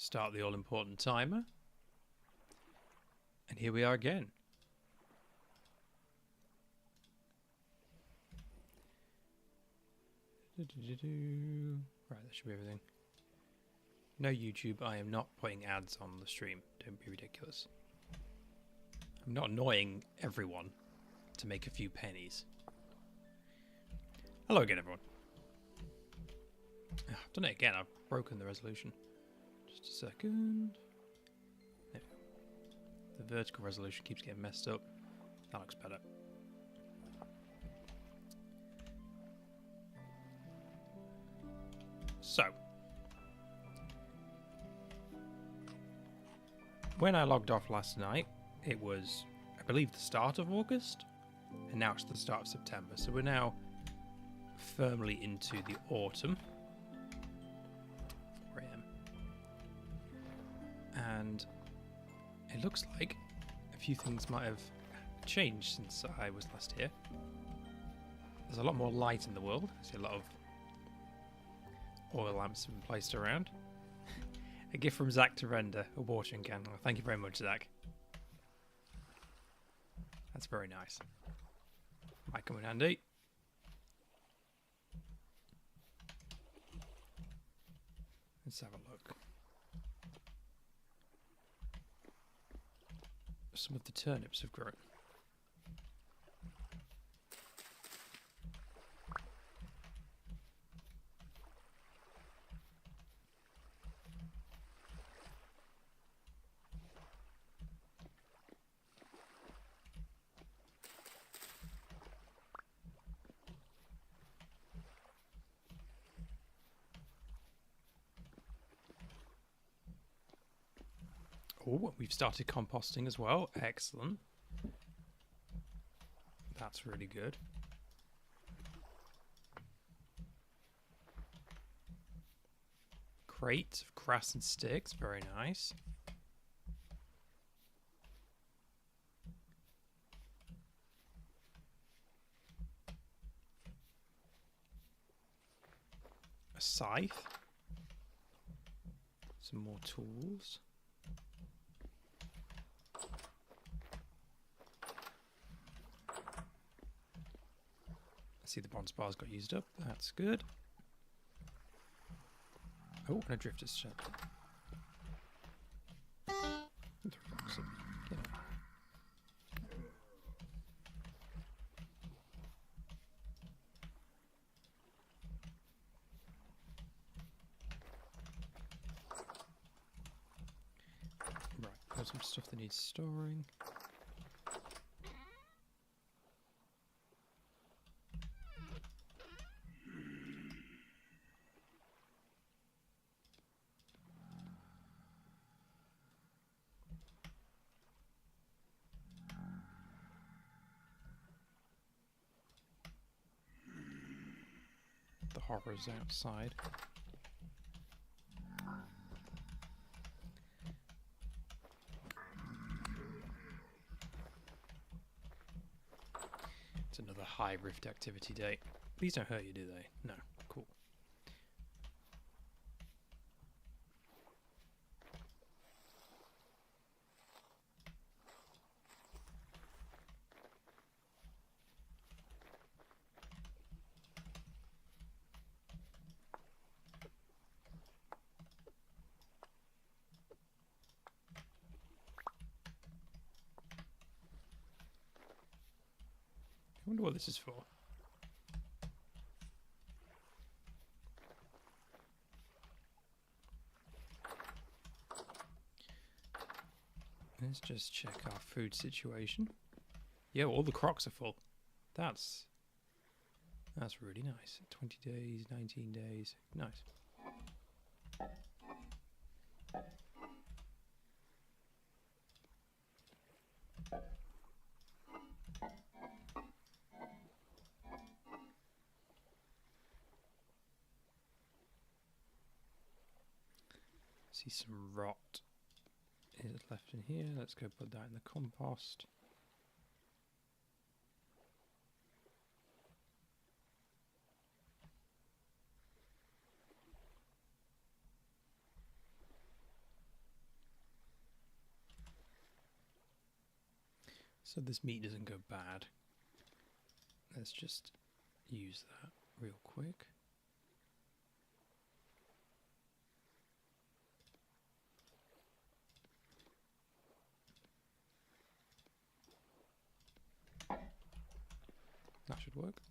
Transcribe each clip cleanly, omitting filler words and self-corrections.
Start the all-important timer. And here we are again. Right, that should be everything. No YouTube, I am not putting ads on the stream. Don't be ridiculous. I'm not annoying everyone to make a few pennies. Hello again, everyone. I've done it again. I've broken the resolution. Just a second. There. The vertical resolution keeps getting messed up. That looks better. So, when I logged off last night, it was, I believe, the start of August, and now it's the start of September. So we're now firmly into the autumn. 4 a.m. And it looks like a few things might have changed since I was last here. There's a lot more light in the world. I see a lot of oil lamps have been placed around. A gift from Zach to render, a watering can. Oh, thank you very much, Zach. That's very nice. Might come in handy. Let's have a look. Some of the turnips have grown. Oh, we've started composting as well. Excellent. That's really good. Crate of grass and sticks. Very nice. A scythe. Some more tools. See, the bronze bars got used up. That's good. Oh, and a drifter's shot. Right, got some stuff that needs storing. The horrors outside. It's another high rift activity day. These don't hurt you, do they? No. Cool. I wonder what this is for. Let's just check our food situation. Yeah, all the crocs are full. That's really nice. 20 days, 19 days. Nice. See some rot is left in here. Let's go put that in the compost. So this meat doesn't go bad. Let's just use that real quick. That should work.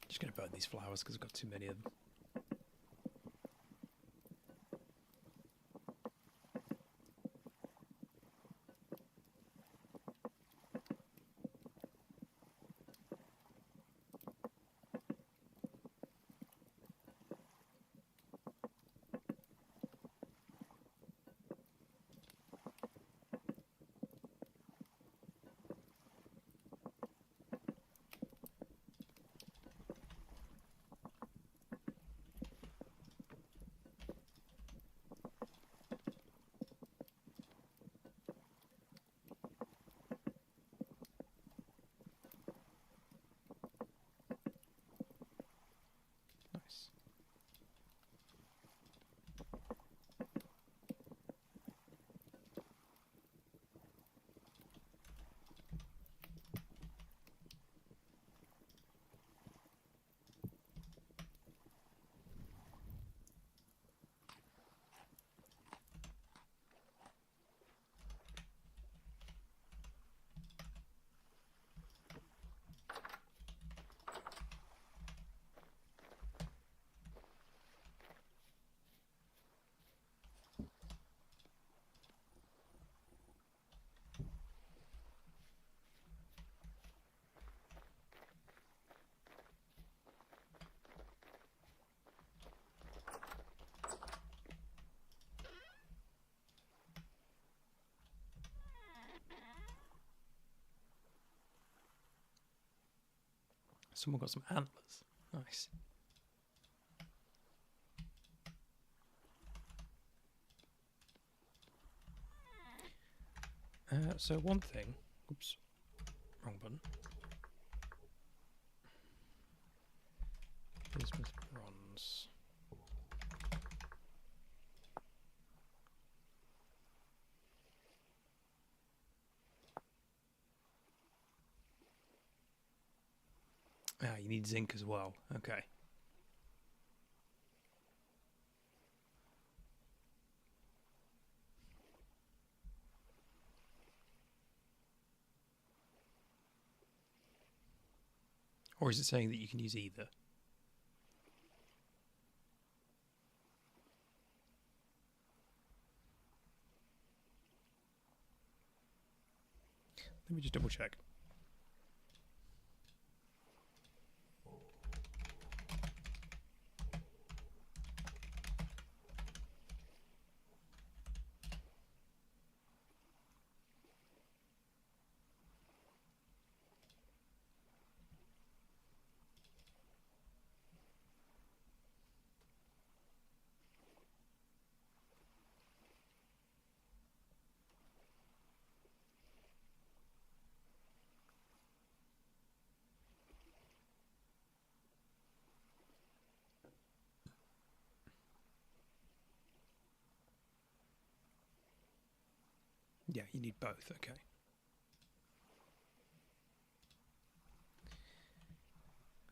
Just gonna burn these flowers because I've got too many of them. Nice. Someone got some antlers. Nice. So one thing. Oops. Wrong button. Bismuth bronze. Ah, you need zinc as well. Okay. Or is it saying that you can use either? Let me just double check. Yeah, you need both. Okay.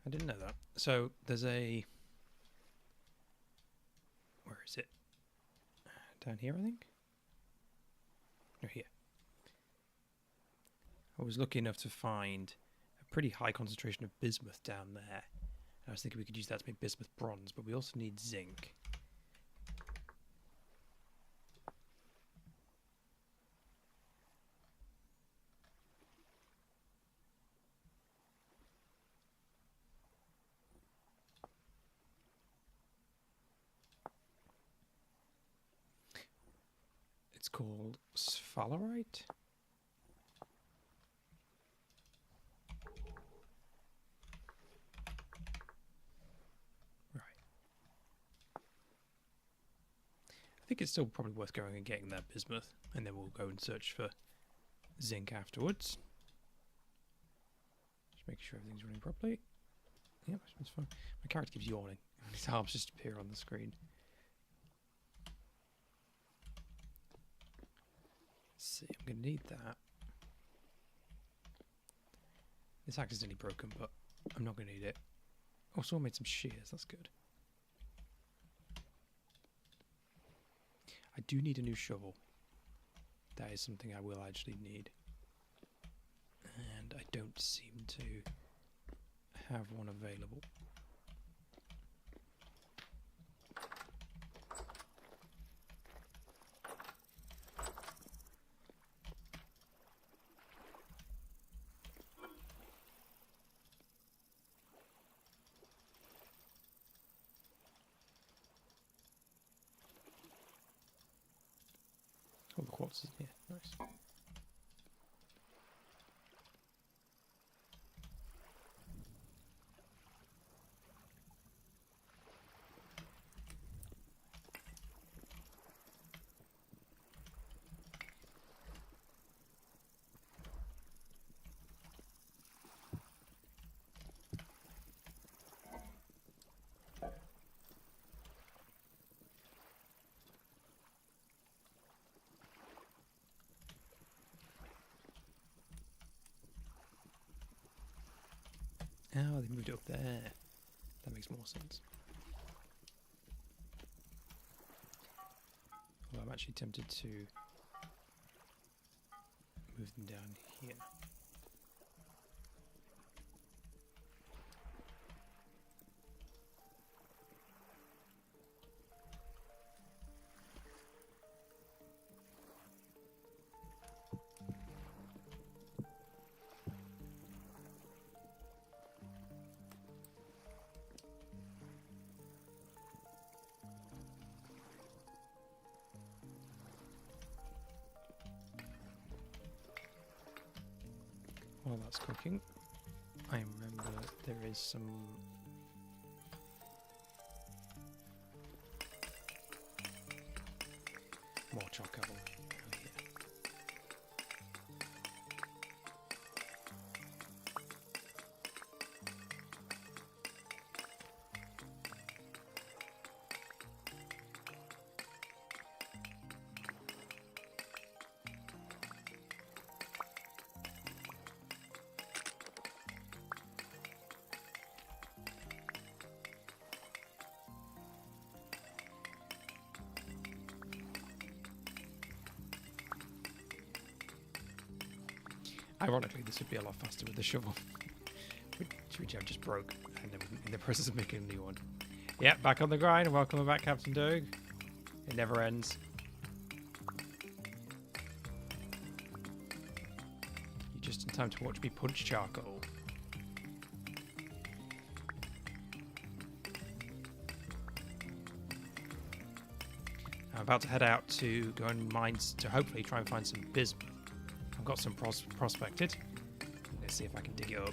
I didn't know that. So there's a... Where is it? Down here, I think? No, here. I was lucky enough to find a pretty high concentration of bismuth down there. I was thinking we could use that to make bismuth bronze, but we also need zinc. It's called sphalerite. think it's still probably worth going and getting that bismuth, and then we'll go and search for zinc afterwards. Just making sure everything's running properly. Yep, it's fine. My character keeps yawning. His arms just appear on the screen. Let's see, I'm going to need that. It's accidentally broken, but I'm not going to need it. Also, I made some shears, that's good. I do need a new shovel. That is something I will actually need. And I don't seem to have one available. Oh, the quartz is here. Nice. Oh, they moved it up there. That makes more sense. Well, I'm actually tempted to move them down here. While that's cooking, I remember there is some more charcoal over here. Ironically, this would be a lot faster with the shovel, which I just broke, and I'm in the process of making a new one. Yeah, back on the grind. Welcome back, Captain Doug. It never ends. You're just in time to watch me punch charcoal. I'm about to head out to go and mine to hopefully try and find some bismuth. I've got some prospected. Let's see if I can dig it up.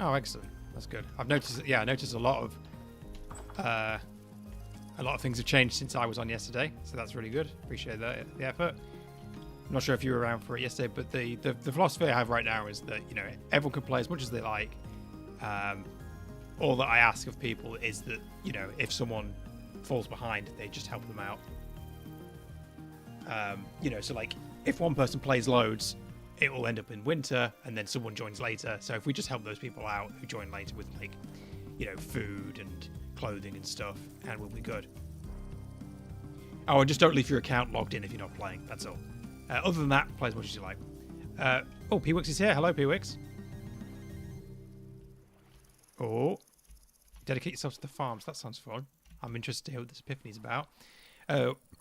Oh, excellent. That's good. I've noticed. Yeah, I noticed a lot of things have changed since I was on yesterday, so that's really good. Appreciate the effort. I'm not sure if you were around for it yesterday, but the philosophy I have right now is that everyone can play as much as they like. All that I ask of people is that if someone falls behind, they just help them out. So like if one person plays loads, it will end up in winter, and then someone joins later. So if we just help those people out who join later with food and clothing and stuff, and we'll be good. Oh, and just don't leave your account logged in if you're not playing. That's all. Other than that, play as much as you like. Oh, P-Wix is here. Hello, P-Wix. Oh. Dedicate yourself to the farms. That sounds fun. I'm interested to hear what this epiphany is about.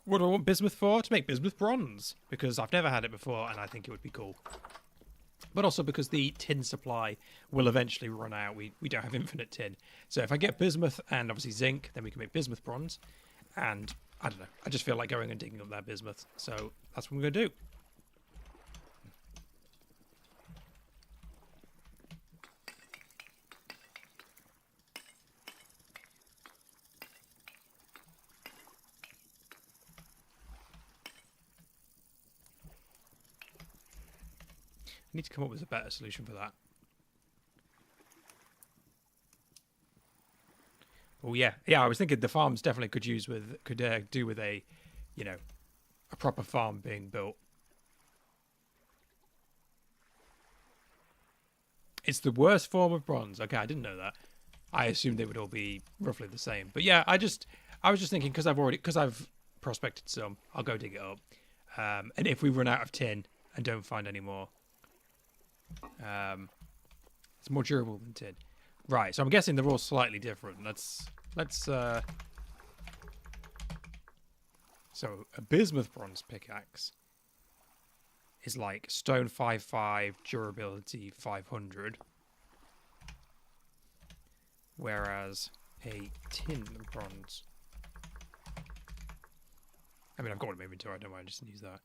What do I want bismuth for? To make bismuth bronze. Because I've never had it before and I think it would be cool. But also because the tin supply will eventually run out. We don't have infinite tin. So if I get bismuth and obviously zinc, then we can make bismuth bronze. And I don't know. I just feel like going and digging up that bismuth. So that's what I'm going to do. I need to come up with a better solution for that. Oh yeah, I was thinking the farms definitely could do with a, you know, a proper farm being built. It's the worst form of bronze. Okay, I didn't know that. I assumed they would all be roughly the same. But yeah, I was just thinking because I've prospected some, I'll go dig it up. And if we run out of tin and don't find any more, it's more durable than tin. Right, so I'm guessing they're all slightly different. So a bismuth bronze pickaxe is like stone 5.5, durability 500. Whereas a tin bronze, I mean, I've got one in my inventory, I don't mind, I just use that.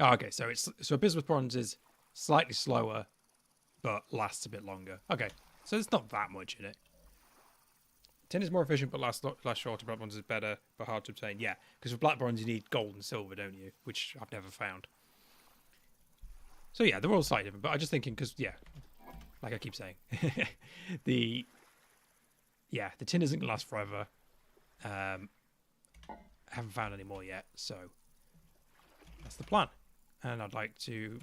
Oh, okay, so a bismuth bronze is slightly slower, but lasts a bit longer. Okay, so there's not that much in it. Tin is more efficient, but lasts shorter. Black bronze is better, but hard to obtain. Yeah, because for black bronze you need gold and silver, don't you? Which I've never found. So yeah, they're all slightly different. But I'm just thinking, because yeah, like I keep saying, the tin isn't gonna last forever. I haven't found any more yet, so that's the plan. And I'd like to.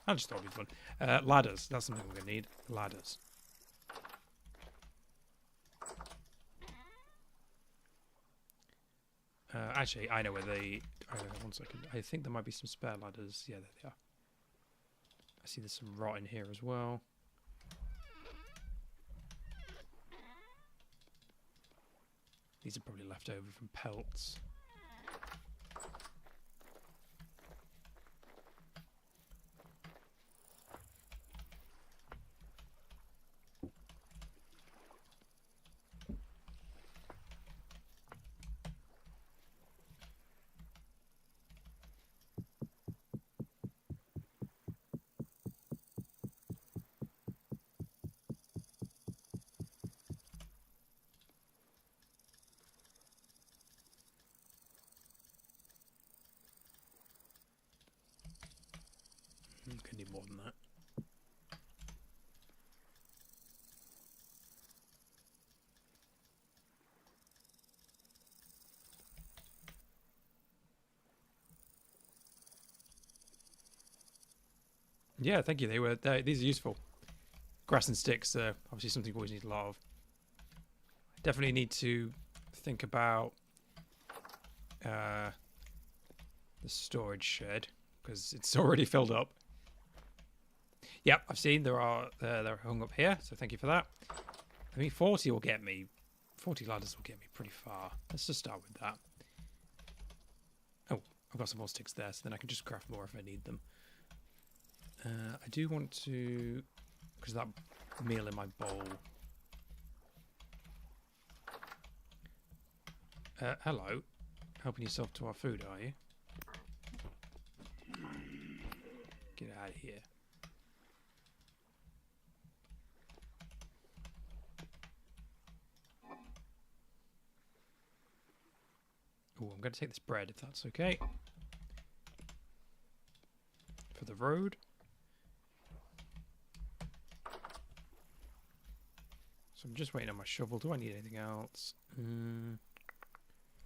I just thought it'd be fun. Ladders. That's something we're gonna need. Ladders. Actually, I know where they. One second. I think there might be some spare ladders. Yeah, there they are. I see there's some rot in here as well. These are probably left over from pelts. Could need more than that. Yeah, thank you. These are useful. Grass and sticks are obviously something we always need a lot of. Definitely need to think about the storage shed because it's already filled up. Yep, I've seen they're hung up here, so thank you for that. I mean, 40 will get me. 40 ladders will get me pretty far. Let's just start with that. Oh, I've got some more sticks there, so then I can just craft more if I need them. I do want to, because that meal in my bowl. Hello. Helping yourself to our food, are you? Get out of here. Oh, I'm going to take this bread if that's okay. For the road. So I'm just waiting on my shovel. Do I need anything else?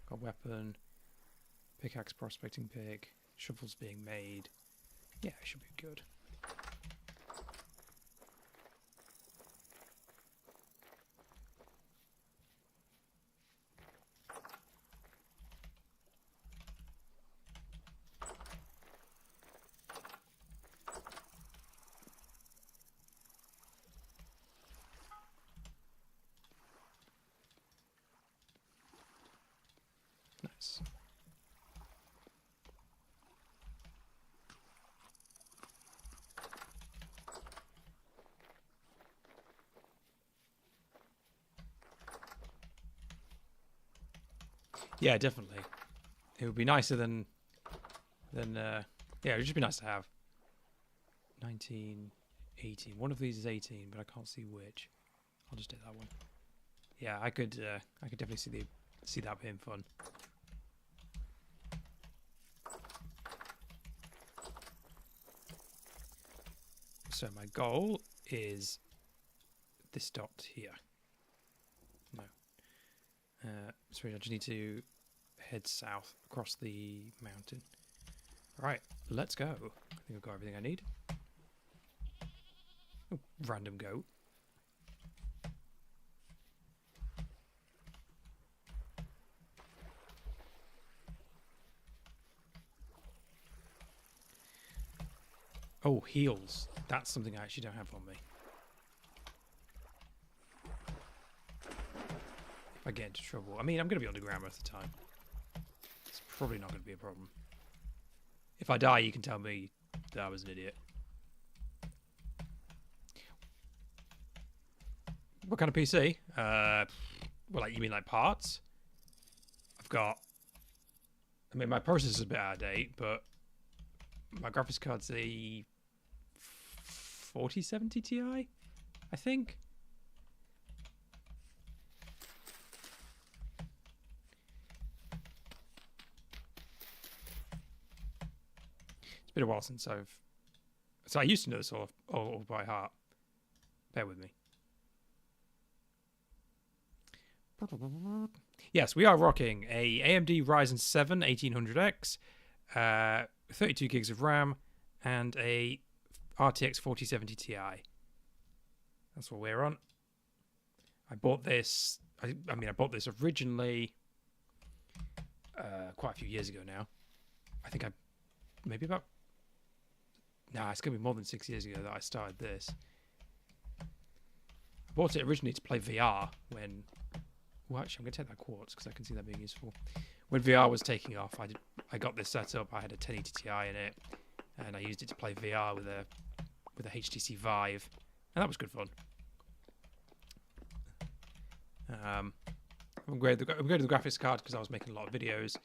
Got weapon. Pickaxe, prospecting pick. Shovel's being made. Yeah, it should be good. Yes. Yeah, definitely. It would be nicer than yeah, it would just be nice to have. 19, 18. One of these is 18, but I can't see which. I'll just do that one. Yeah, I could definitely see that being fun. So my goal is this dot here. No. So I just need to head south across the mountain. Right, let's go. I think I've got everything I need. Oh, random goat. Oh, heals. That's something I actually don't have on me. If I get into trouble. I mean, I'm going to be underground most of the time. It's probably not going to be a problem. If I die, you can tell me that I was an idiot. What kind of PC? Well, like, you mean like parts? I've got... I mean, my processor's a bit out of date, but my graphics card's a 4070 Ti, I think. It's been a while since I've... So I used to know this all by heart. Bear with me. Yes, we are rocking a AMD Ryzen 7 1800X, 32 gigs of RAM, and a RTX 4070 Ti. That's what we're on. I bought this. I mean, I bought this originally quite a few years ago now. I think maybe about. Nah, it's gonna be more than 6 years ago that I started this. I bought it originally to play VR when. Well, actually, I'm going to take that quartz because I can see that being useful. When VR was taking off, I got this set up. I had a 1080 Ti in it, and I used it to play VR with a HTC Vive, and that was good fun. I'm upgraded the graphics card because I was making a lot of videos,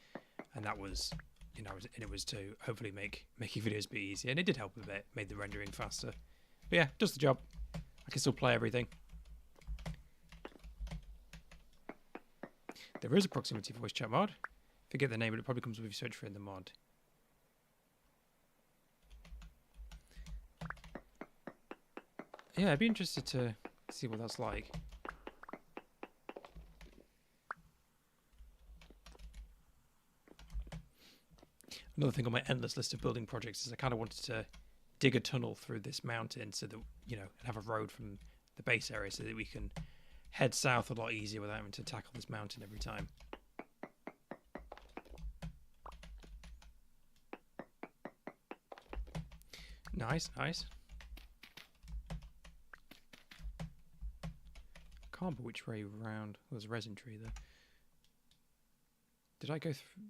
and that was, you know, and it was to hopefully making videos be easier, and it did help a bit, made the rendering faster. But yeah, does the job. I can still play everything. There is a proximity voice chat mod. Forget the name, but it probably comes with you search for it in the mod. Yeah, I'd be interested to see what that's like. Another thing on my endless list of building projects is I kind of wanted to dig a tunnel through this mountain so that, you know, and have a road from the base area so that we can head south a lot easier without having to tackle this mountain every time. Nice, nice. Can't be which way round. There's a resin tree there. Did I go through?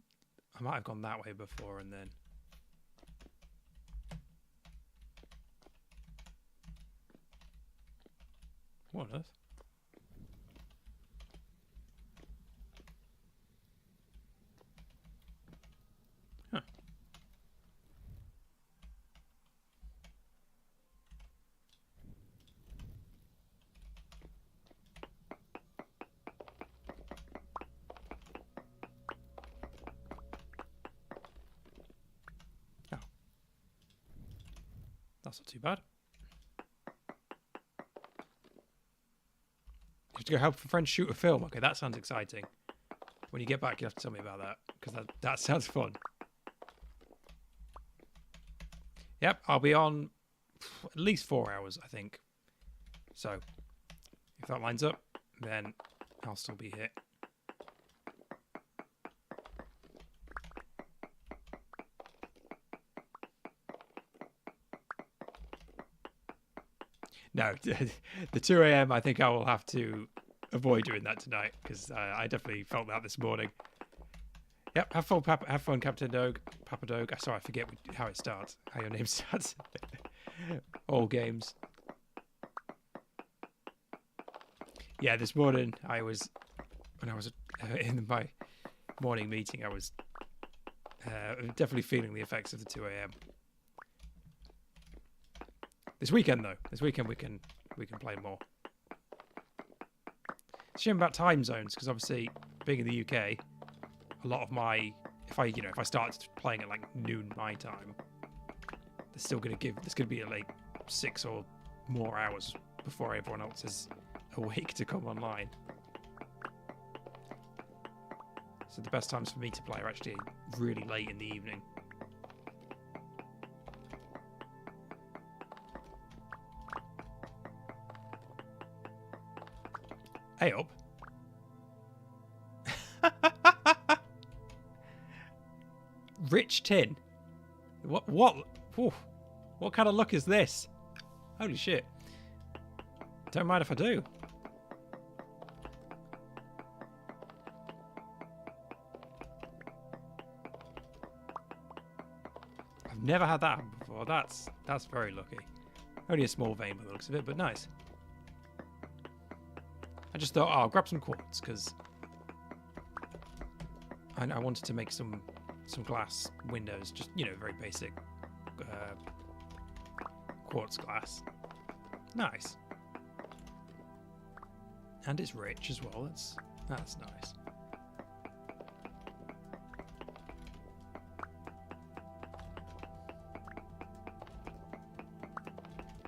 I might have gone that way before and then. What on earth? Huh. Oh. That's not too bad. You have to go help a friend shoot a film. Okay, that sounds exciting. When you get back, you have to tell me about that, because that sounds fun. Yep, I'll be on at least 4 hours, I think. So, if that lines up, then I'll still be here. No, the 2 a.m. I think I will have to avoid doing that tonight because I definitely felt that this morning. Yep, have fun, Captain Doge. Papa Doge. Sorry, I forget how it starts. How your name starts. All games. Yeah, this morning when I was in my morning meeting, I was definitely feeling the effects of the 2 a.m. This weekend though, we can play more. It's a shame about time zones because obviously being in the UK, a lot of my if I start playing at like noon my time, there's going to be like 6 or more hours before everyone else is awake to come online. So the best times for me to play are actually really late in the evening. Hey up. Rich tin. What? Ooh, what kind of luck is this? Holy shit. Don't mind if I do. I've never had that before. That's very lucky. Only a small vein by the looks of it, but nice. I just thought, I'll grab some quartz because I wanted to make some glass windows, just very basic quartz glass. Nice. And it's rich as well. That's nice.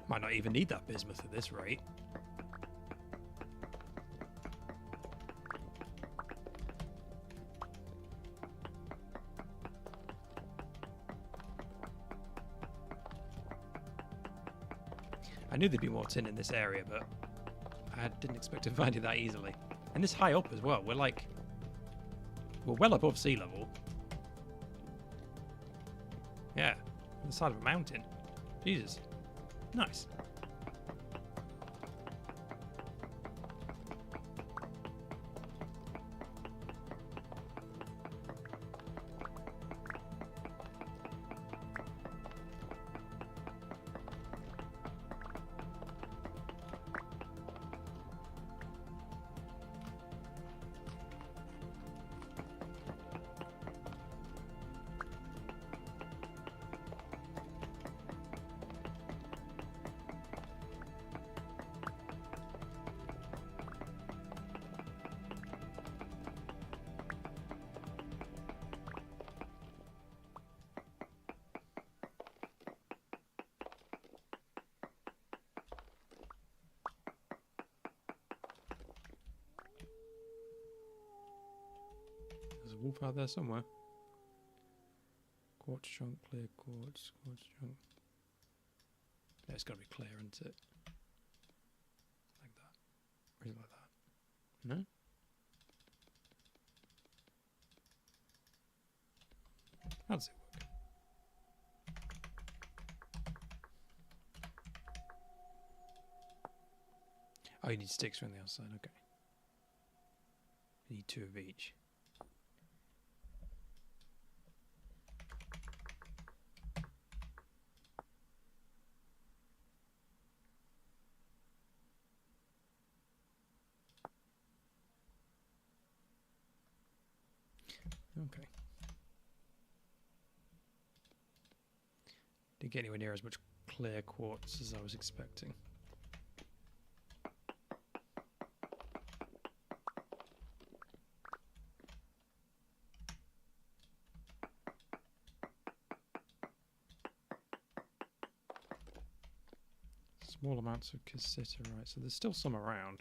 Might not even need that bismuth at this rate. I knew there'd be more tin in this area, but I didn't expect to find it that easily. And this high up as well. We're well above sea level. Yeah, on the side of a mountain. Jesus. Nice. There's a wolf out there somewhere. Quartz chunk, clear quartz chunk. Yeah, it's got to be clear, isn't it? Like that. Or is it like that? No? How does it work? Oh, you need sticks around the outside, okay. You need 2 of each. Okay. Didn't get anywhere near as much clear quartz as I was expecting. Small amounts of cassiterite, so there's still some around.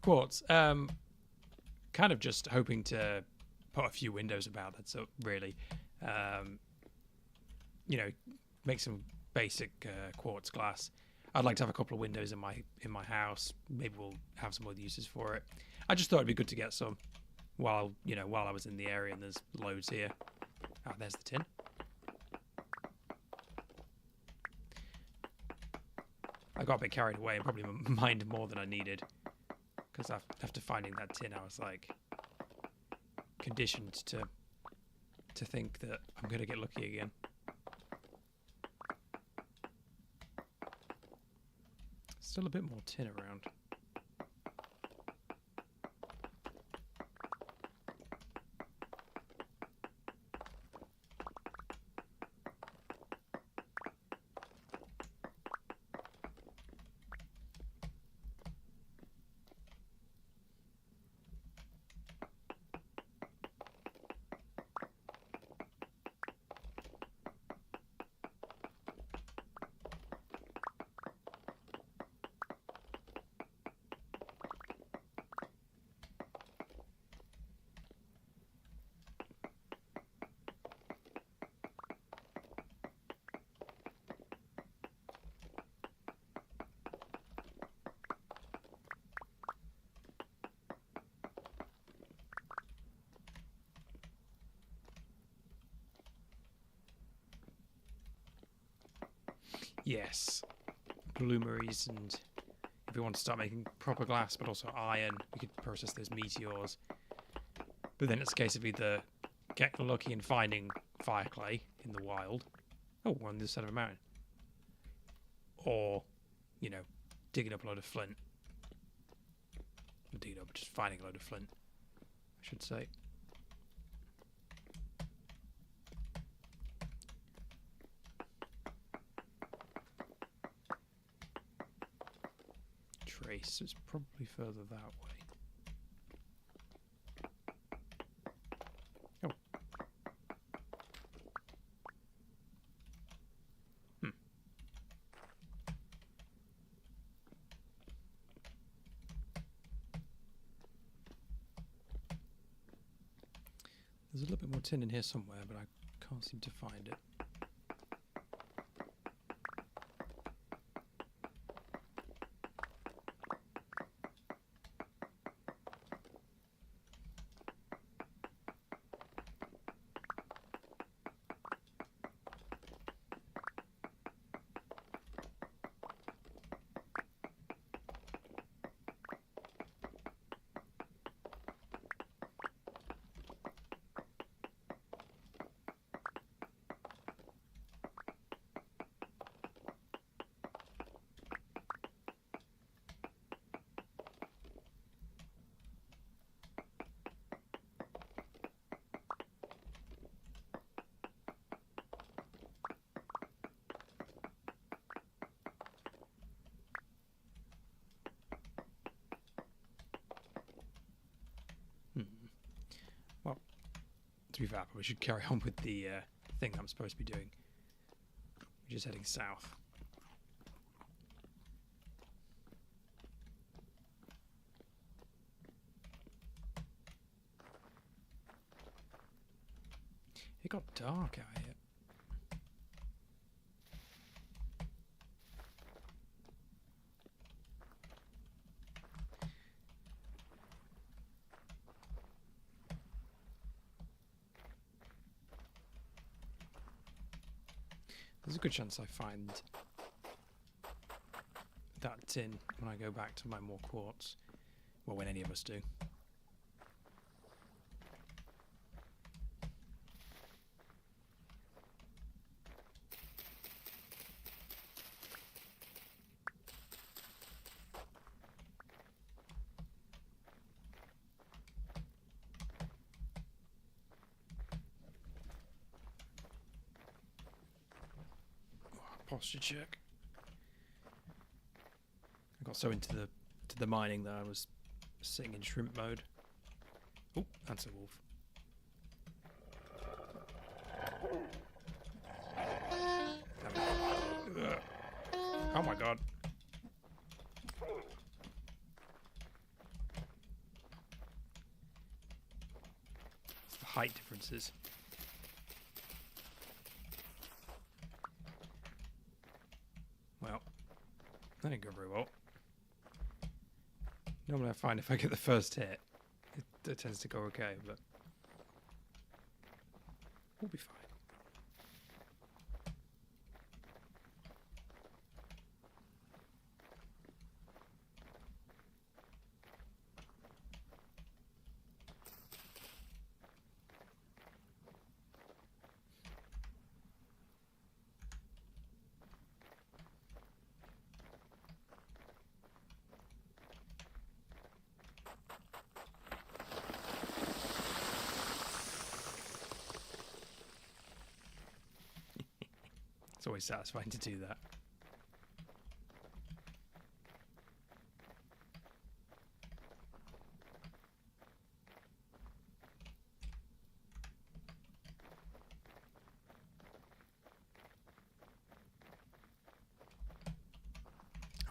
Quartz. Kind of just hoping to put a few windows about. That's really, make some basic quartz glass. I'd like to have a couple of windows in my house. Maybe we'll have some other uses for it. I just thought it'd be good to get some while I was in the area, and there's loads here. Ah, there's the tin. I got a bit carried away and probably mined more than I needed, because after finding that tin, I was like conditioned to think that I'm gonna get lucky again. Still a bit more tin around. Yes, bloomeries, and if we want to start making proper glass, but also iron, we could process those meteors. But then it's a case of either getting lucky and finding fire clay in the wild. Oh, we're on this side of a mountain. Or, digging up a load of flint. Not digging up, just finding a load of flint, I should say. So it's probably further that way. Oh. There's a little bit more tin in here somewhere, but I can't seem to find it. Well, to be fair, we should carry on with the thing I'm supposed to be doing. We're just heading south. It got dark out here. There's a good chance I find that tin when I go back to my more quartz. Well, when any of us do. Posture check. I got so into the mining that I was sitting in shrimp mode. Oh, that's a wolf. Oh my god. It's the height differences. That didn't go very well. Normally I find if I get the first hit, it tends to go okay, but we'll be fine. It's always satisfying to do that.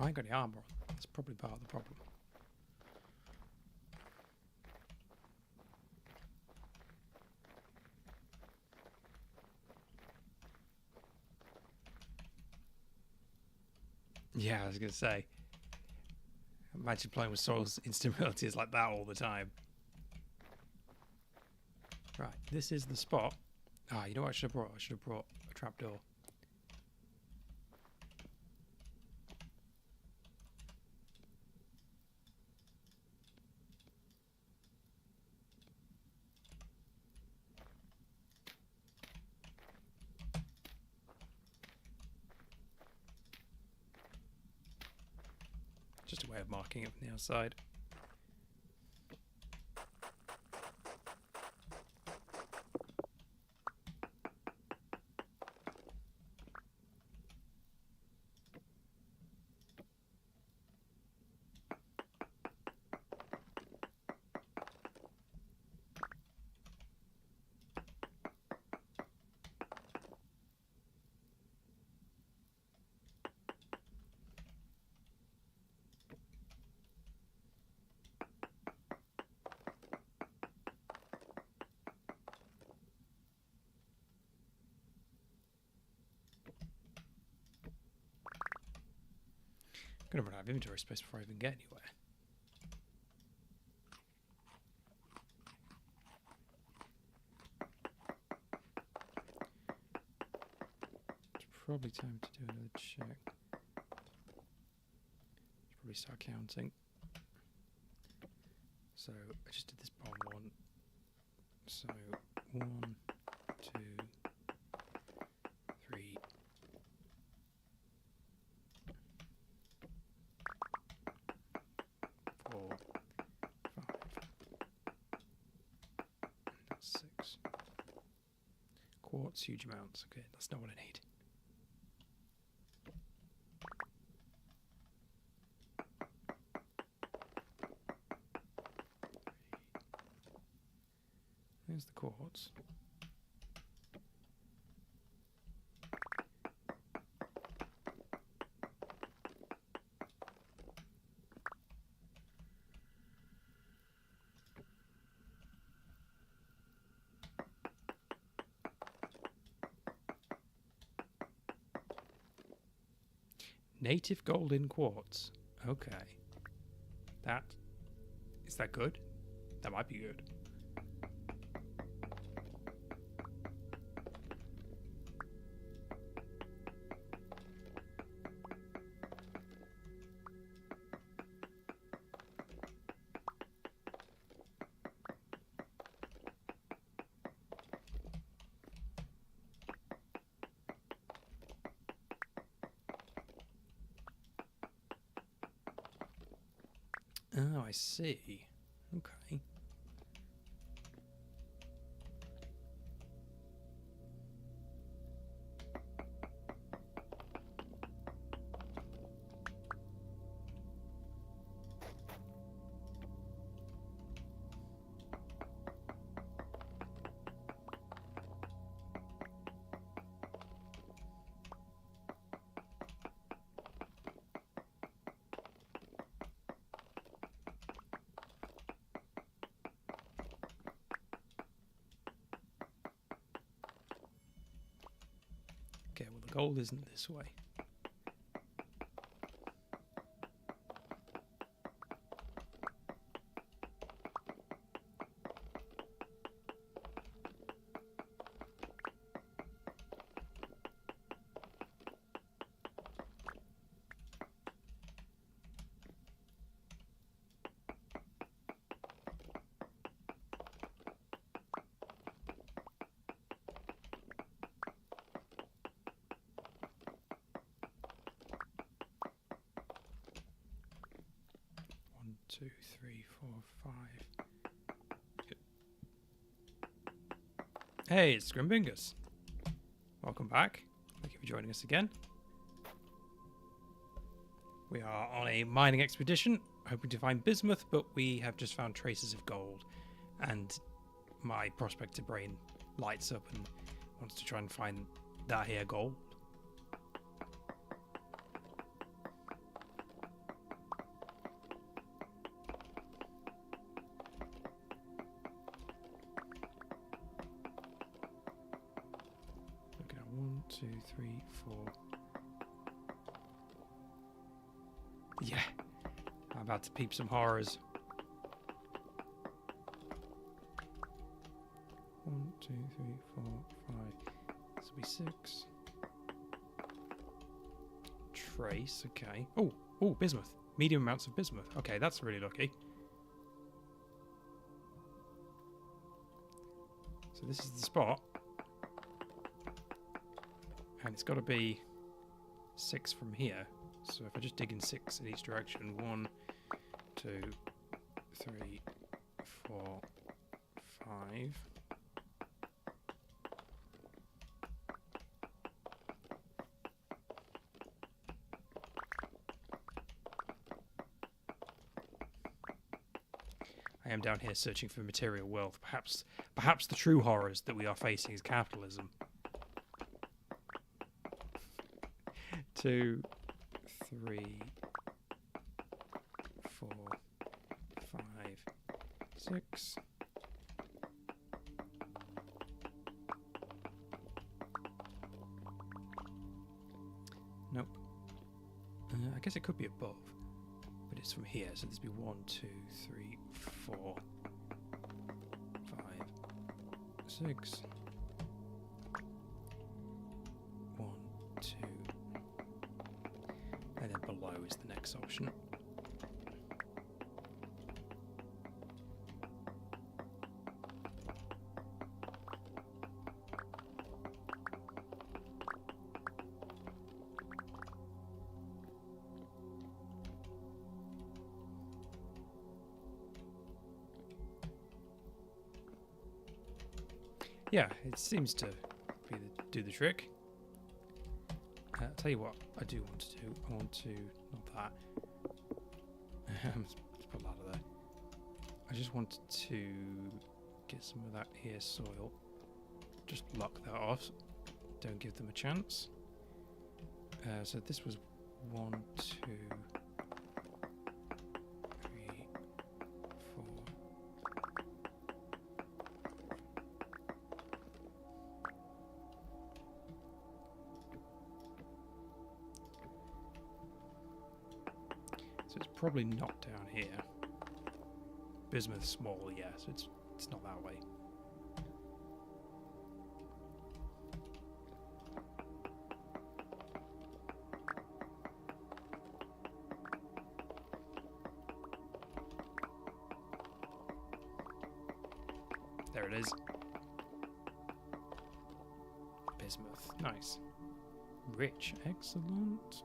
I ain't got any armor on. That's probably part of the problem. Yeah, I was going to say. Imagine playing with Soil's instant abilities like that all the time. Right, this is the spot. Ah, you know what I should have brought? I should have brought a trapdoor. Just a way of marking it from the outside. I'm going to run out of inventory space before I even get anywhere. It's probably time to do another check. Should probably start counting. So I just did this bomb one. So 1, 2, 3. That's 6. Quartz, huge amounts. Okay, that's not what I need. There's the quartz. Native golden quartz. Okay. Is that good? That might be good. Oh, I see. Okay. Okay, well the gold isn't this way. 2, 3, 4, 5. Yep. Hey, it's Grimbingus. Welcome back. Thank you for joining us again. We are on a mining expedition, hoping to find bismuth, but we have just found traces of gold. And my prospector brain lights up and wants to try and find that here gold. Okay, 1, 2, 3, 4. Yeah, I'm about to peep some horrors. 1, 2, 3, 4, 5. This will be 6. Trace, okay. Oh, bismuth. Medium amounts of bismuth. Okay, that's really lucky. So this is the spot. And it's got to be 6 from here. So if I just dig in 6 in each direction, 1, 2, 3, 4, 5. I am down here searching for material wealth. Perhaps the true horrors that we are facing is capitalism. 2, 3, 4, 5, 6. Nope. I guess it could be above, but it's from here, so this would be 1, 2, 3, 4, 5, 6. 1, 2. And then below is the next option. Yeah, it seems to do the trick. I'll tell you what I do want to do. I want to, not that. Let's put that there. I just want to get some of that here soil. Just lock that off. Don't give them a chance. So this was 1, 2, 3, 4. So it's probably not down here. Bismuth's small, yeah, so it's not that way. There it is. Bismuth, nice. Rich, excellent.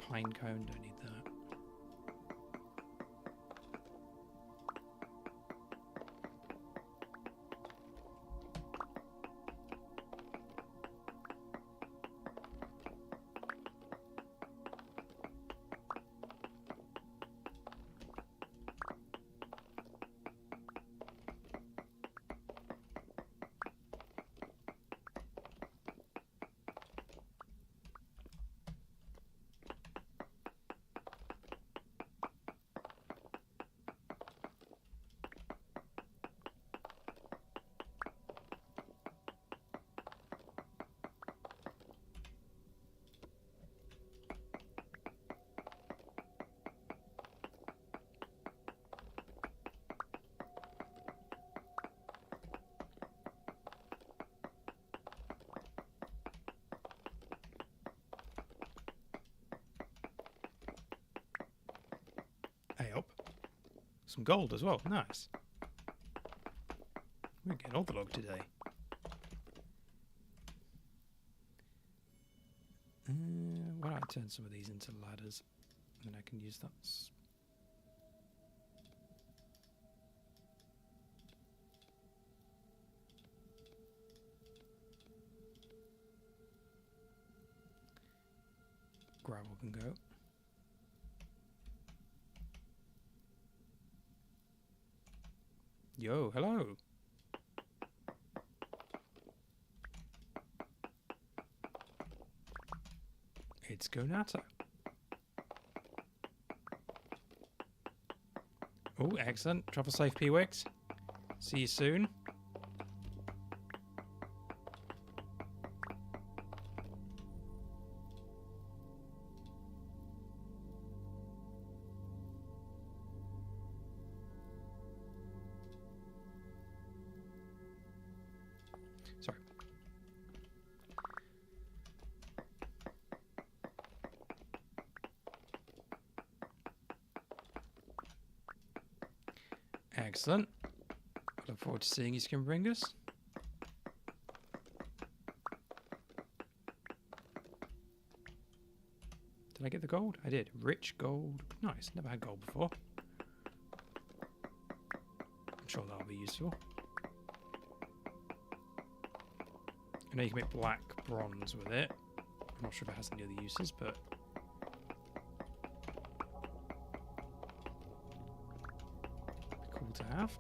Pine cone, don't need that. Hey up. Some gold as well, nice. We're getting all the log today. Why don't I turn some of these into ladders? And then I can use that. Gravel can go. Yo, hello. It's Gonata. Oh, excellent. Travel safe, P-Wix. See you soon. Sorry. Excellent. I look forward to seeing you, Skinbringers. Did I get the gold? I did. Rich gold. Nice. Never had gold before. I'm sure that'll be useful. I know you can make black bronze with it. I'm not sure if it has any other uses, but... cool to have.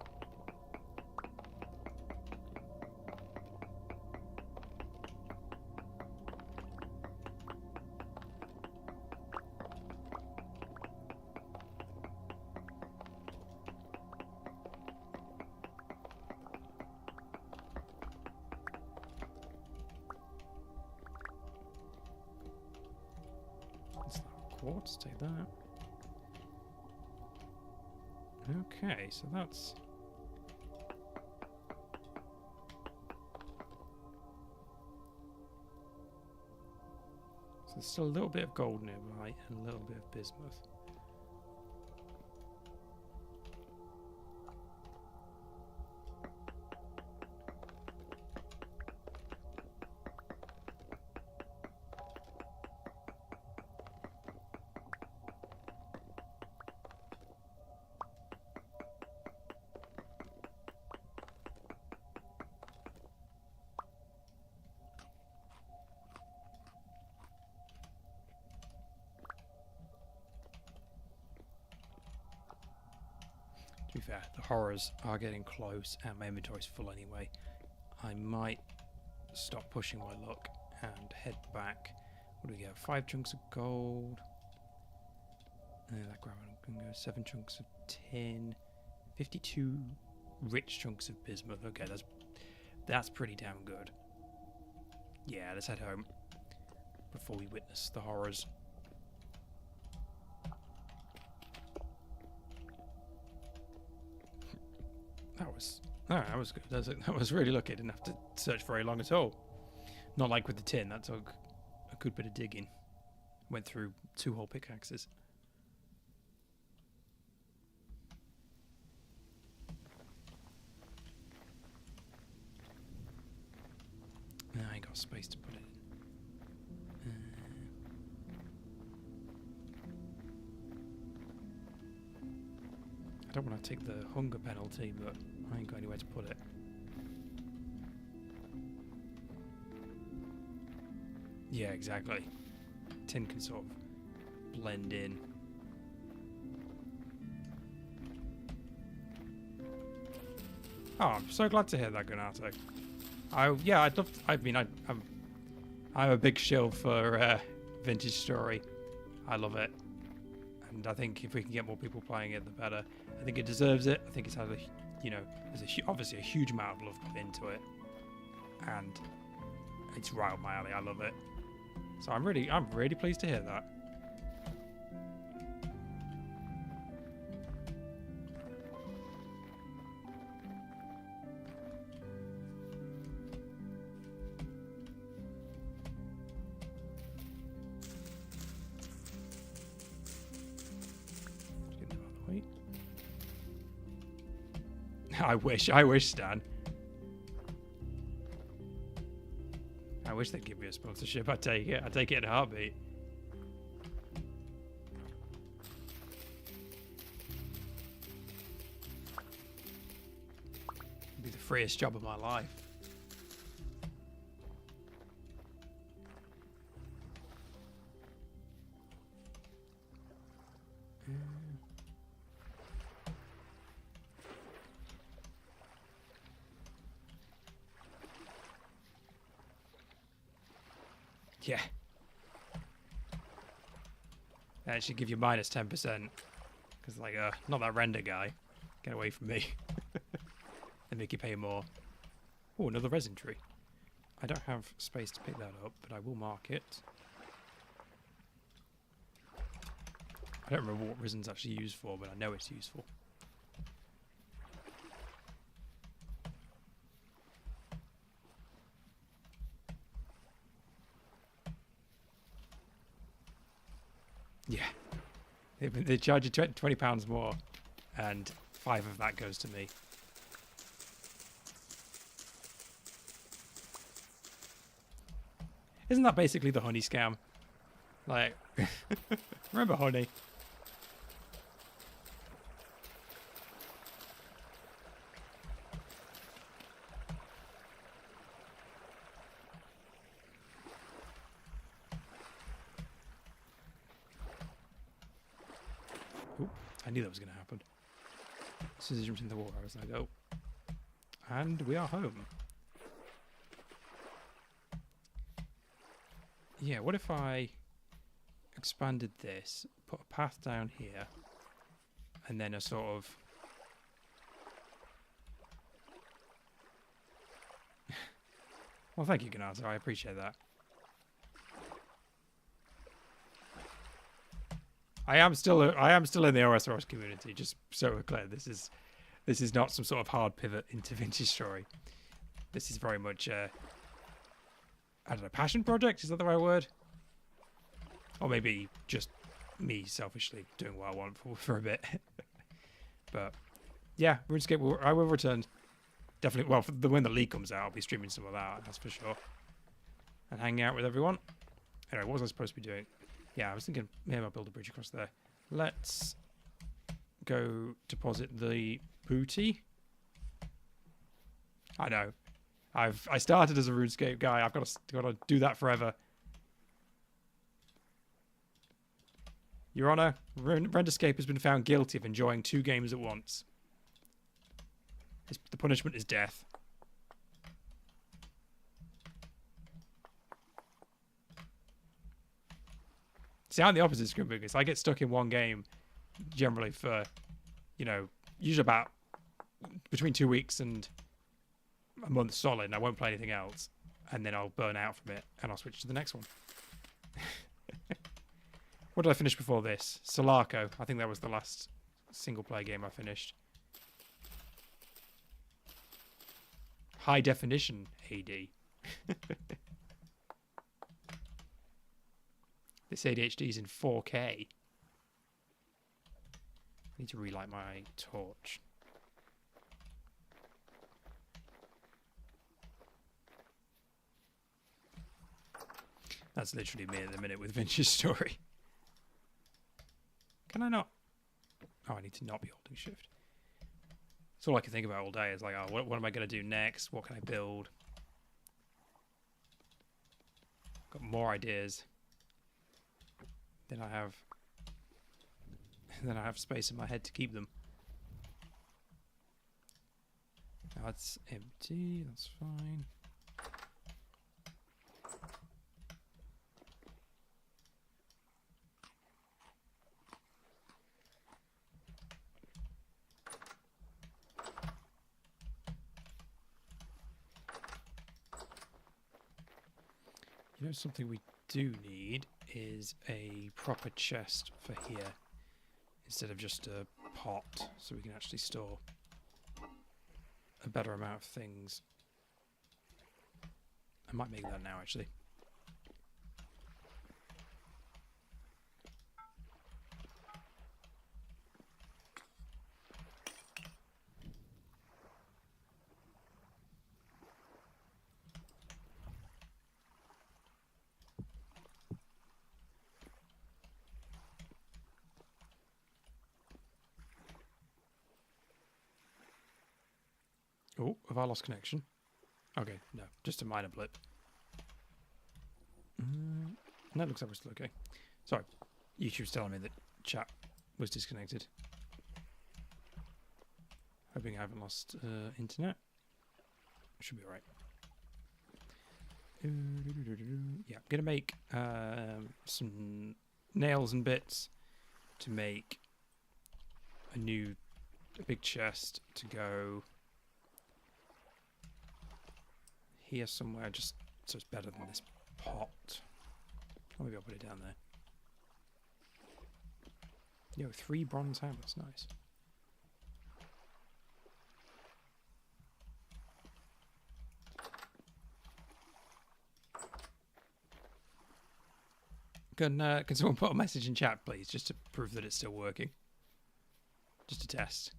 Quartz, take that. Okay, so that's... so there's still a little bit of gold nearby and a little bit of bismuth. To be fair, the horrors are getting close and my inventory's full anyway. I might stop pushing my luck and head back. What do we get? 5 chunks of gold. That gravel can go 7 chunks of tin. 52 rich chunks of bismuth. Okay, that's pretty damn good. Yeah, let's head home before we witness the horrors. That was good. That was really lucky. I didn't have to search very long at all. Not like with the tin. That took a good bit of digging. Went through 2 whole pickaxes. I ain't got space to put it in. I don't want to take the hunger penalty, but I ain't got anywhere to put it. Yeah, exactly. Tin can sort of blend in. Oh, I'm so glad to hear that, Gonata. I'd love to, I'm a big shill for Vintage Story. I love it. And I think if we can get more people playing it, the better. I think it deserves it. I think it's had there's obviously a huge amount of love put into it, and it's right up my alley. I love it. So I'm really pleased to hear that. I wish, Stan. I wish they'd give me a sponsorship. I'd take it. I'd take it in a heartbeat. It'd be the freest job of my life. Yeah. That should give you minus 10%. Because, like, not that render guy. Get away from me. They make you pay more. Oh, another resin tree. I don't have space to pick that up, but I will mark it. I don't remember what resin's actually used for, but I know it's useful. Yeah. They charge you £20 more, and 5 of that goes to me. Isn't that basically the honey scam? Like, remember honey? Ooh, I knew that was going to happen. As soon as he jumped in the water, I was like, oh. And we are home. Yeah, what if I expanded this, put a path down here, and then a sort of... Well, thank you, Ganazo. I appreciate that. I am still in the OSRS community, just so we're clear. This is not some sort of hard pivot into Vintage Story. This is very much I don't know, passion project? Is that the right word? Or maybe just me selfishly doing what I want for a bit. But yeah, RuneScape, I will return. Definitely, well, when the league comes out, I'll be streaming some of that, that's for sure. And hanging out with everyone. Anyway, what was I supposed to be doing? Yeah, I was thinking maybe I'll build a bridge across there. Let's go deposit the booty. I know. I started as a RuneScape guy. I've got to do that forever. Your Honor, Renderscape has been found guilty of enjoying 2 games at once. The punishment is death. See, I'm the opposite screen because I get stuck in one game generally for, you know, usually about between 2 weeks and a month solid, and I won't play anything else, and then I'll burn out from it and I'll switch to the next one. What did I finish before this? Solarco. I think that was the last single player game I finished. High definition AD. This ADHD is in 4K. I need to relight my torch. That's literally me at the minute with Vintage Story. Can I not? Oh, I need to not be holding shift. That's all I can think about all day is like, oh, what am I going to do next? What can I build? Got more ideas than I have. Then I have space in my head to keep them. Now that's empty. That's fine. You know, something we do need is a proper chest for here instead of just a pot, so we can actually store a better amount of things. I might make that now, actually. Oh, have I lost connection? Okay, no, just a minor blip. No, it looks like we're still okay. Sorry, YouTube's telling me that chat was disconnected. Hoping I haven't lost internet. Should be alright. Yeah, I'm gonna make some nails and bits to make a big chest to go here somewhere, just so it's better than this pot. Or maybe I'll put it down there. Yo, 3 bronze hammers, nice. Can someone put a message in chat, please, just to prove that it's still working? Just to test.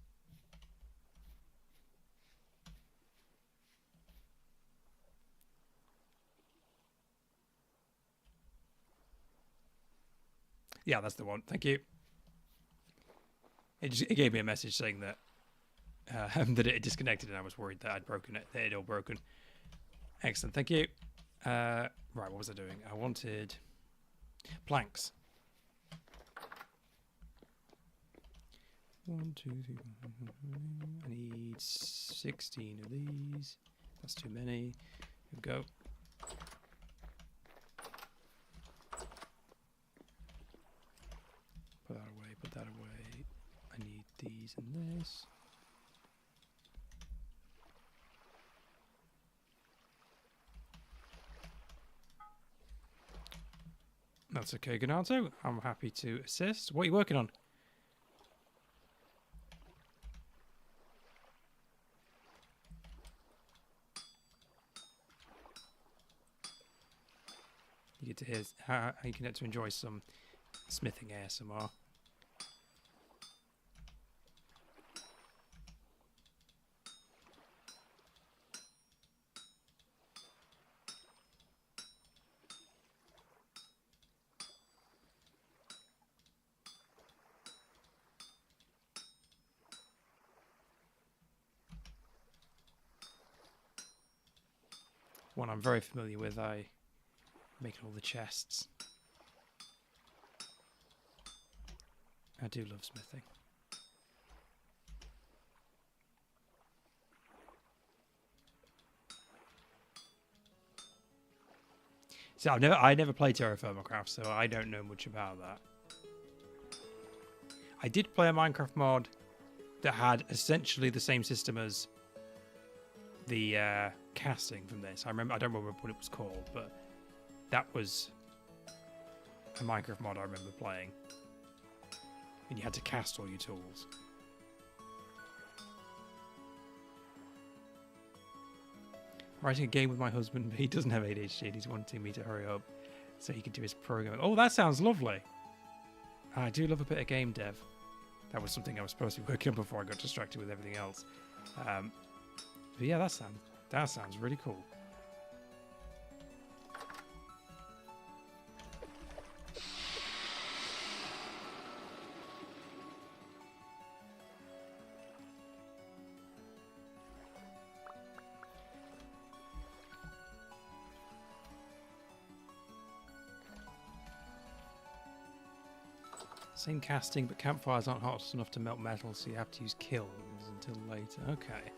Yeah, that's the one. Thank you. It gave me a message saying that that it had disconnected, and I was worried that I'd broken it. That it had all broken. Excellent. Thank you. Right, what was I doing? I wanted planks. 1, 2, 3, 4, 5. I need 16 of these. That's too many. Here we go. Put that away, put that away. I need these and this. That's okay, Ganato. I'm happy to assist. What are you working on? You get to hear how you can get to enjoy some smithing ASMR. One I'm very familiar with, I make all the chests. I do love smithing. So I never played Terra Firma Craft, so I don't know much about that. I did play a Minecraft mod that had essentially the same system as the casting from this. I don't remember what it was called, but that was a Minecraft mod I remember playing. And you had to cast all your tools. Writing a game with my husband, but he doesn't have ADHD and he's wanting me to hurry up so he can do his programming. Oh, that sounds lovely. I do love a bit of game dev. That was something I was supposed to be working on before I got distracted with everything else. But yeah, that sounds really cool. Same casting, but campfires aren't hot enough to melt metal, so you have to use kilns until later. Okay.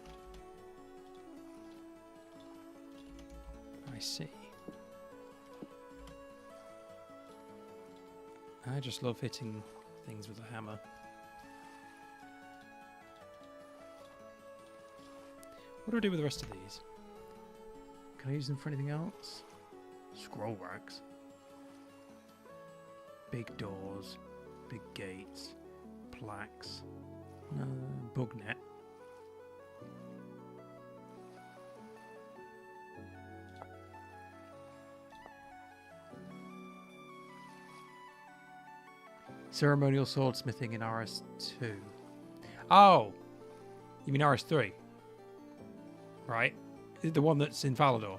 I see. I just love hitting things with a hammer. What do I do with the rest of these? Can I use them for anything else? Scroll racks. Big doors. Big gates. Plaques. Bug net. Ceremonial swordsmithing in RS2. Oh! You mean RS3? Right? The one that's in Falador.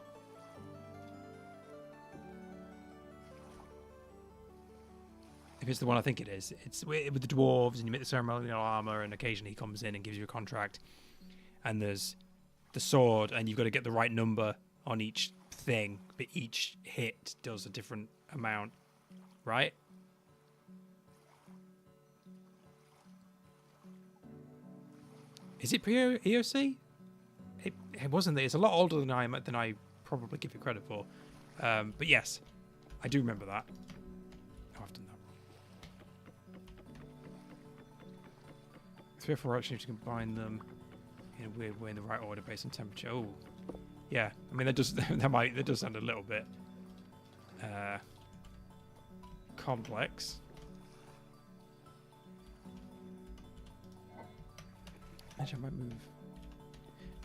If it's the one I think it is. It's with the dwarves and you make the ceremonial armor and occasionally he comes in and gives you a contract. And there's the sword, and you've got to get the right number on each thing, but each hit does a different amount, right? Is it pre-EOC? It wasn't. It's a lot older than I probably give it credit for. But yes, I do remember that. Oh, I've done that. 3 or 4 actions to combine them in a weird way in the right order based on temperature. Oh, yeah. I mean, that does that does sound a little bit complex. Actually, I might move.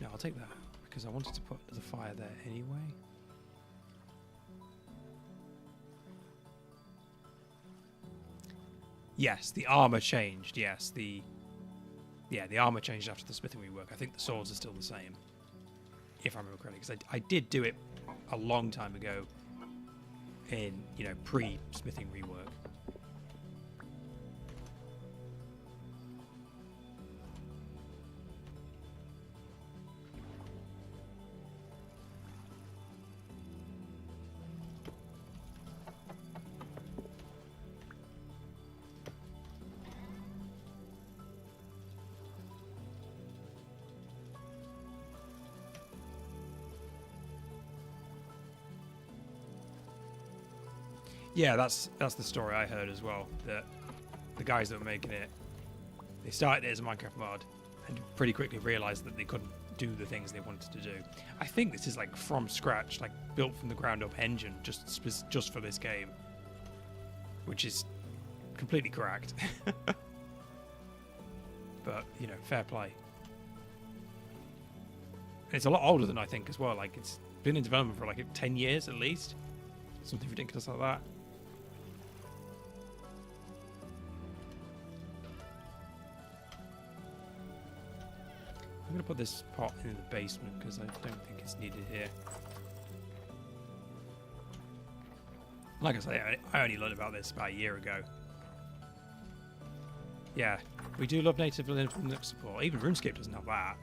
No, I'll take that because I wanted to put the fire there anyway. Yes, the armor changed. Yes, the armor changed after the smithing rework. I think the swords are still the same, if I remember correctly, because I did do it a long time ago in, pre-smithing rework. Yeah, that's the story I heard as well. That the guys that were making it, they started it as a Minecraft mod and pretty quickly realized that they couldn't do the things they wanted to do. I think this is like from scratch, like built from the ground up engine just for this game, which is completely correct. But fair play. And it's a lot older than I think as well. Like it's been in development for like 10 years at least, something ridiculous like that. I'm going to put this pot in the basement because I don't think it's needed here. Like I say, I only learned about this about a year ago. Yeah, we do love native Linux support. Even RuneScape doesn't have that.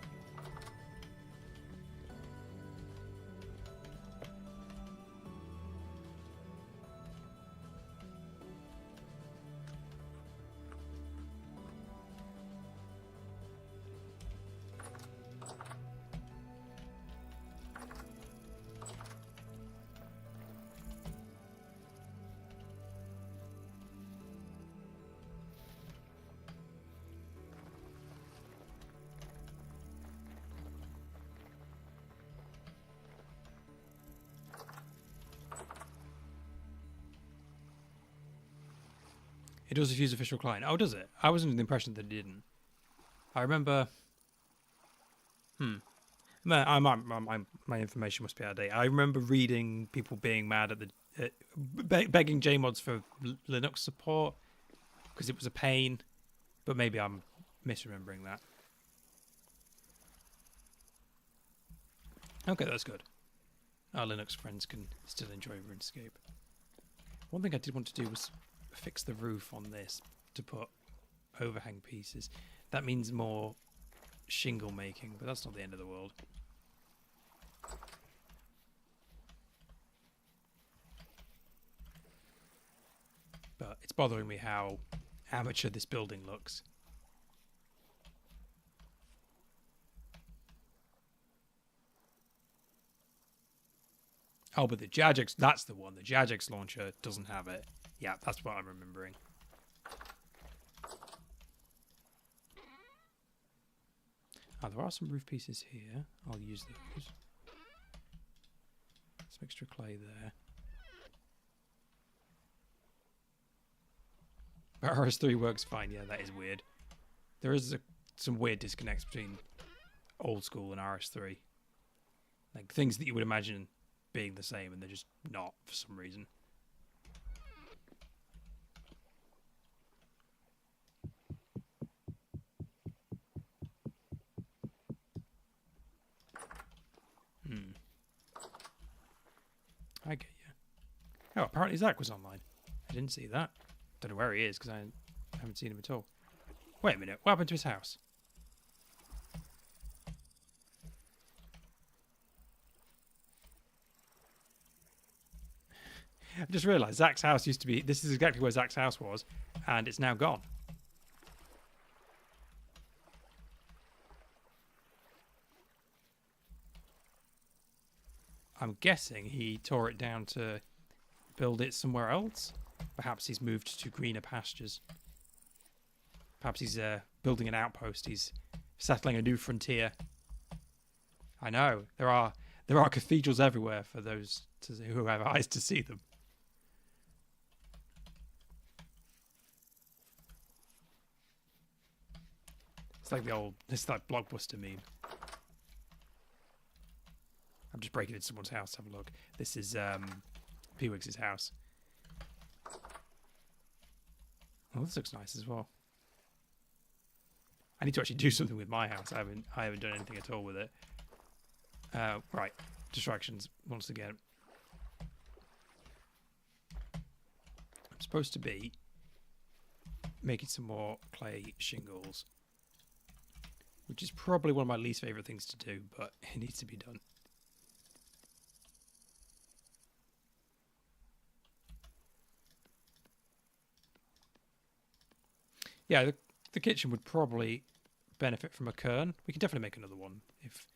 It does use official client. Oh, does it? I was under the impression that it didn't. I remember. My information must be out of date. I remember reading people being mad at the begging JMods for Linux support because it was a pain, but maybe I'm misremembering that. Okay, that's good. Our Linux friends can still enjoy RuneScape. One thing I did want to do was fix the roof on this to put overhang pieces. That means more shingle making, but that's not the end of the world. But it's bothering me how amateur this building looks. Oh, but the Jagex, that's the one. The Jagex launcher doesn't have it. Yeah, that's what I'm remembering. Oh, there are some roof pieces here. I'll use those. Some extra clay there. But RS3 works fine. Yeah, that is weird. There is some weird disconnects between old school and RS3. Like things that you would imagine being the same and they're just not for some reason. I get you. Oh, apparently Zach was online. I didn't see that. Don't know where he is because I haven't seen him at all. Wait a minute. What happened to his house? I just realised Zach's house used to be. This is exactly where Zach's house was, and it's now gone. I'm guessing he tore it down to build it somewhere else. Perhaps he's moved to greener pastures. Perhaps he's building an outpost. He's settling a new frontier. I know there are cathedrals everywhere for those who have eyes to see them. It's like that Blockbuster meme. I'm just breaking into someone's house to have a look. This is P-Wig's house. Oh, this looks nice as well. I need to actually do something with my house. I haven't done anything at all with it. Right, distractions once again. I'm supposed to be making some more clay shingles, which is probably one of my least favorite things to do, but it needs to be done. Yeah, the kitchen would probably benefit from a cairn. We can definitely make another one if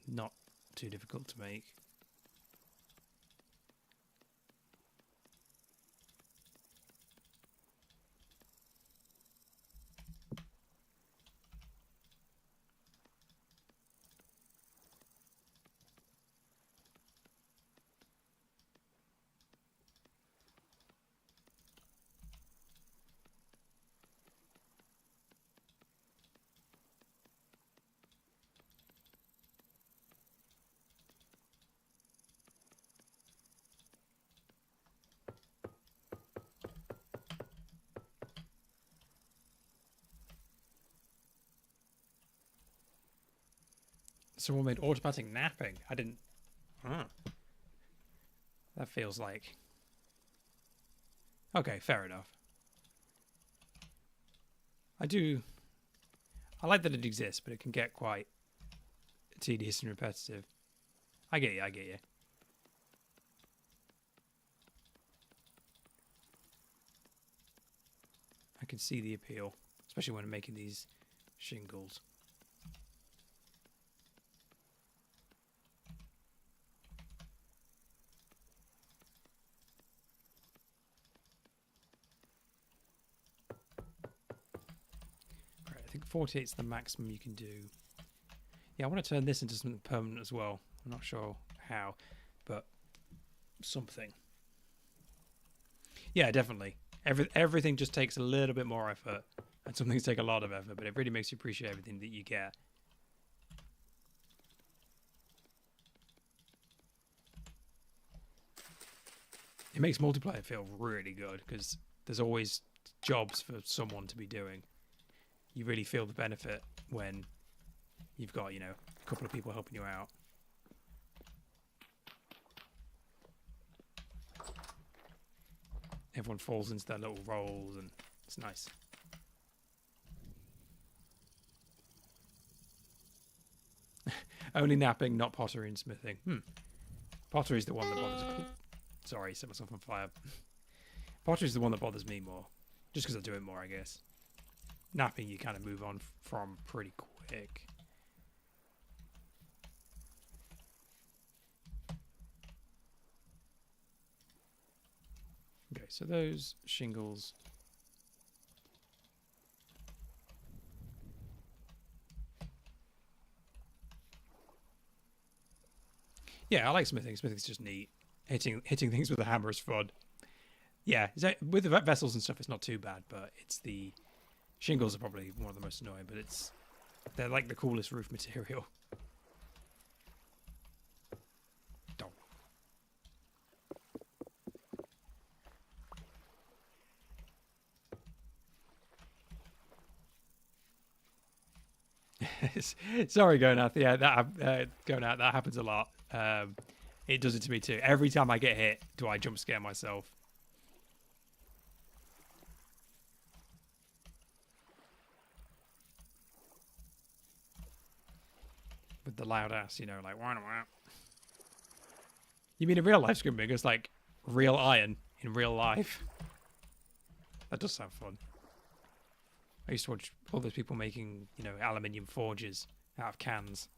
not too difficult to make. Someone made automatic napping. I didn't. That feels like. Okay, fair enough. I like that it exists, but it can get quite tedious and repetitive. I get you. I can see the appeal, especially when I'm making these shingles. I think 48 is the maximum you can do. Yeah, I want to turn this into something permanent as well. I'm not sure how, but something. Yeah, definitely. Everything just takes a little bit more effort, and some things take a lot of effort, but it really makes you appreciate everything that you get. It makes multiplayer feel really good because there's always jobs for someone to be doing. You really feel the benefit when you've got, a couple of people helping you out. Everyone falls into their little roles and it's nice. Only napping, not pottery and smithing. Pottery's the one that bothers me. Sorry, set myself on fire. Pottery's the one that bothers me more. Just because I do it more, I guess. Napping, you kind of move on from pretty quick. Okay, so those shingles. Yeah, I like smithing. Smithing's just neat. Hitting things with a hammer is fun. Yeah, with the vessels and stuff, it's not too bad, but it's the shingles are probably one of the most annoying. But they're like the coolest roof material. Sorry, Gonath. Yeah, Gonath, that happens a lot. It does it to me too. Every time I get hit, do I jump scare myself? With the loud ass, like wah, wah. You mean in real life, Scrimbinger? It's like real iron in real life. That does sound fun. I used to watch all those people making, you know, aluminium forges out of cans.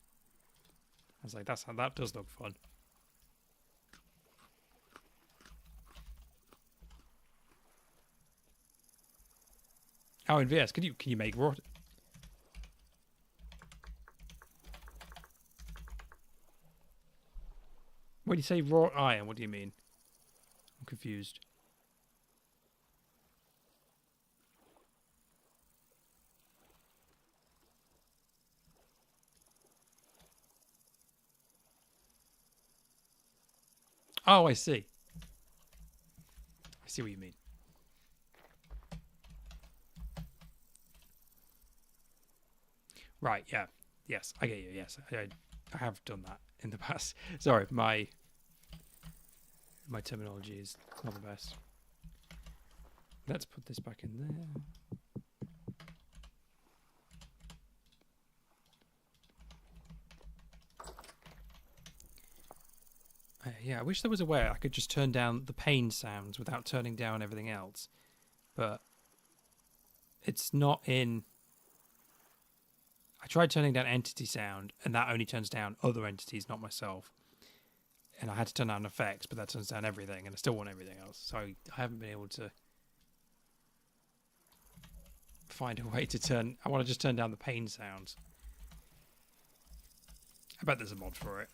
I was like, that does look fun. Oh, in VS, can you make raw? When you say raw iron, what do you mean? I'm confused. Oh, I see. I see what you mean. Right, yeah. Yes, I get you. Yes, I have done that in the past. Sorry, my terminology is not the best. Let's put this back in there. Yeah, I wish there was a way I could just turn down the pain sounds without turning down everything else. But it's not in... I tried turning down entity sound, and that only turns down other entities, not myself. And I had to turn down effects, but that turns down everything, and I still want everything else. So I haven't been able to find a way to turn... I want to just turn down the pain sounds. I bet there's a mod for it.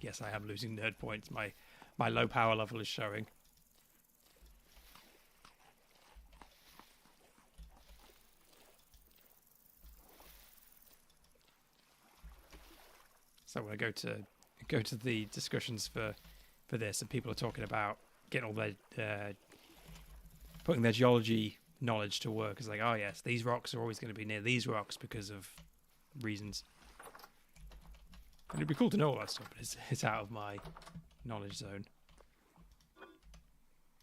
Yes, I am losing nerd points. My low power level is showing. So when I go to the discussions for this, and people are talking about getting all their putting their geology knowledge to work. It's like, oh yes, these rocks are always going to be near these rocks because of reasons. And it'd be cool to know all that stuff, but it's out of my knowledge zone.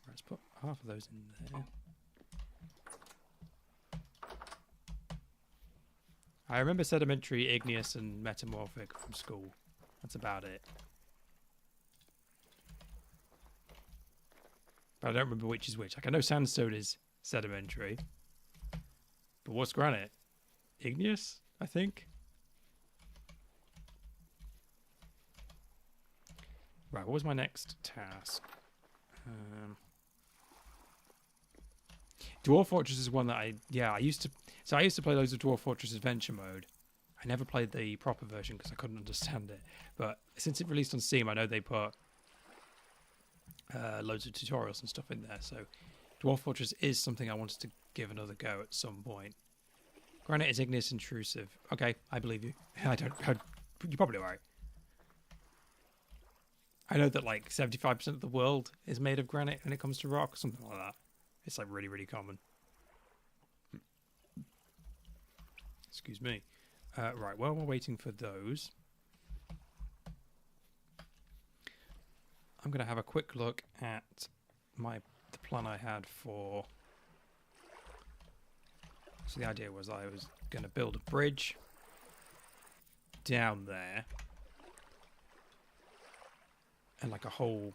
Let's put half of those in there. I remember sedimentary, igneous, and metamorphic from school. That's about it. But I don't remember which is which. Like, I know sandstone is sedimentary. But what's granite? Igneous, I think? Right, what was my next task? Dwarf Fortress is one that I used to play loads of Dwarf Fortress Adventure Mode. I never played the proper version because I couldn't understand it. But since it released on Steam, I know they put loads of tutorials and stuff in there. So Dwarf Fortress is something I wanted to give another go at some point. Granite is igneous intrusive. Okay, I believe you. You're probably right. I know that like 75% of the world is made of granite when it comes to rock, something like that. It's like really, really common. Excuse me. Right, while we're waiting for those, I'm going to have a quick look at the plan I had for... So the idea was I was going to build a bridge down there and like a whole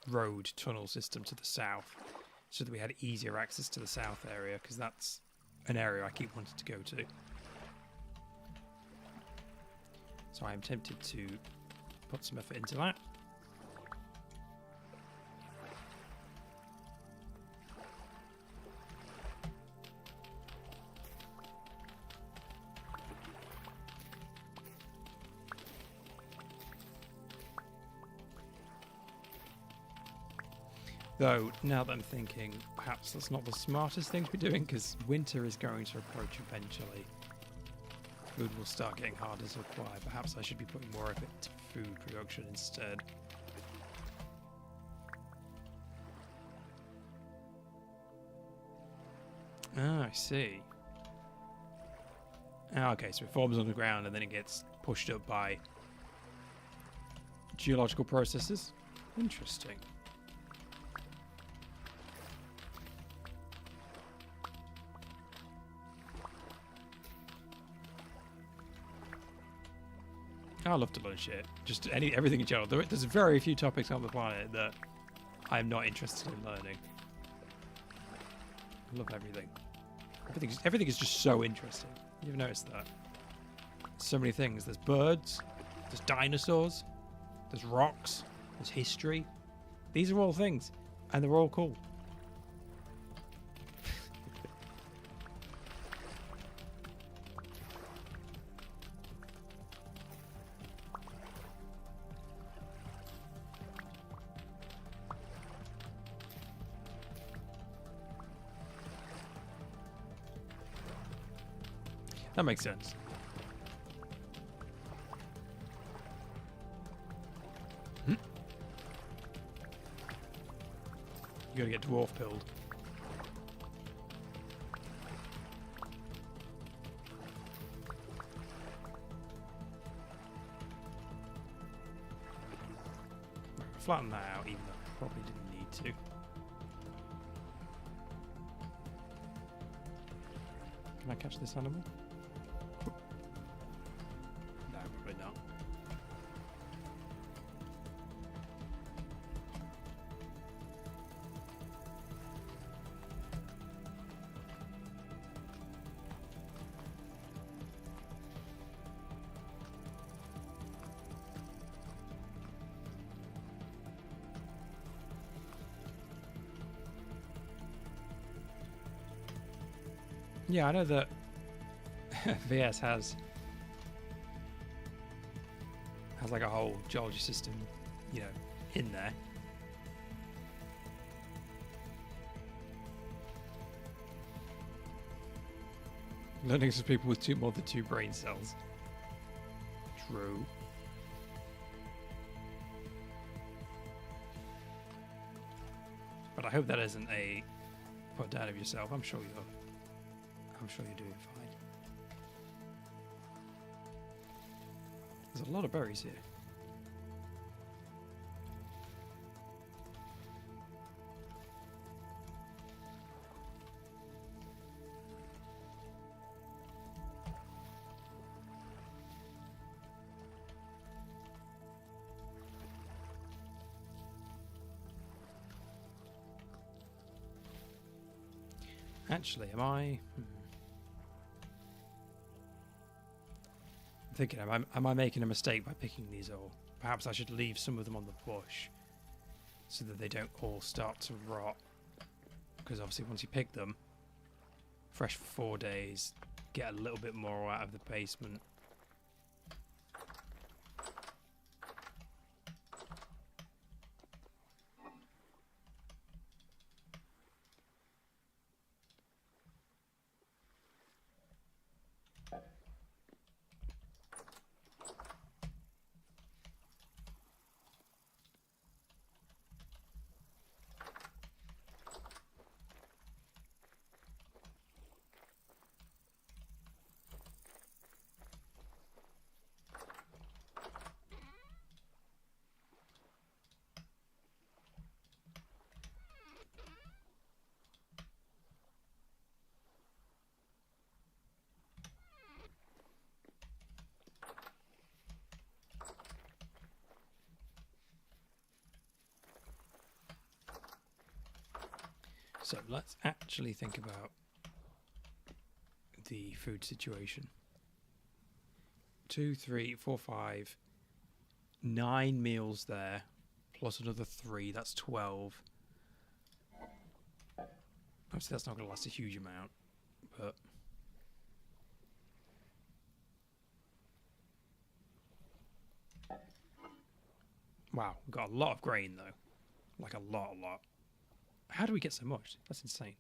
road tunnel system to the south so that we had easier access to the south area, because that's an area I keep wanting to go to. So I am tempted to put some effort into that. Though, now that I'm thinking, perhaps that's not the smartest thing to be doing, because winter is going to approach eventually. Food will start getting harder to acquire. Perhaps I should be putting more effort into food production instead. Ah, I see. Ah, okay, so it forms on the ground and then it gets pushed up by geological processes. Interesting. I love to learn shit. Just everything in general. There's very few topics on the planet that I'm not interested in learning. I love everything. Everything is just so interesting. You've noticed that. So many things. There's birds. There's dinosaurs. There's rocks. There's history. These are all things, and they're all cool. That makes sense. You gotta get dwarf pilled. Flatten that out, even though I probably didn't need to. Can I catch this animal? No, probably not. Yeah, I know that VS has like a whole geology system, you know, in there. Learning from people with more than 2 brain cells. True. But I hope that isn't a put down of yourself. I'm sure you're doing fine. There's a lot of berries here. Actually, am I? I'm thinking, am I making a mistake by picking these all? Perhaps I should leave some of them on the bush so that they don't all start to rot. Because obviously once you pick them, fresh for 4 days, get a little bit more out of the basement. So let's actually think about the food situation. 2, 3, 4, 5, 9 meals there, plus another 3, that's 12. Obviously that's not going to last a huge amount, but... Wow, we've got a lot of grain though. Like a lot. How do we get so much? That's insane.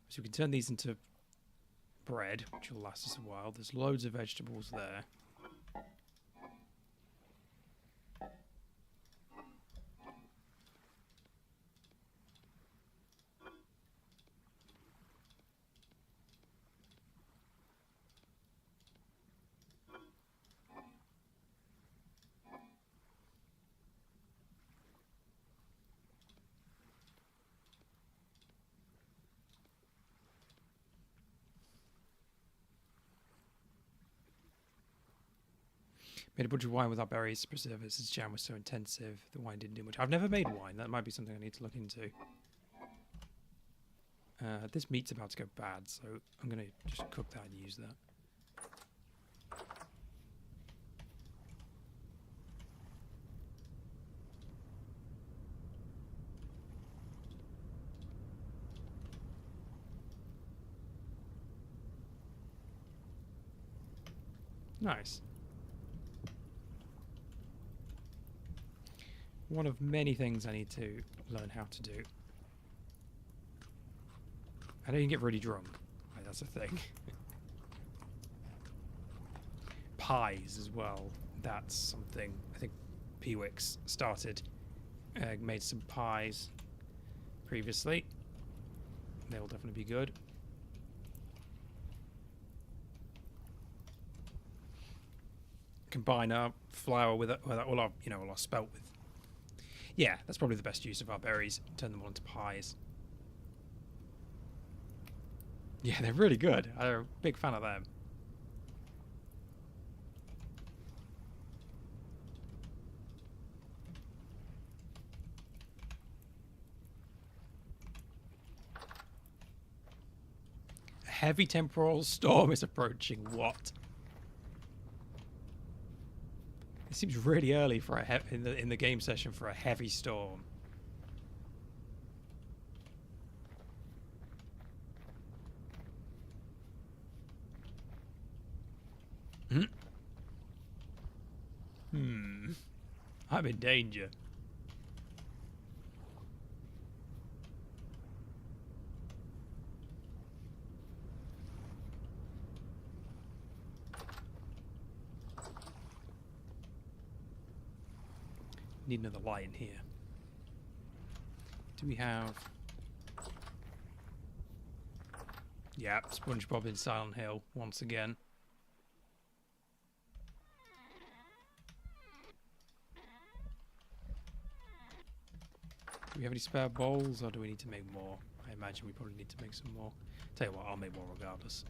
So we can turn these into bread, which will last us a while. There's loads of vegetables there. Made a bunch of wine without berries, preservatives. This jam was so intensive, the wine didn't do much. I've never made wine. That might be something I need to look into. This meat's about to go bad, so I'm going to just cook that and use that. Nice. One of many things I need to learn how to do. I know you can get really drunk. Like, that's a thing. Pies as well. That's something. I think Pewix started, made some pies previously. They'll definitely be good. Combine our flour with all our, all our spelt with. Yeah, that's probably the best use of our berries. Turn them all into pies. Yeah, they're really good. I'm a big fan of them. A heavy temporal storm is approaching. What? It seems really early for a in the game session for a heavy storm. I'm in danger. Need another light in here. Do we have... Yeah, SpongeBob in Silent Hill once again. Do we have any spare bowls, or do we need to make more? I imagine we probably need to make some more. Tell you what, I'll make more regardless.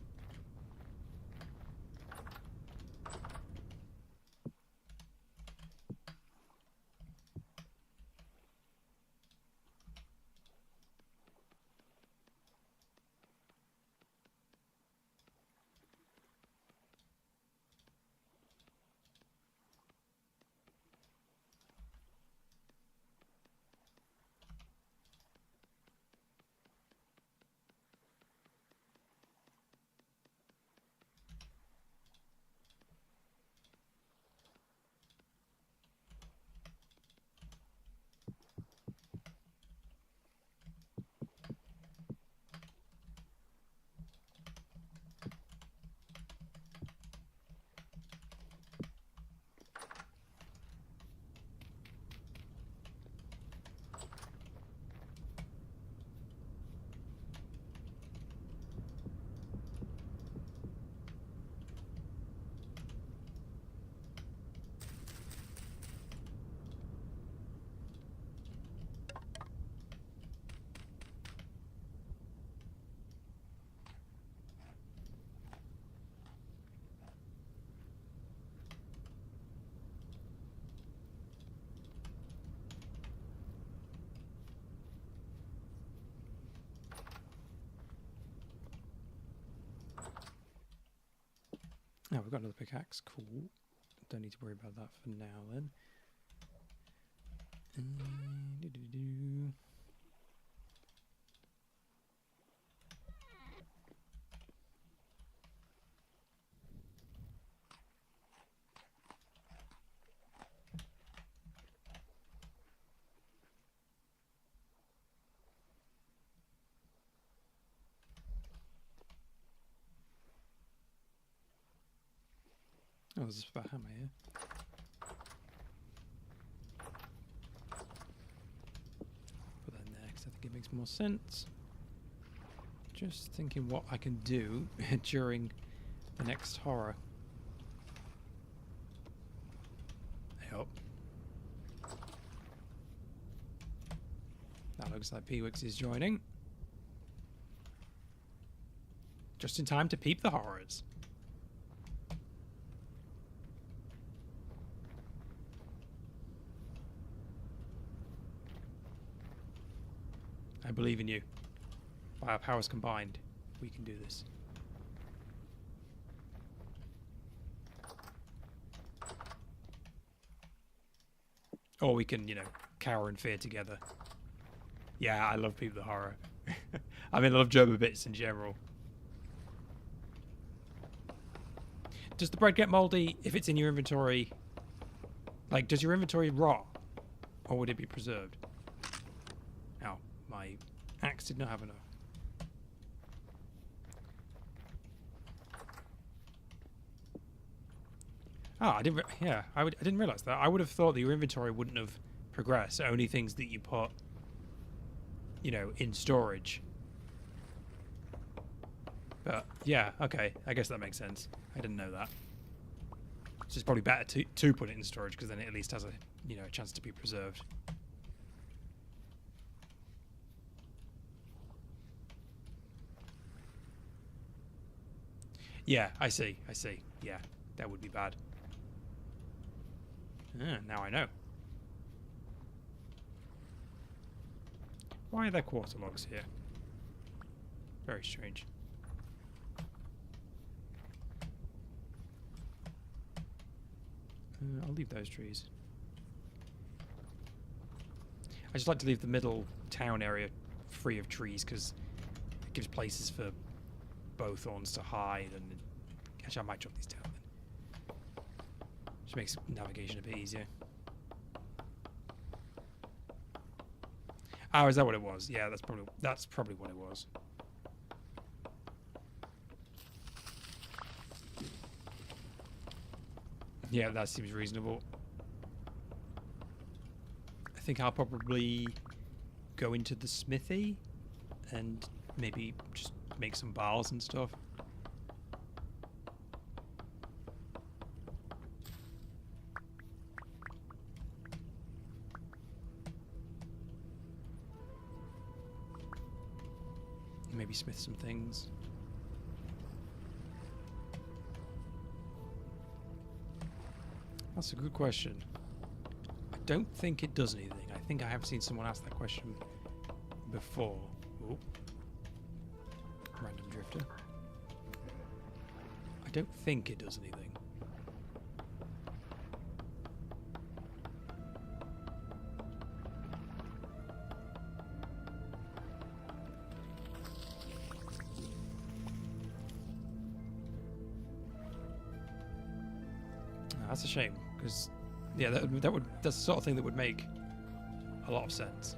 Oh, we've got another pickaxe. Cool. Don't need to worry about that for now then. Oh, there's a spare hammer here. Put that in there because I think it makes more sense. Just thinking what I can do during the next horror. Yep. That looks like Pewix is joining. Just in time to peep the horrors. believe in you. By our powers combined, we can do this. Or we can, you know, cower in fear together. Yeah, I love People the Horror. I mean, I love Joba Bits in general. Does the bread get moldy if it's in your inventory? Like, does your inventory rot? Or would it be preserved? Ow, my axe did not have enough. Ah, I didn't realize that. I would have thought that your inventory wouldn't have progressed. Only things that you put, you know, in storage. But yeah, okay. I guess that makes sense. I didn't know that. So it's probably better to put it in storage because then it at least has a, you know, a chance to be preserved. Yeah, I see. I see. Yeah, that would be bad. Now I know. Why are there quarter logs here? Very strange. I'll leave those trees. I just like to leave the middle town area free of trees because it gives places for bowthorns to hide, and actually I might drop these down then. Just makes navigation a bit easier. Oh, is that what it was? Yeah, that's probably what it was. Yeah, that seems reasonable. I think I'll probably go into the smithy and maybe just make some bars and stuff. Maybe smith some things. That's a good question. I don't think it does anything. I think I have seen someone ask that question before. Ooh. Random drifter. I don't think it does anything. That's a shame, because yeah, that's the sort of thing that would make a lot of sense.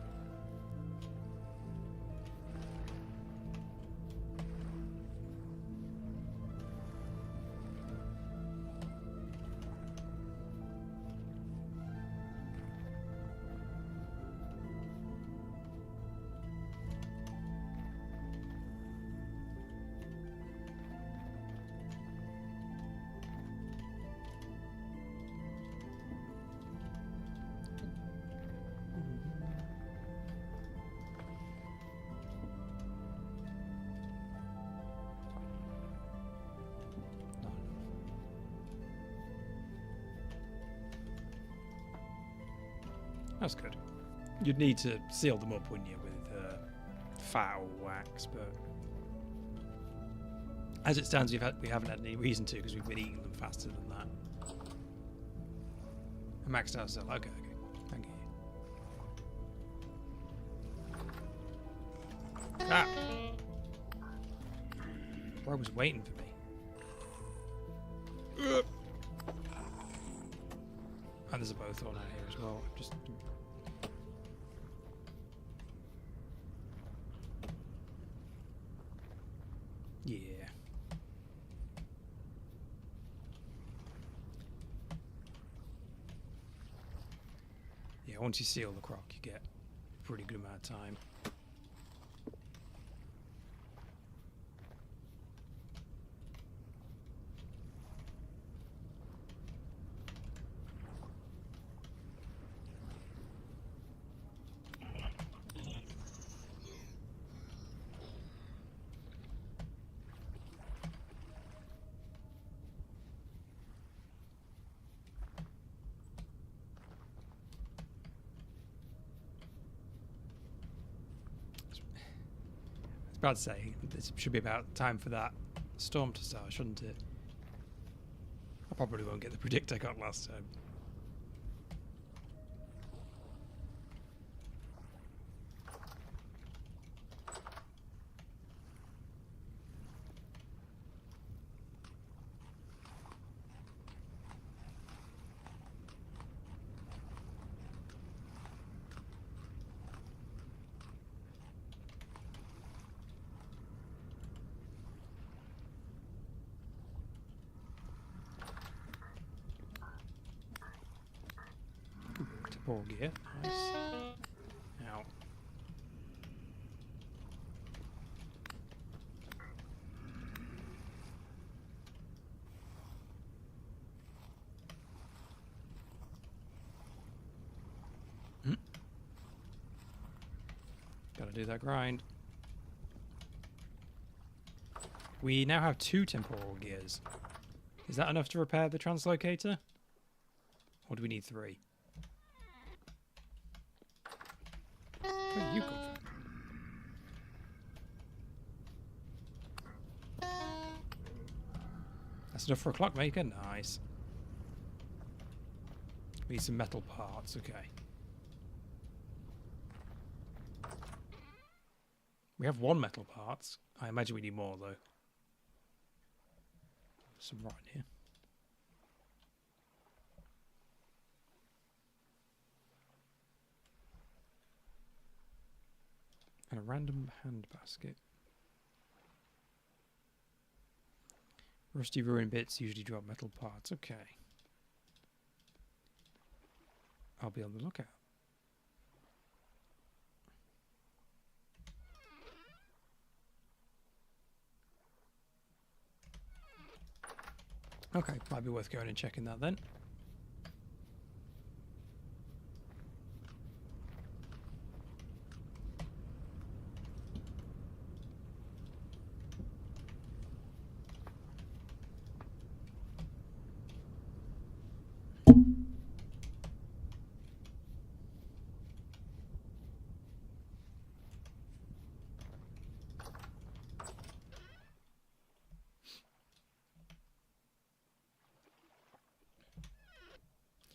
That's good. You'd need to seal them up, wouldn't you, with fat or wax, but as it stands, we haven't had any reason to because we've been eating them faster than that. A maxed out cell. Okay, thank you. Ah! Bro was waiting for me. And there's a bowthorn out here as well. Just yeah. Yeah, once you seal the crock, you get a pretty good amount of time. about to say, this should be about time for that storm to start, shouldn't it? I probably won't get the predict I got last time. Ball gear. Nice. Ow. Gotta do that grind. We now have 2 temporal gears. Is that enough to repair the translocator? Or do we need 3? Where did you come from? That's enough for a clockmaker? Nice. We need some metal parts, okay. We have 1 metal parts. I imagine we need more though. Some right in here. And a random hand basket. Rusty ruined bits usually drop metal parts. Okay. I'll be on the lookout. Okay, might be worth going and checking that then.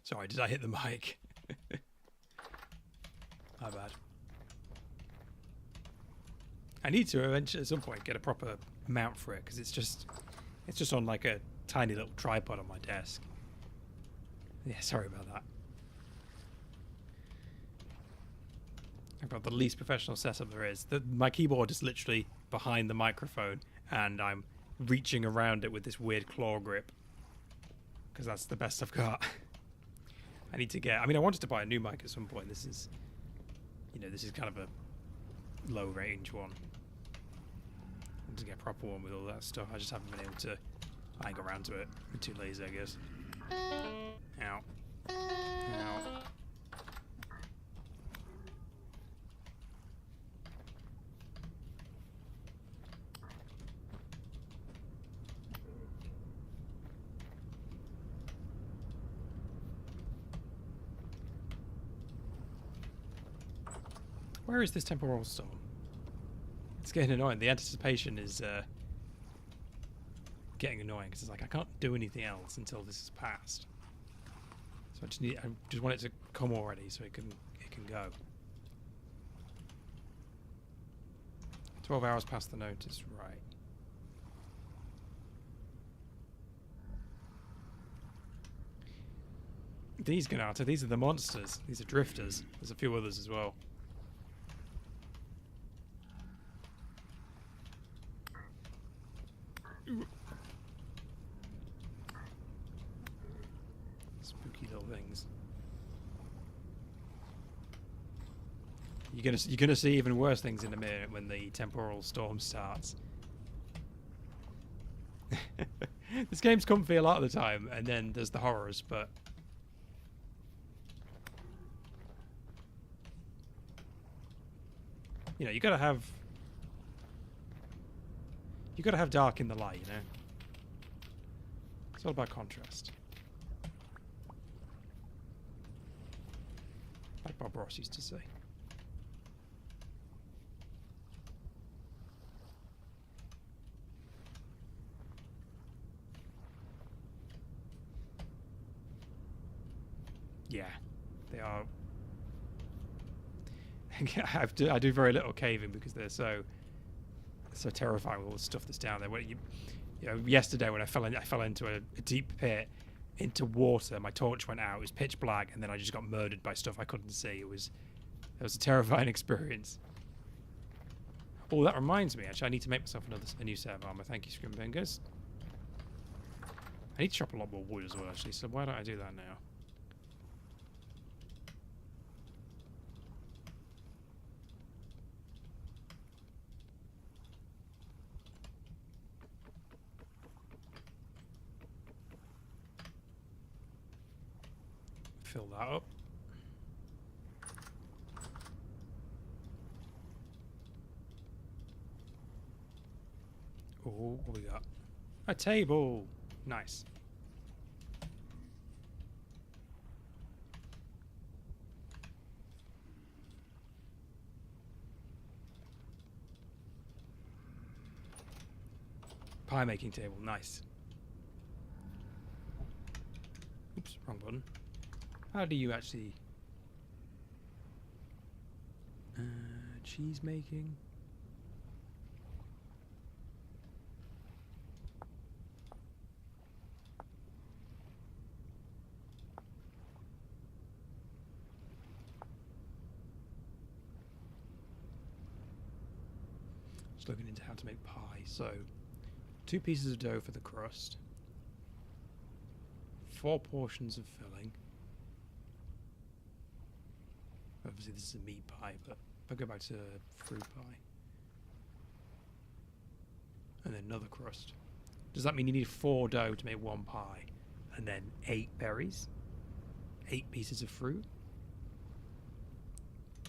Sorry, did I hit the mic? My bad. I need to eventually, at some point, get a proper mount for it because it's just on like a tiny little tripod on my desk. Yeah, sorry about that. I've got the least professional setup there is. My keyboard is literally behind the microphone, and I'm reaching around it with this weird claw grip because that's the best I've got. I need to get... I mean, I wanted to buy a new mic at some point. This is... You know, this is kind of a low-range one. I want to get a proper one with all that stuff. I just haven't been able to hang around to it. I'm too lazy, I guess. Ow. Ow. Where is this temporal storm? It's getting annoying. The anticipation is getting annoying because it's like I can't do anything else until this is passed. So I just want it to come already so it can go. 12 hours past the notice, right? These Ganata, these are the monsters. These are drifters. There's a few others as well. Spooky little things. You're gonna see even worse things in a minute when the temporal storm starts. This game's comfy a lot of the time, and then there's the horrors, but you know, you gotta have dark in the light, you know? It's all about contrast. Like Bob Ross used to say. Yeah, they are. I do very little caving because they're so terrifying with all the stuff that's down there. When you know, yesterday when I fell into a deep pit into water, my torch went out. It was pitch black, and then I just got murdered by stuff I couldn't see. It was a terrifying experience. Oh, that reminds me. Actually, I need to make myself a new set of armor. Thank you, Scrimfingers. I need to chop a lot more wood as well, actually. So why don't I do that now? Fill that up. Oh, what we got? A table. Nice. Pie making table. Nice. Oops, wrong button. How do you actually... cheese making? Just looking into how to make pie. So, 2 pieces of dough for the crust. 4 portions of filling. Obviously this is a meat pie, but if I go back to fruit pie. And then another crust. Does that mean you need 4 dough to make 1 pie? And then 8 berries? 8 pieces of fruit?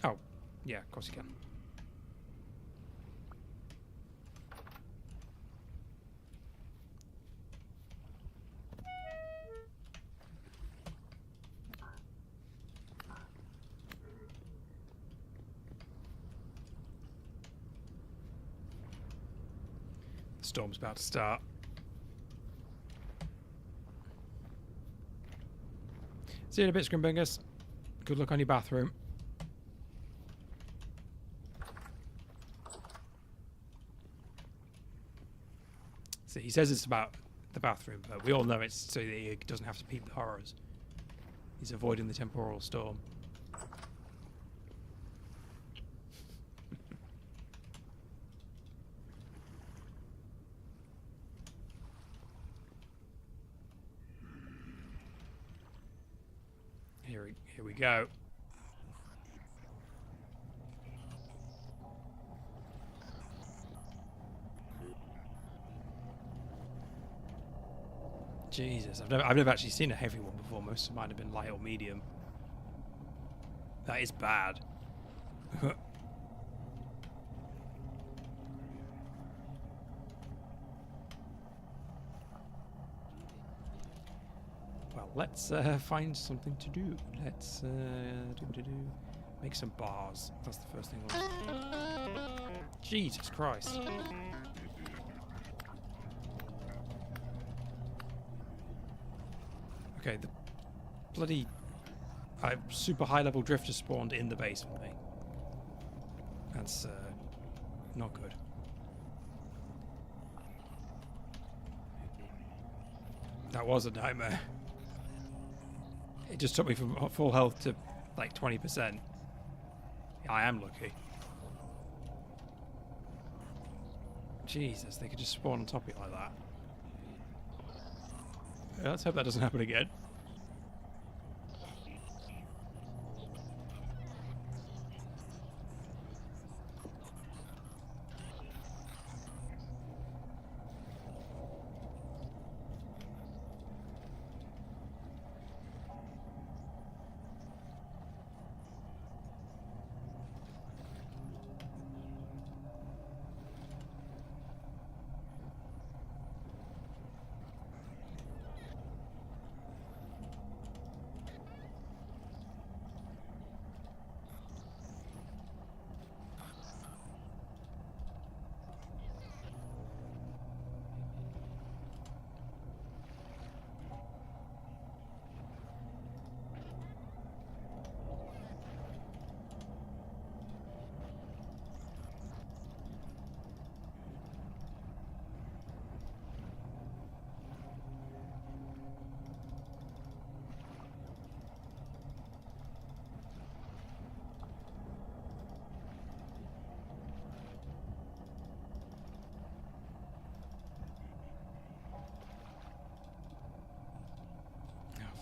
Oh, yeah, of course you can. The storm's about to start. See you in a bit, Scrimfingers. Good luck on your bathroom. See, he says it's about the bathroom, but we all know it's so that he doesn't have to peep the horrors. He's avoiding the temporal storm. Here we go. Jesus, I've never actually seen a heavy one before. Most of mine have been light or medium. That is bad. Well, let's find something to do. Let's make some bars. That's the first thing. Jesus Christ. Okay, the bloody super high level drifter spawned in the base with me. That's not good. That was a nightmare. It just took me from full health to like 20%. I am lucky. Jesus, they could just spawn on top of you like that. Yeah, let's hope that doesn't happen again.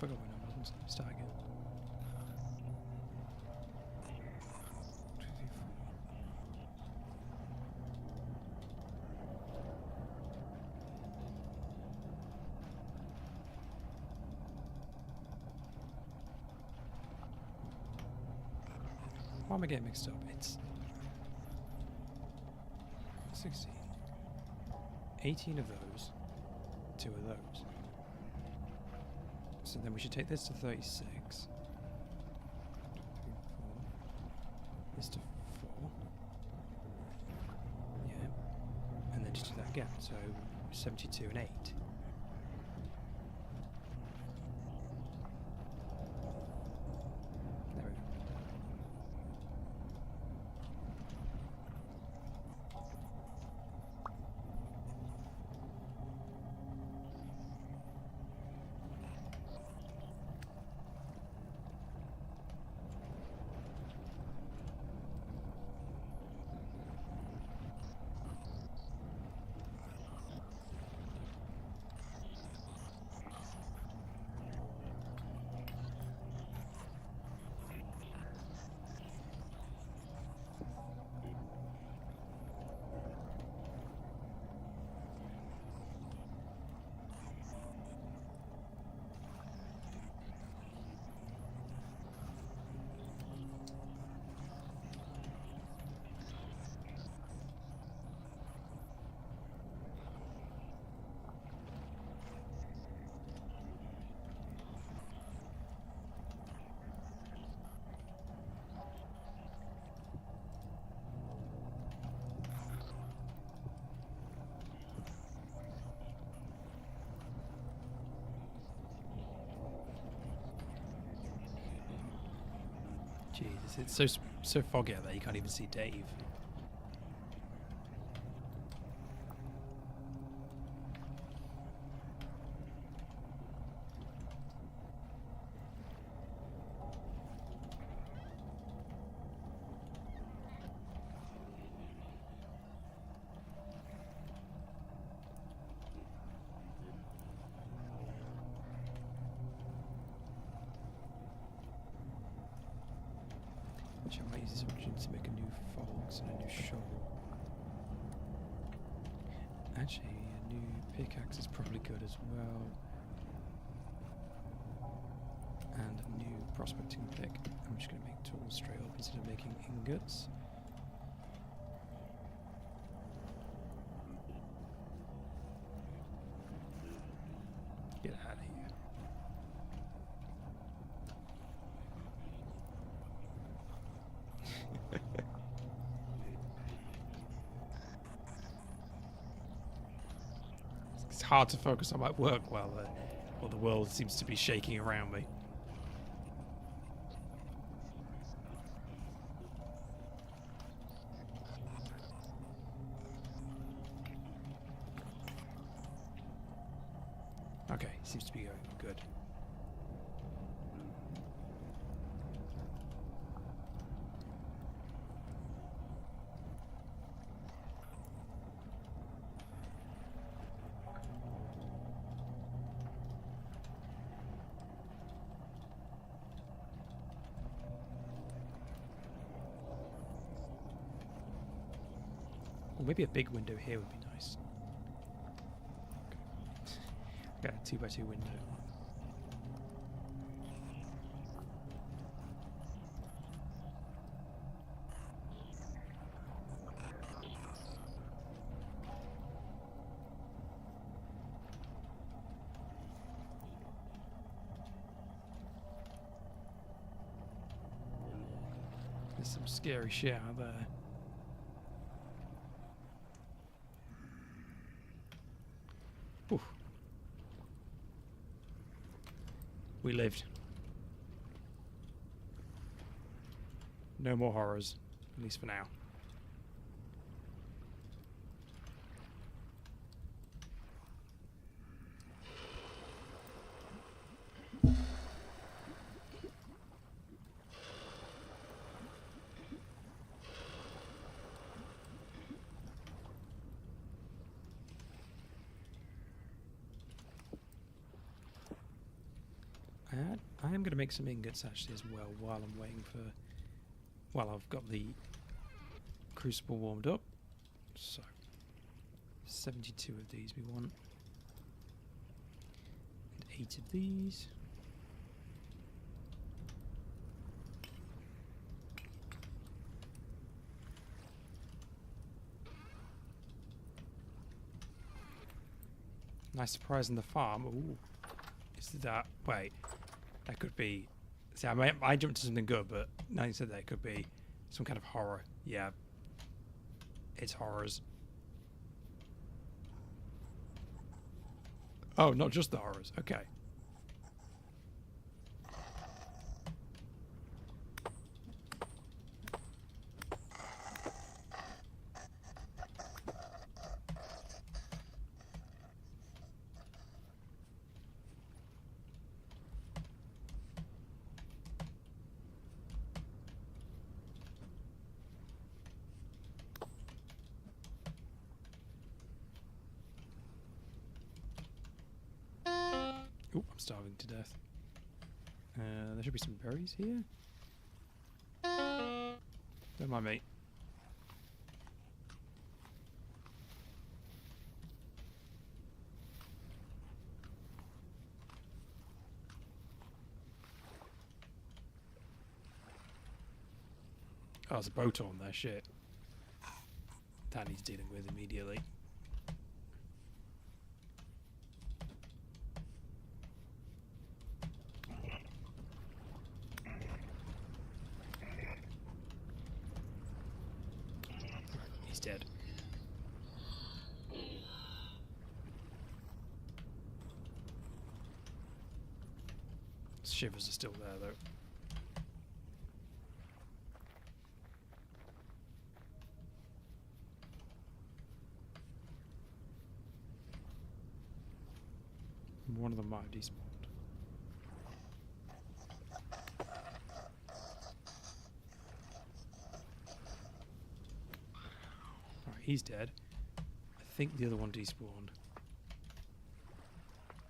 forgot when I wasn't. Start again. 2, 3, 4. Why am I getting mixed up? It's 16. 18 of those. 2 of those. So then we should take this to 36. 2, 3, 4. This to 4. Yeah. And then just do that again. So 72 and 8. There we go. Jesus, it's so foggy out there you can't even see Dave. Actually, I might use this opportunity to make a new Folks and a new shovel. Actually, a new pickaxe is probably good as well. And a new prospecting pick. I'm just going to make tools straight up instead of making ingots. Get out of here. It's hard to focus on my work while the world seems to be shaking around me. Okay, seems to be going good. Or maybe a big window here would be nice. Okay, a 2x2 window. There's some scary shit out there. Oof. We lived. No more horrors, at least for now. And I am going to make some ingots actually as well while I'm waiting for... While I've got the crucible warmed up. So, 72 of these we want. And 8 of these. Nice surprise in the farm. Ooh. Is that... Wait. That could be... See, I jumped to something good, but now you said that it could be some kind of horror. Yeah. It's horrors. Oh, not just the horrors. Okay. Oh, I'm starving to death. There should be some berries here. Don't mind me. Oh, there's a boat on there, shit. That needs dealing with immediately. He's dead. Shivers are still there, though. One of them might have despawned. Alright, he's dead. I think the other one despawned.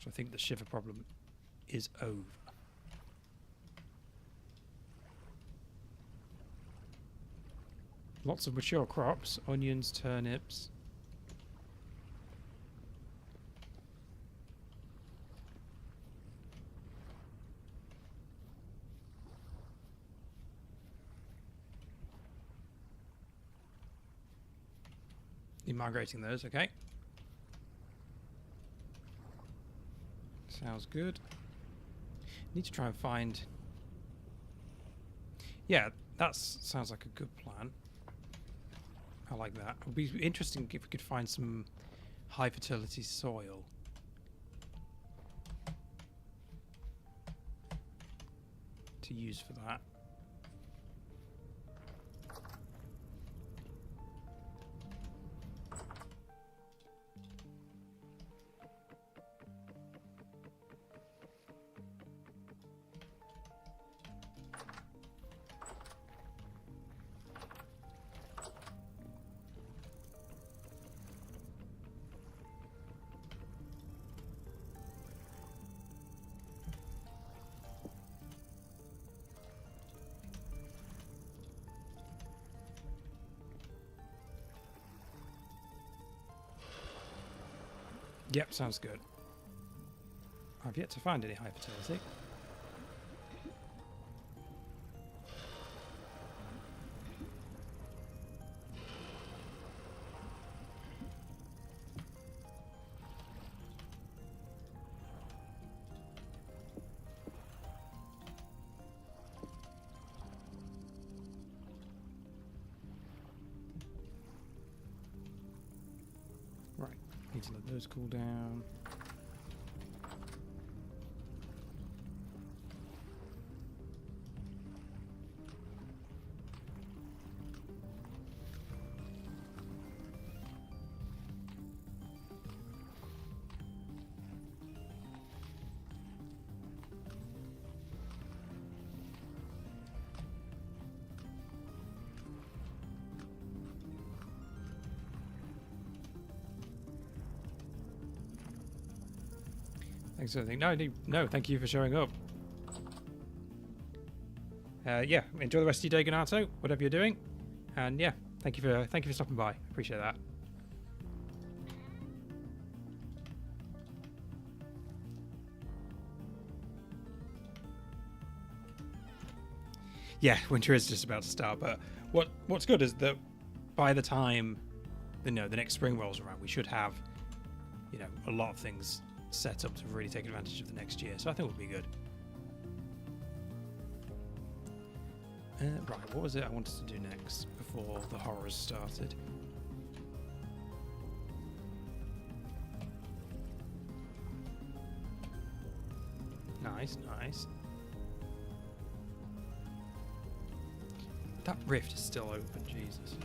So I think the shiver problem is over. Lots of mature crops, onions, turnips. You're migrating those, okay. Sounds good. Need to try and find... Yeah, that sounds like a good plan. I like that. It would be interesting if we could find some high fertility soil. To use for that. Yep, sounds good. I've yet to find any high fertility. Right, need to let those cool down. Thanks for anything. No, thank you for showing up. Yeah, enjoy the rest of your day, Ganato, whatever you're doing. And yeah, thank you for stopping by. Appreciate that. Yeah, winter is just about to start, but what's good is that by the time the next spring rolls around, we should have a lot of things set up to really take advantage of the next year. So I think we'll be good. Right, what was it I wanted to do next before the horrors started? Nice, nice. That rift is still open, Jesus.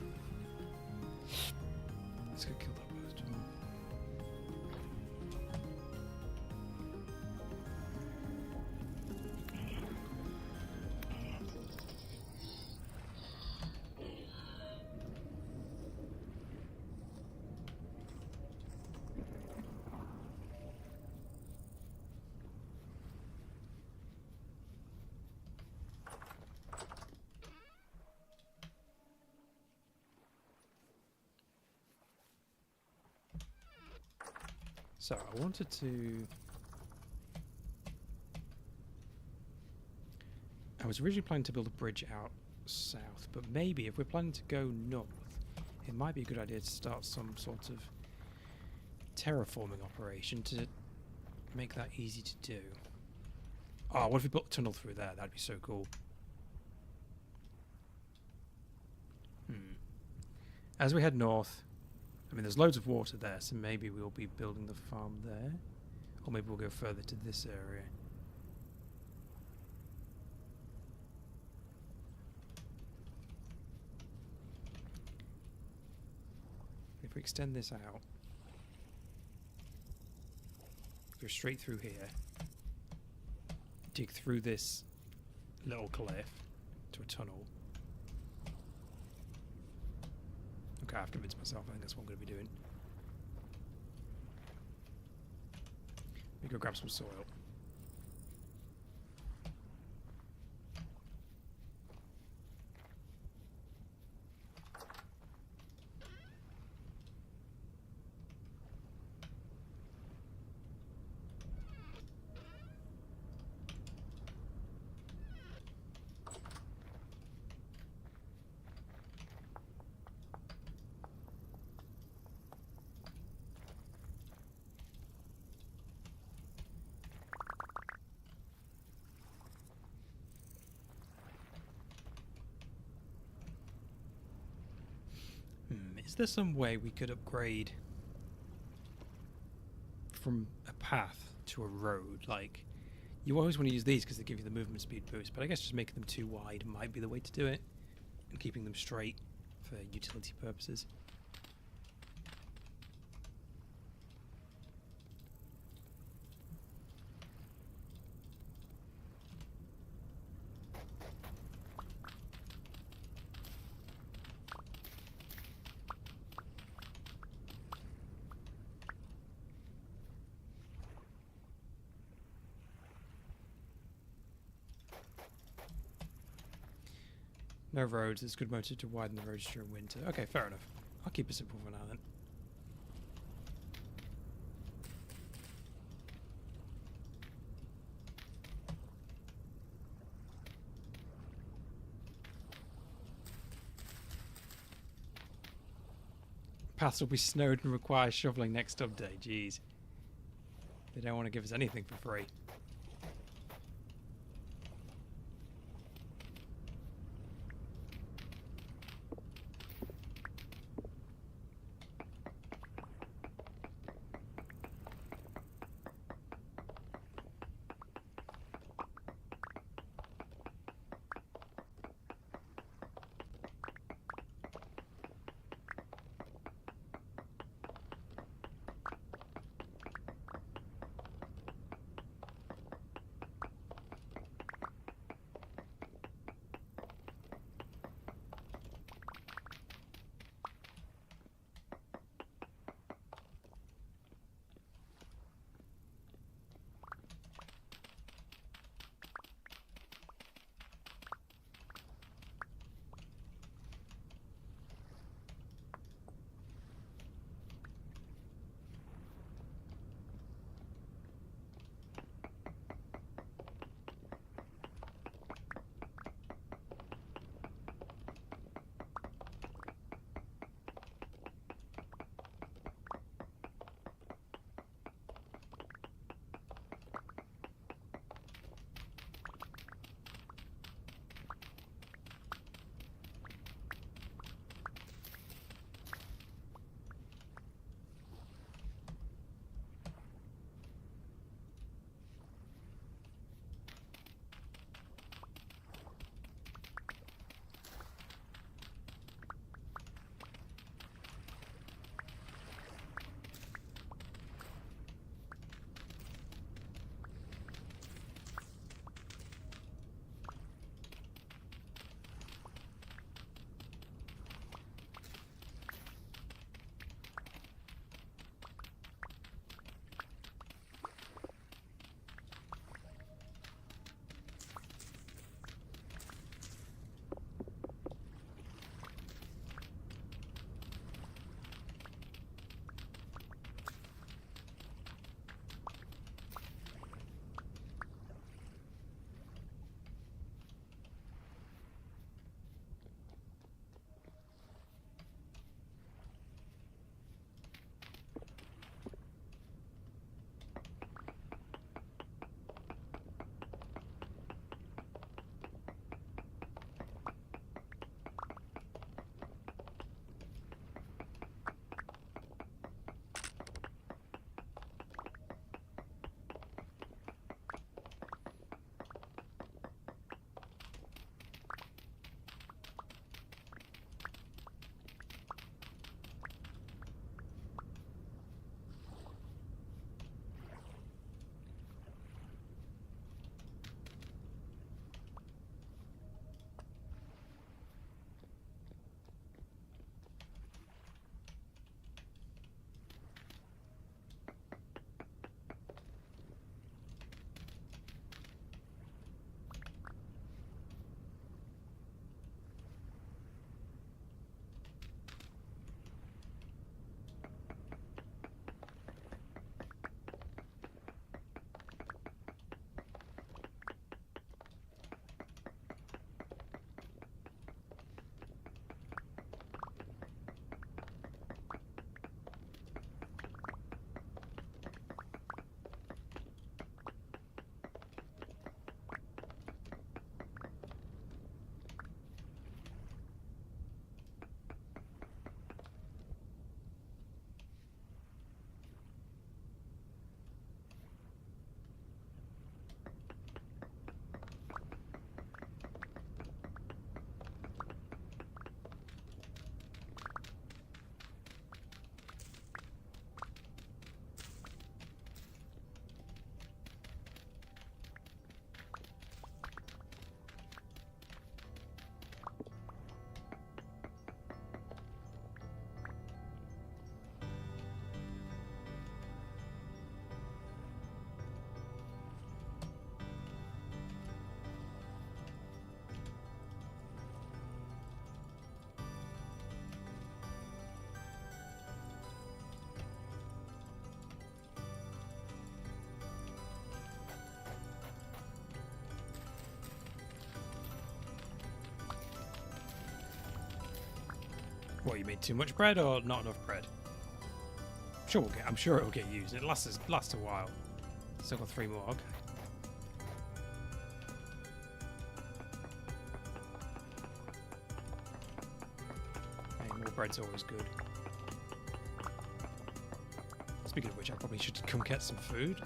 Let's go kill that bastard. So I wanted to... I was originally planning to build a bridge out south, but maybe if we're planning to go north, it might be a good idea to start some sort of terraforming operation to make that easy to do. Oh, what if we built a tunnel through there? That'd be so cool. As we head north, I mean, there's loads of water there, so maybe we'll be building the farm there. Or maybe we'll go further to this area. If we extend this out, go straight through here, dig through this little cliff to a tunnel. Okay, I have to convince myself. I think that's what I'm going to be doing. Let me go grab some soil. Is there some way we could upgrade from a path to a road? Like, you always want to use these because they give you the movement speed boost, but I guess just making them too wide might be the way to do it, and keeping them straight for utility purposes. No roads, there's good motive to widen the roads during winter. Okay, fair enough. I'll keep it simple for now then. Paths will be snowed and require shoveling next update, jeez. They don't want to give us anything for free. What, you made too much bread or not enough bread? I'm sure it'll get used. It lasts a while. Still got 3 more. Okay. Hey, more bread's always good. Speaking of which, I probably should come get some food.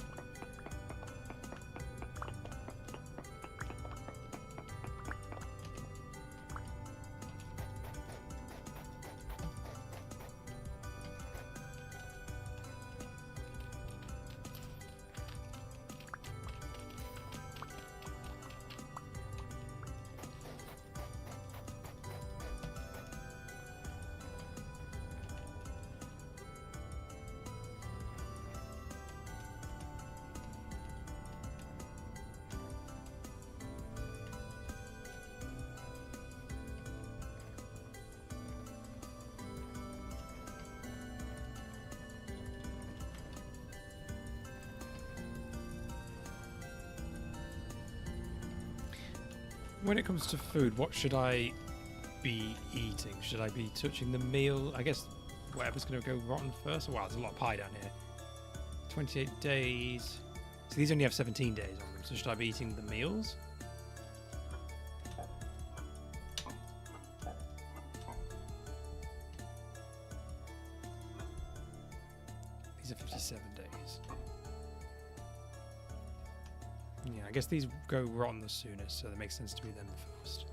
When it comes to food, what should I be eating? Should I be touching the meal? I guess whatever's going to go rotten first. Wow, there's a lot of pie down here. 28 days. So these only have 17 days on them. So should I be eating the meals? These are 57 days. Yeah, I guess these go rotten the soonest, so that makes sense to be them first.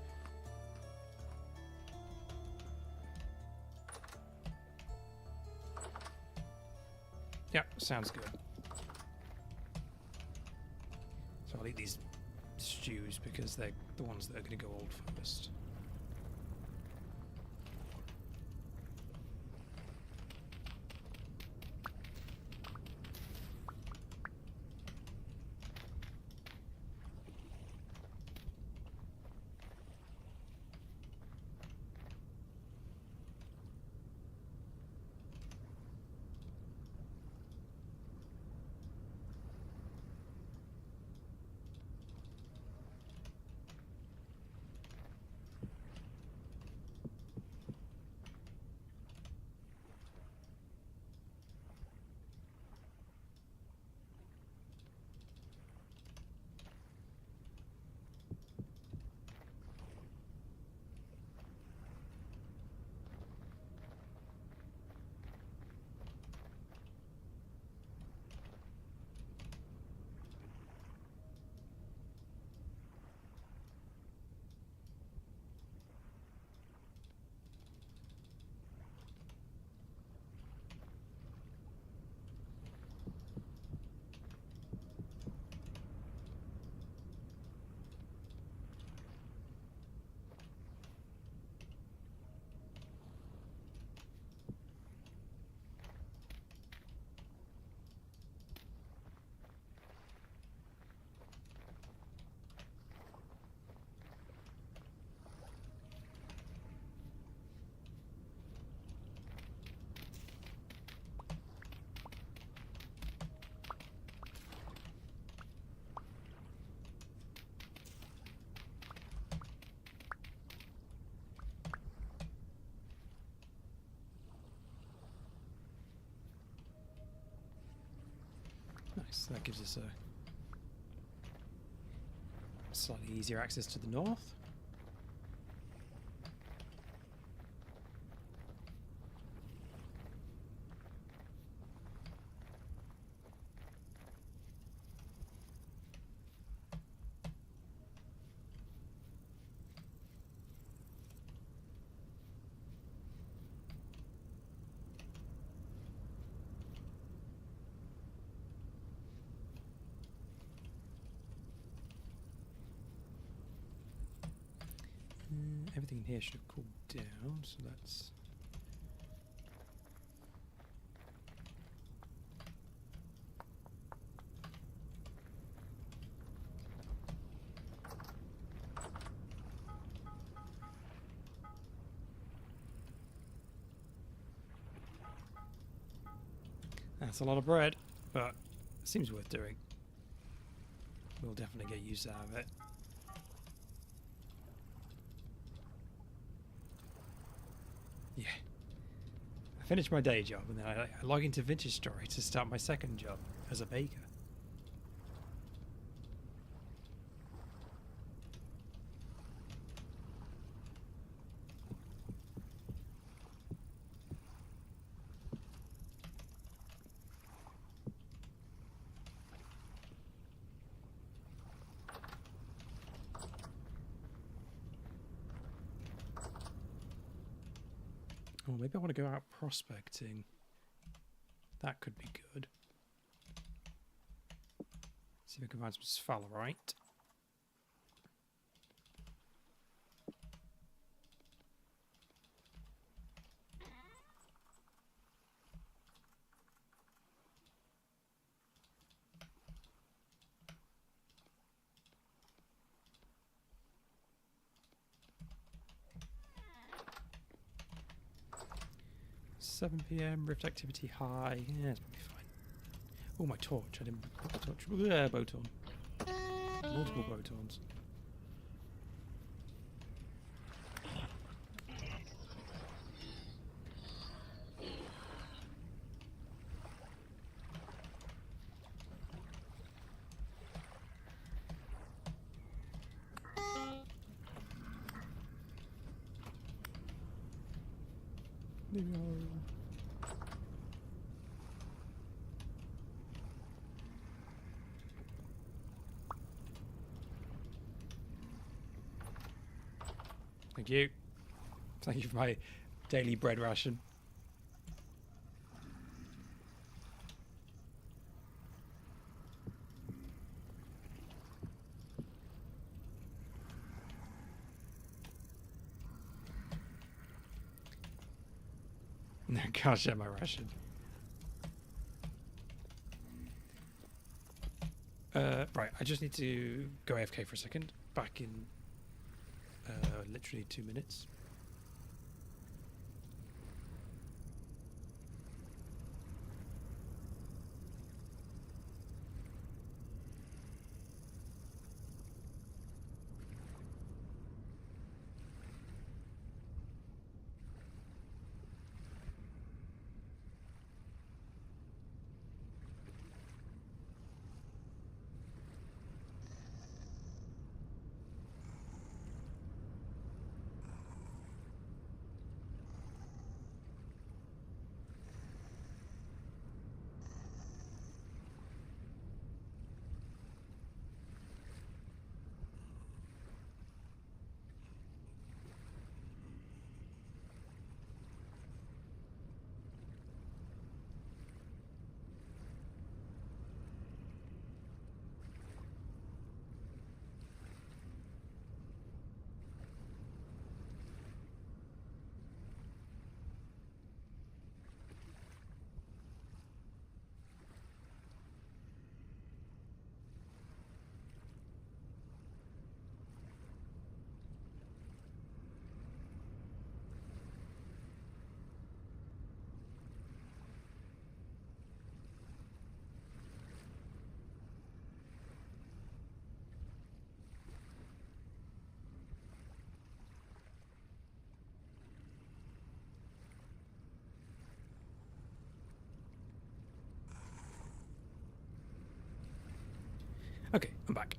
Yeah, sounds good. So I'll eat these stews because they're the ones that are going to go old first. Nice, that gives us a slightly easier access to the north. Everything in here should have cooled down, so that's... That's a lot of bread, but it seems worth doing. We'll definitely get use out of it. Yeah, finish my day job, and then I log into Vintage Story to start my second job as a baker. Oh, maybe I want to go out prospecting. That could be good. See if I can find some sphalerite. $7 PM, rift activity high. Yeah, it's probably fine. Oh, my torch. I didn't put the torch. Yeah, boton. Multiple botons. Thank you. Thank you for my daily bread ration. No, can't share my ration. Right, I just need to go AFK for a second. Back in literally 2 minutes. Okay, I'm back.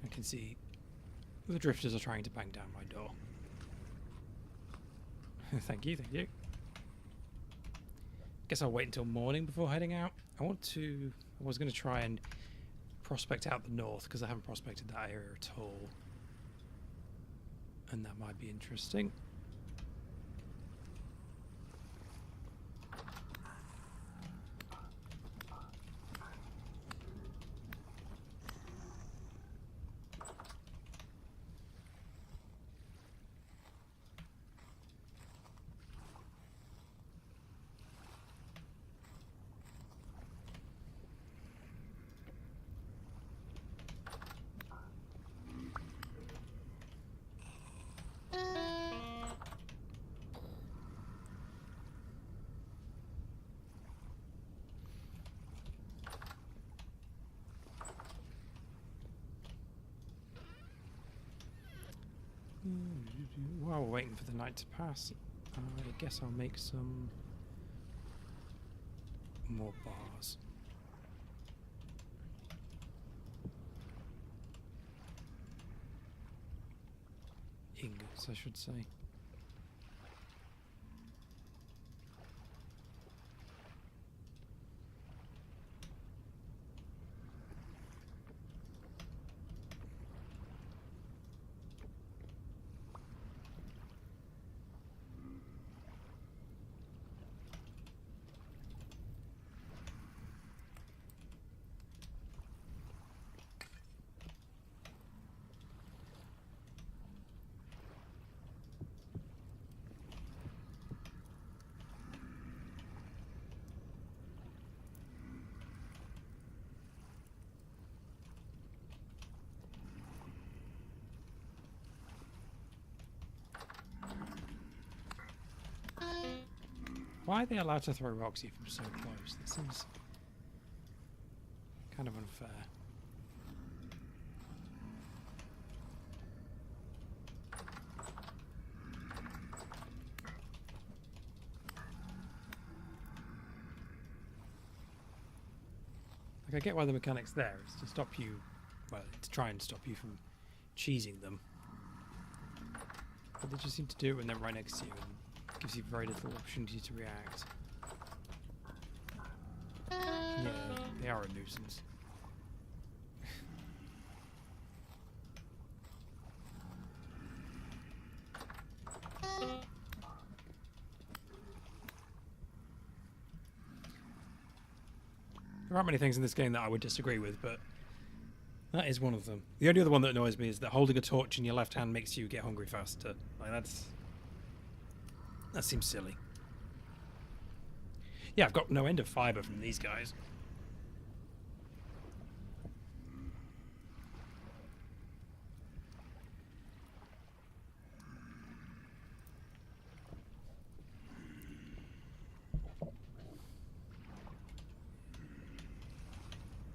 I can see the drifters are trying to bang down my door. Thank you, thank you. Guess I'll wait until morning before heading out. I was going to try and prospect out the north because I haven't prospected that area at all. And that might be interesting. While we're waiting for the night to pass, I guess I'll make some more bars. Ingots, I should say. Why are they allowed to throw rocks at you from so close? That seems kind of unfair. Like, I get why the mechanic's there. It's to stop you, well, to try and stop you from cheesing them. But they just seem to do it when they're right next to you and gives you very little opportunity to react. Yeah, they are a nuisance. There aren't many things in this game that I would disagree with, but that is one of them. The only other one that annoys me is that holding a torch in your left hand makes you get hungry faster. Like, that seems silly. Yeah, I've got no end of fibre from these guys.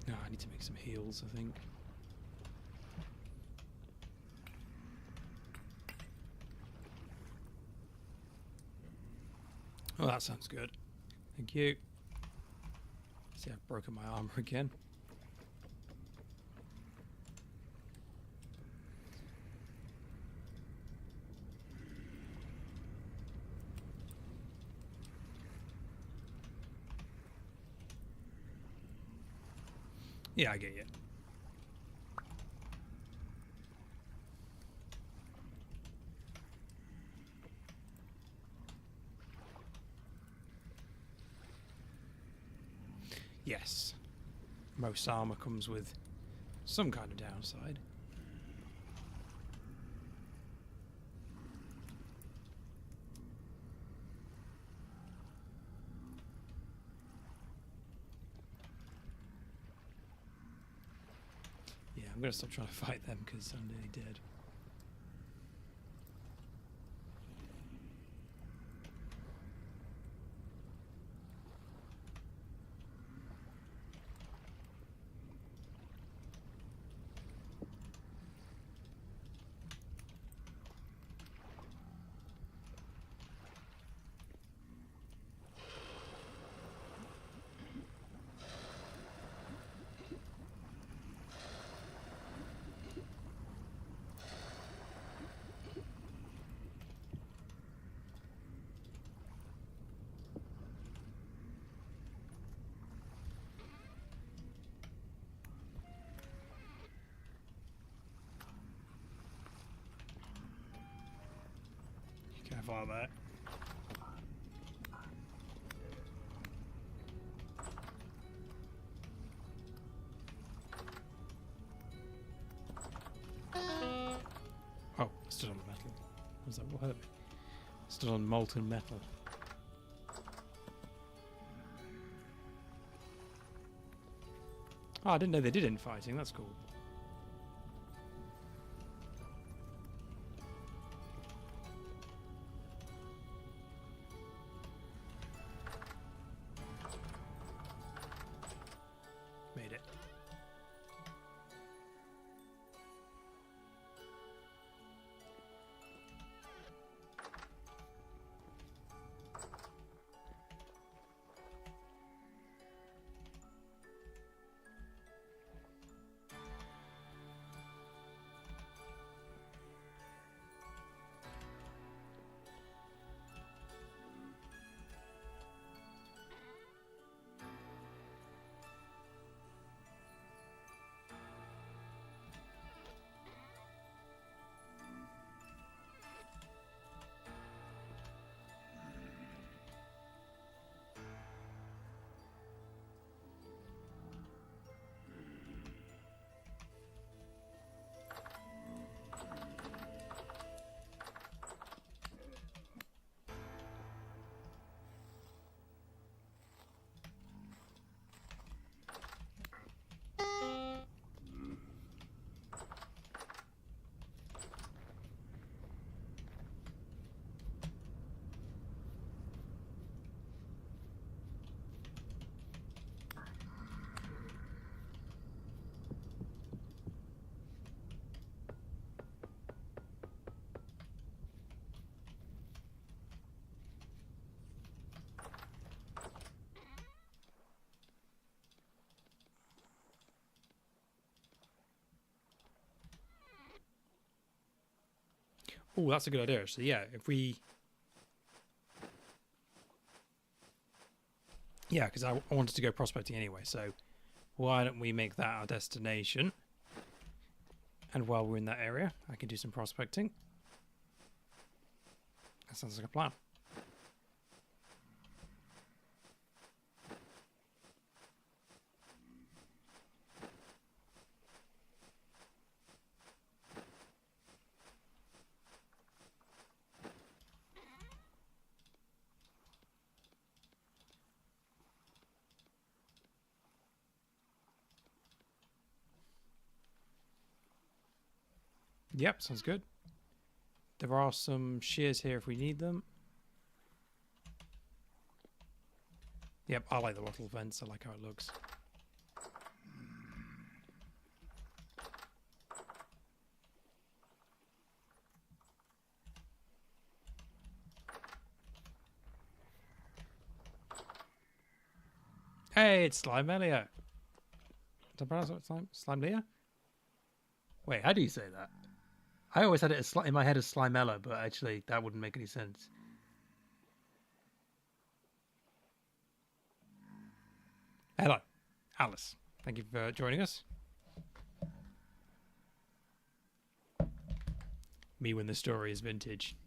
No, I need to make some heals, I think. Oh, that sounds good. Thank you. See, I've broken my armor again. Yeah, I get you. Yes. Most armor comes with some kind of downside. Yeah, I'm gonna stop trying to fight them because I'm nearly dead. Careful of that. Oh, stood on the metal. Was that what hurt me? Stood on molten metal. Oh, I didn't know they did infighting. That's cool. Made it. Oh, that's a good idea. So yeah, if we... Yeah, because I wanted to go prospecting anyway, so why don't we make that our destination? And while we're in that area, I can do some prospecting. That sounds like a plan. Yep, sounds good. There are some shears here if we need them. Yep, I like the wattle fence. I like how it looks. Hey, it's Slimelia. Did I pronounce it Slimelia? Wait, how do you say that? I always had it as in my head as Slimella, but actually that wouldn't make any sense. Hello, Alice. Thank you for joining us. Me when the story is vintage.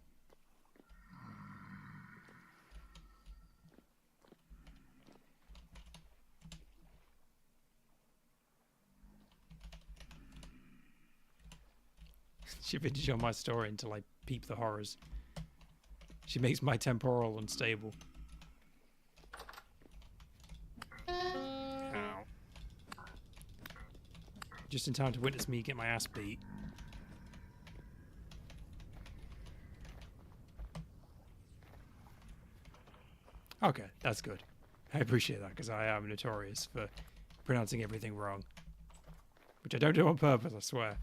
She vintage on my story until I peep the horrors. She makes my temporal unstable. Ow. Just in time to witness me get my ass beat. Okay, that's good. I appreciate that because I am notorious for pronouncing everything wrong. Which I don't do on purpose, I swear.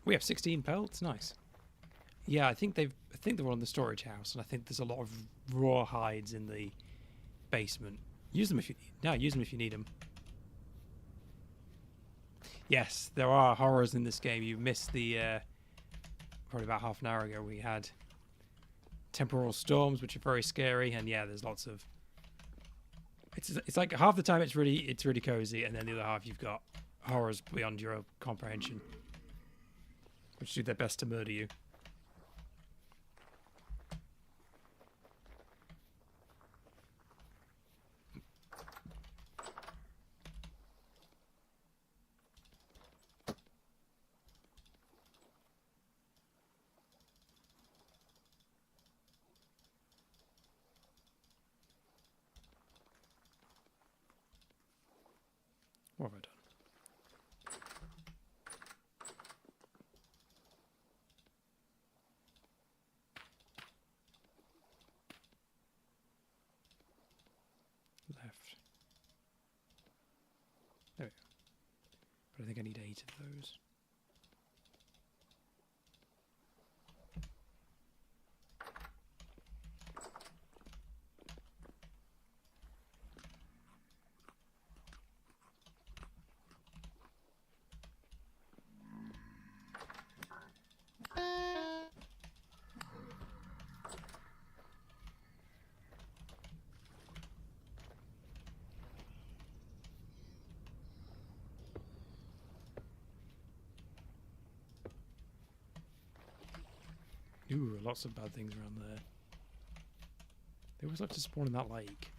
We have 16 pelts, nice. Yeah, I think they're on the storage house, and I think there's a lot of raw hides in the basement. Use them if you need. No, use them if you need them. Yes, there are horrors in this game. You missed the probably about half an hour ago. We had temporal storms, which are very scary, and yeah, there's lots of. It's like half the time it's really cozy, and then the other half you've got horrors beyond your comprehension, which do their best to murder you. What have I done? Left. There we go. But I think I need 8 of those. Ooh, lots of bad things around there. They always like to spawn in that lake.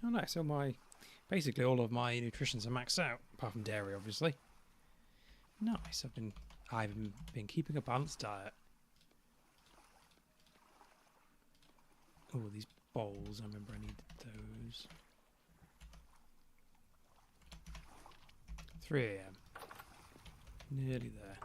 Oh nice, so basically all of my nutritions are maxed out, apart from dairy obviously. Nice, I've been keeping a balanced diet. Oh, these bowls, I remember I needed those. 3 AM. Nearly there.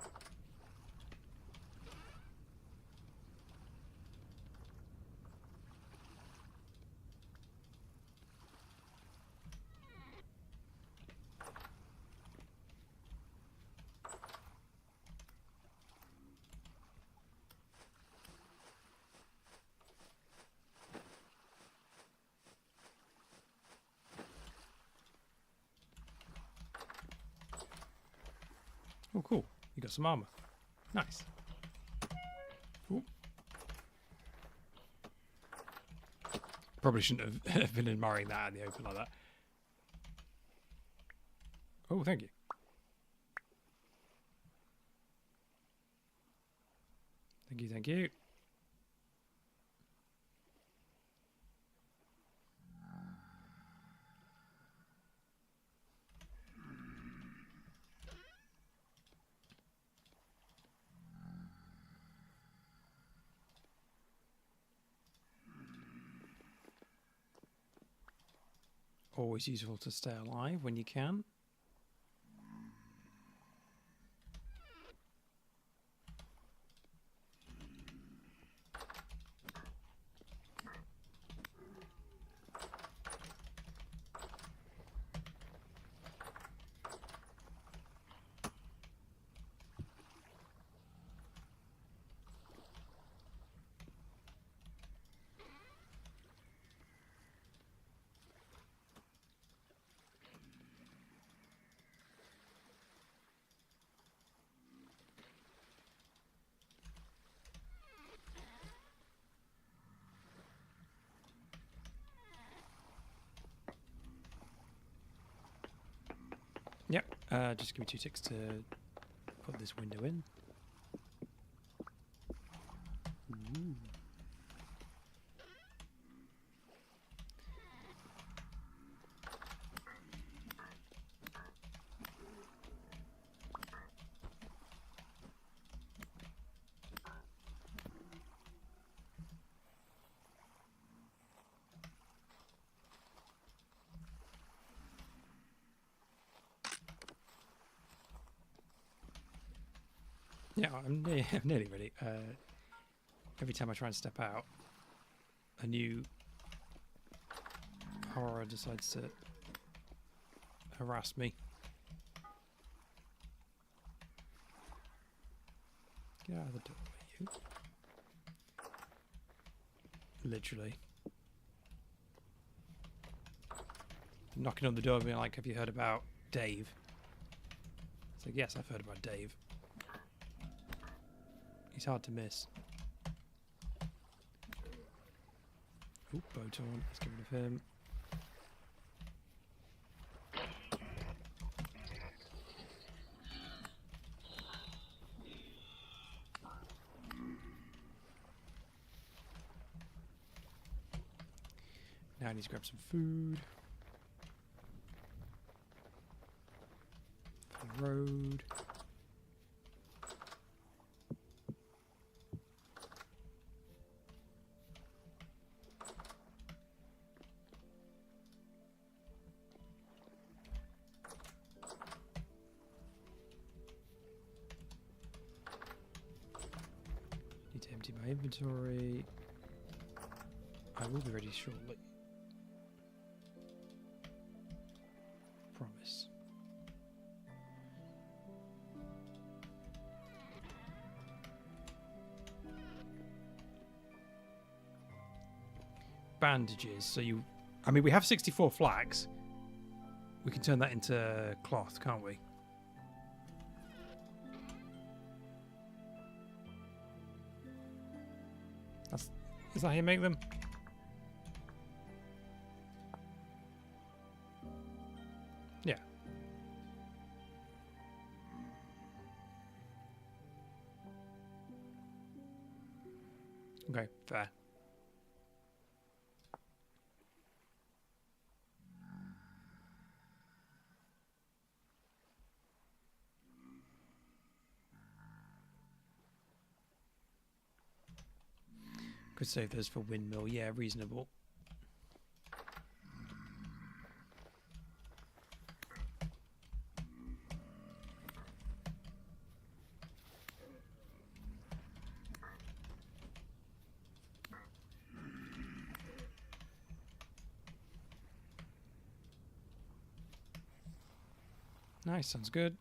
Oh, cool. You got some armor. Nice. Ooh. Probably shouldn't have been admiring that in the open like that. Oh, thank you. Thank you, thank you. Always useful to stay alive when you can. Yep, just give me 2 ticks to put this window in. Ooh. Yeah, I'm nearly ready. Every time I try and step out, a new horror decides to harass me. Get out of the door, you. Literally. Knocking on the door being like, have you heard about Dave? It's like, yes, I've heard about Dave. He's hard to miss. Oh, Botorn. Let's get rid of him. Now I need to grab some food. For the road. Need to empty my inventory. I will be ready shortly. Promise. Bandages. So I mean, we have 64 flax. We can turn that into cloth, can't we? Is that how you make them? Yeah. Okay, fair. Could save those for windmill. Yeah, reasonable. Nice, sounds good.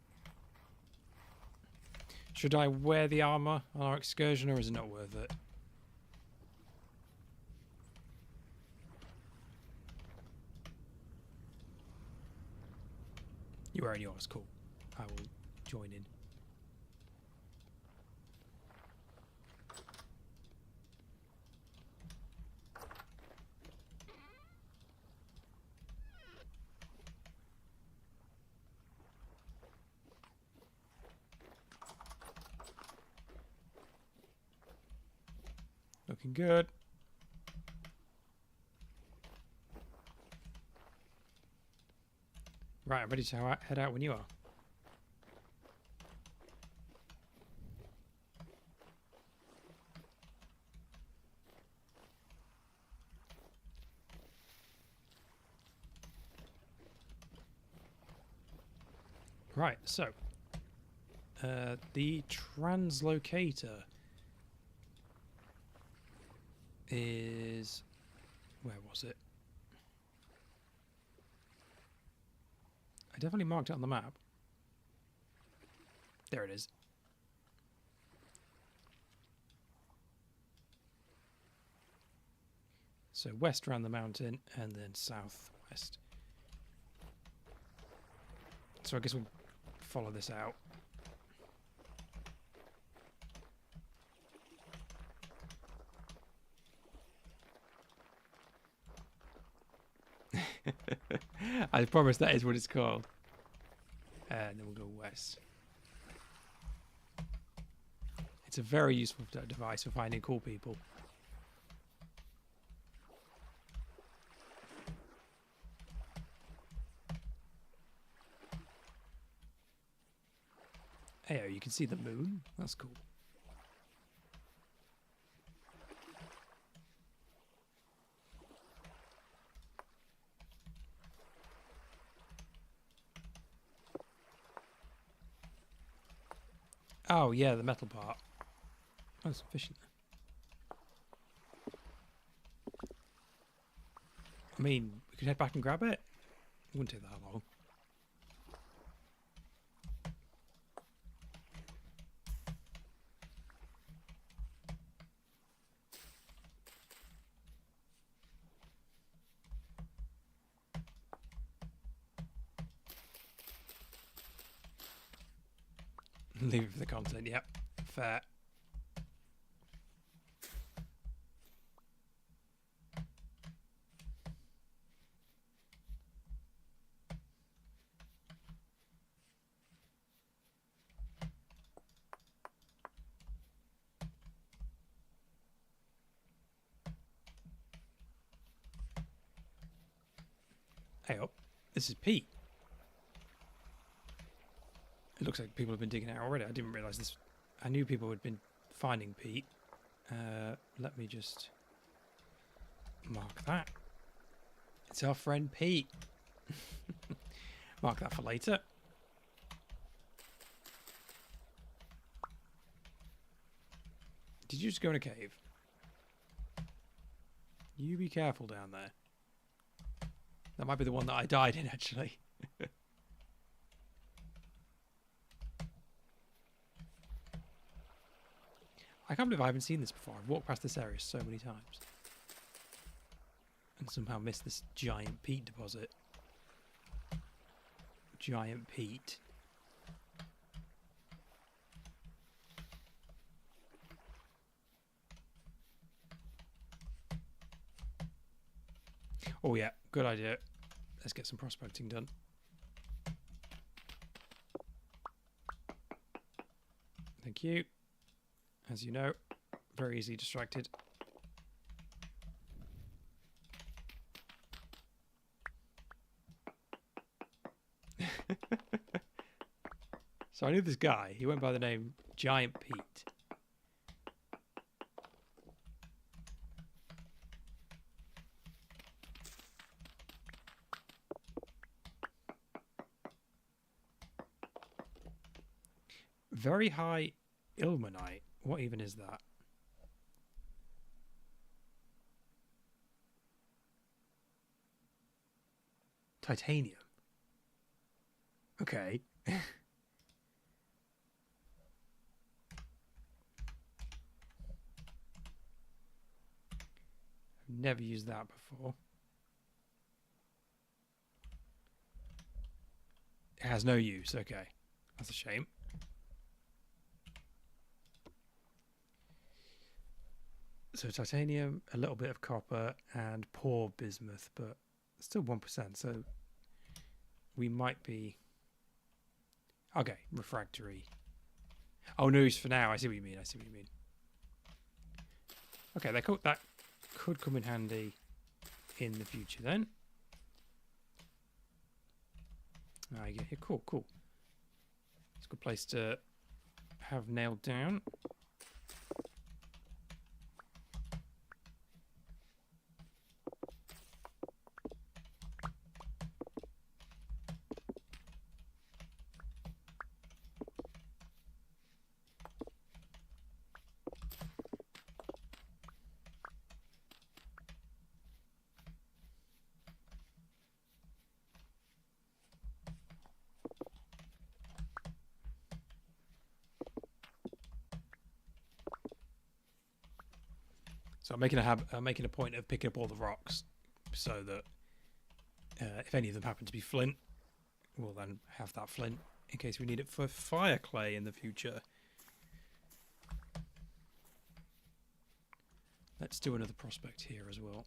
Should I wear the armor on our excursion, or is it not worth it? You're wearing yours, cool. I will join in. Looking good. Right, I'm ready to head out when you are. Right, so the translocator is, where was it? I definitely marked it on the map. There it is. So west around the mountain and then southwest. So I guess we'll follow this out. I promise that is what it's called. And then we'll go west. It's a very useful device for finding cool people. Hey, you can see the moon. That's cool. Oh, yeah, the metal part. Oh, there's some fish in there. I mean, we could head back and grab it. It wouldn't take that long. Leave it for the content, yep. Fair. Hey up. This is Pete. It looks like people have been digging it out already. I didn't realise this. I knew people had been finding Pete. Let me just mark that. It's our friend Pete. Mark that for later. Did you just go in a cave? You be careful down there. That might be the one that I died in, actually. I can't believe I haven't seen this before. I've walked past this area so many times. And somehow missed this giant peat deposit. Giant peat. Oh yeah, good idea. Let's get some prospecting done. Thank you. As you know, very easily distracted. So I knew this guy. He went by the name Giant Pete. Very high ilmenite. What even is that? Titanium. Okay. I've never used that before. It has no use. Okay. That's a shame. So titanium, a little bit of copper, and poor bismuth, but still 1%. So we might be... Okay, refractory. Oh, no use for now. I see what you mean. I see what you mean. Okay, that could come in handy in the future then. Yeah, cool, cool. It's a good place to have nailed down. So I'm making a point of picking up all the rocks, so that if any of them happen to be flint, we'll then have that flint in case we need it for fire clay in the future. Let's do another prospect here as well.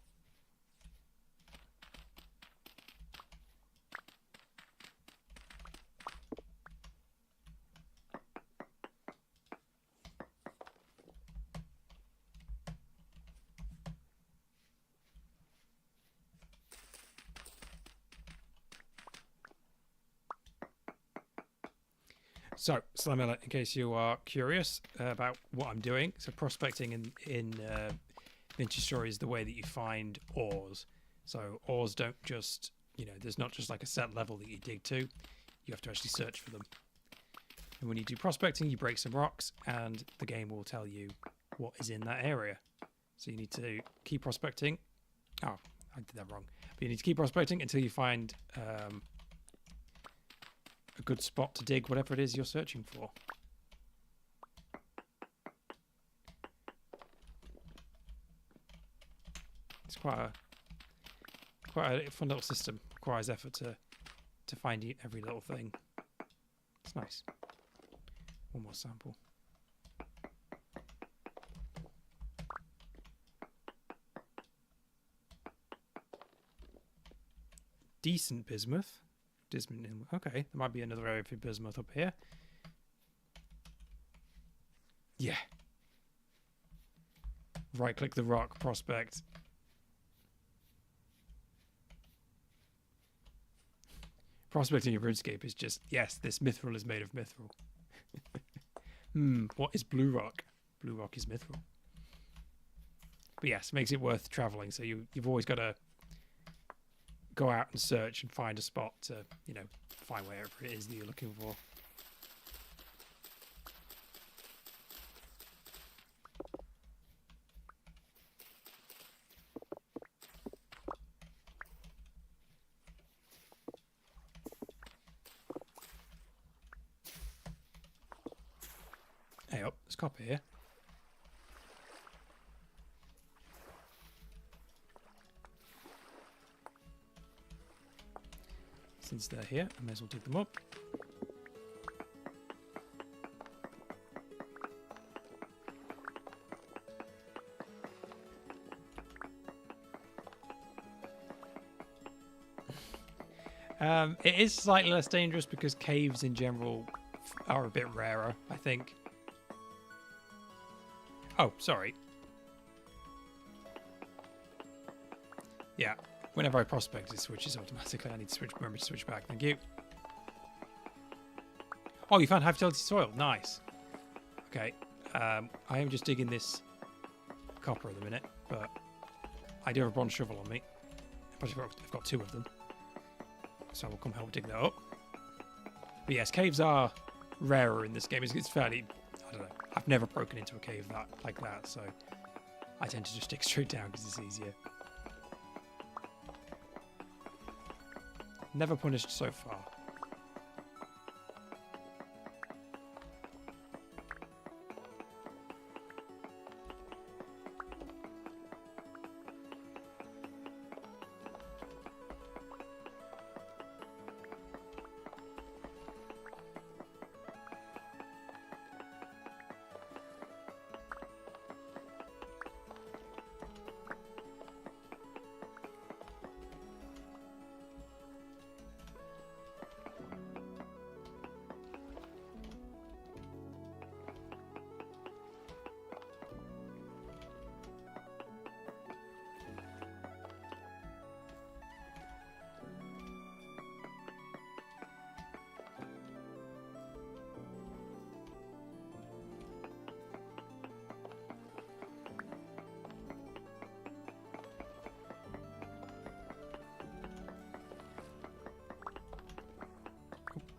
So, Slimella, in case you are curious about what I'm doing, so prospecting in Vintage Story is the way that you find ores. So ores don't just, there's not just like a set level that you dig to. You have to actually search for them. And when you do prospecting, you break some rocks, and the game will tell you what is in that area. So you need to keep prospecting. Oh, I did that wrong. But you need to keep prospecting until you find... a good spot to dig whatever it is you're searching for. It's quite a fun little system. Requires effort to find every little thing. It's nice. One more sample. Decent bismuth. Okay, there might be another area for bismuth up here. Yeah. Right click the rock, prospect. Prospecting in RuneScape is just, yes, this mithril is made of mithril. What is blue rock? Blue rock is mithril. But yes, makes it worth traveling. So you've always got to go out and search and find a spot to, find wherever it is that you're looking for. Hey up, there's copper here. Since they're here, I may as well dig them up. It is slightly less dangerous because caves in general are a bit rarer, I think. Oh, sorry. Yeah. Whenever I prospect, it switches automatically. I need to remember to switch back. Thank you. Oh, you found high fertility soil. Nice. Okay. I am just digging this copper at the minute, but I do have a bronze shovel on me. I've got two of them. So I will come help dig that up. But yes, caves are rarer in this game. It's fairly, I don't know. I've never broken into a cave like that, so I tend to just stick straight down because it's easier. Never punished so far.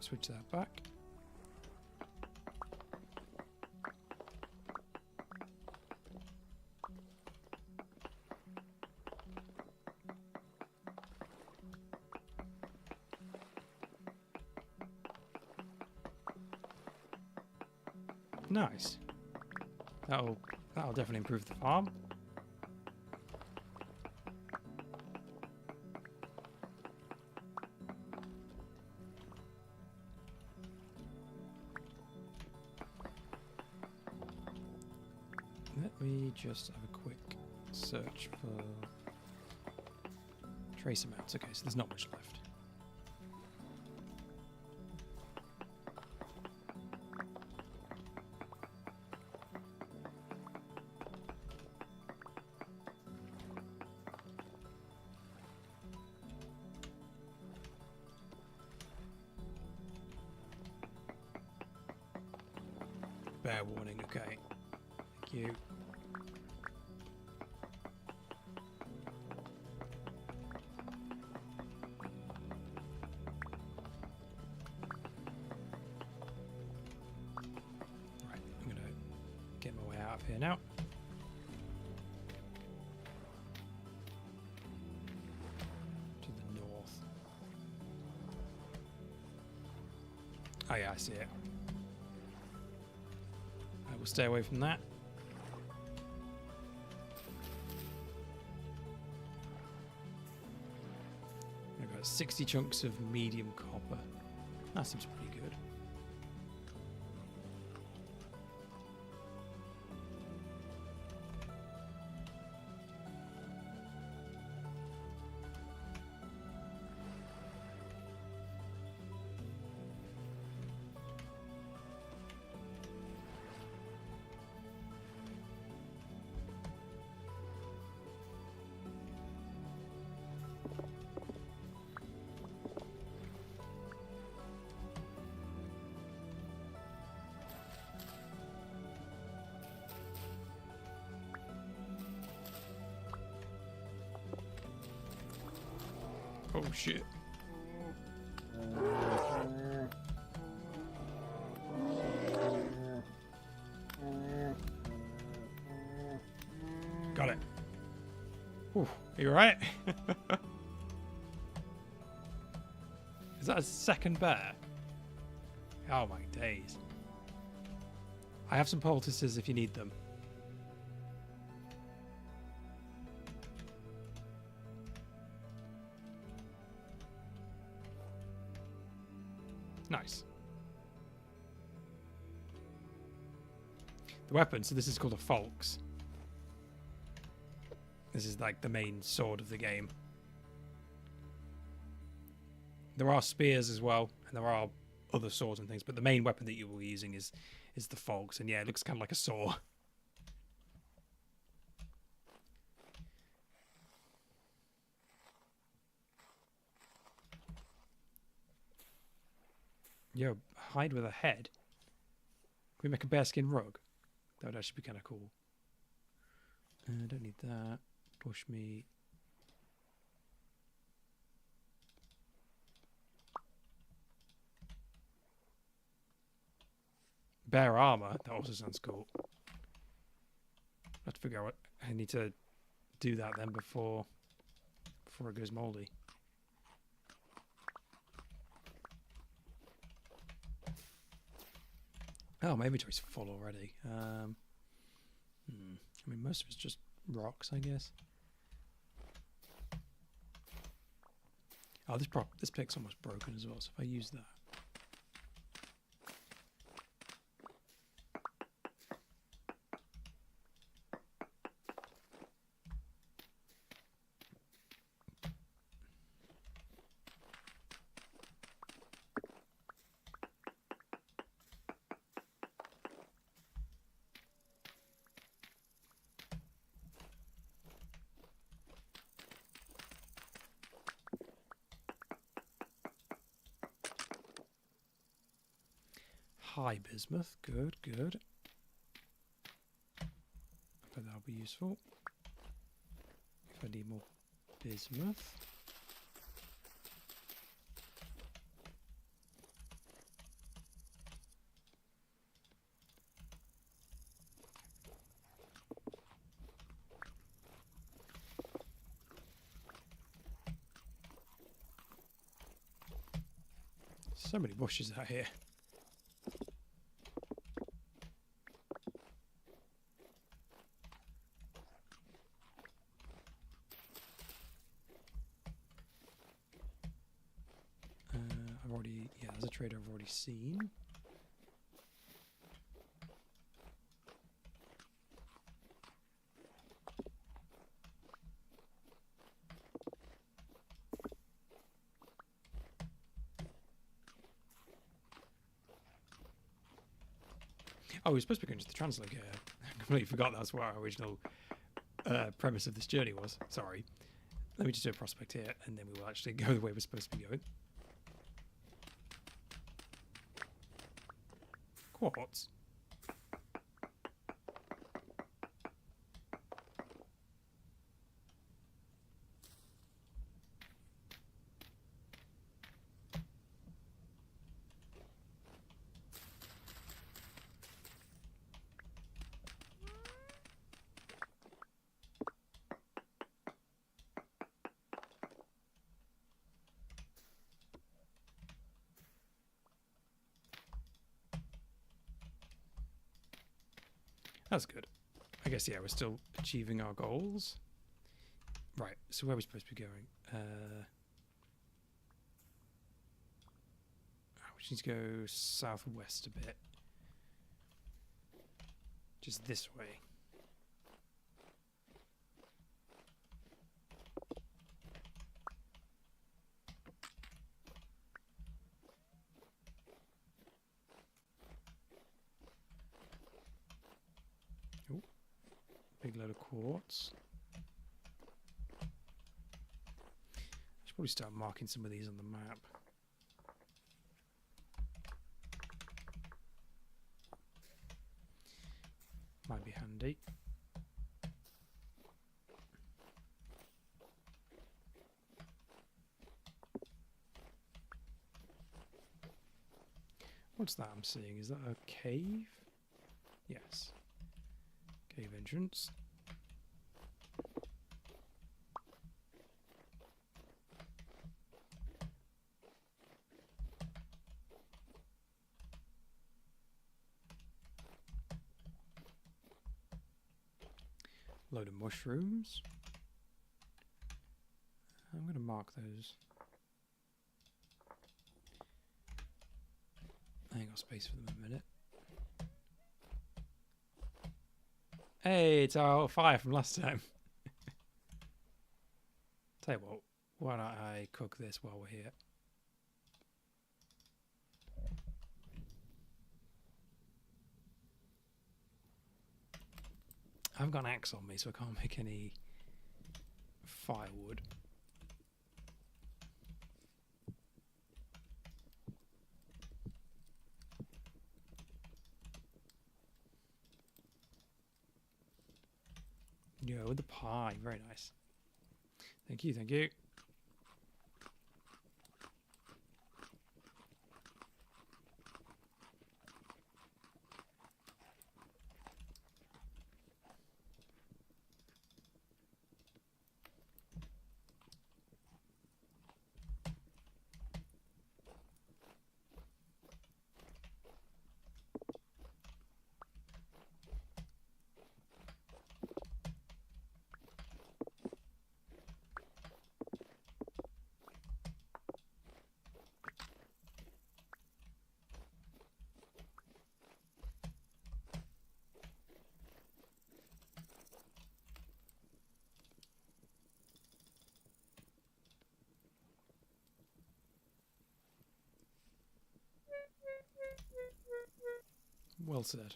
Switch that back. Nice. That'll definitely improve the farm. Let me just have a quick search for trace amounts. Okay, so there's not much left. Bear warning, okay. Thank you. Right, I'm gonna get my way out of here now. To the north. Oh yeah, I see it. We'll stay away from that. I've got 60 chunks of medium copper. That seems pretty good. Oh shit. Got it. Whew. Are you alright? Is that a second bear? Oh my days. I have some poultices if you need them. Nice. The weapon, so this is called a Falx. This is like the main sword of the game. There are spears as well, and there are other swords and things, but the main weapon that you will be using is the Falx, and yeah, it looks kind of like a saw. Yo, hide with a head. Can we make a bearskin rug? That would actually be kind of cool. I don't need that. Bush meat. Bear armor. That also sounds cool. I have to figure out what I need to do that then before it goes moldy. Oh, my inventory's full already. I mean, most of it's just rocks, I guess. Oh, this pick's almost broken as well, so if I use that. High bismuth, good, good. I bet that'll be useful. If I need more bismuth. So many bushes out here. There's a trader I've already seen. Oh, we're supposed to be going to the translocator. I completely forgot that's what our original premise of this journey was. Sorry. Let me just do a prospect here, and then we will actually go the way we're supposed to be going. Quartz. That's good. I guess, yeah, we're still achieving our goals. Right, so where are we supposed to be going? We just need to go southwest a bit. Just this way. Oh, big load of quartz. I should probably start marking some of these on the map. Might be handy. What's that I'm seeing? Is that a cave? Yes. Cave entrance. Load of mushrooms. I'm going to mark those. I ain't got space for them in a minute. Hey, it's our fire from last time. Tell you what, why don't I cook this while we're here? I haven't got an axe on me, so I can't make any firewood. Yeah, with the pie. Very nice. Thank you, thank you. Well said.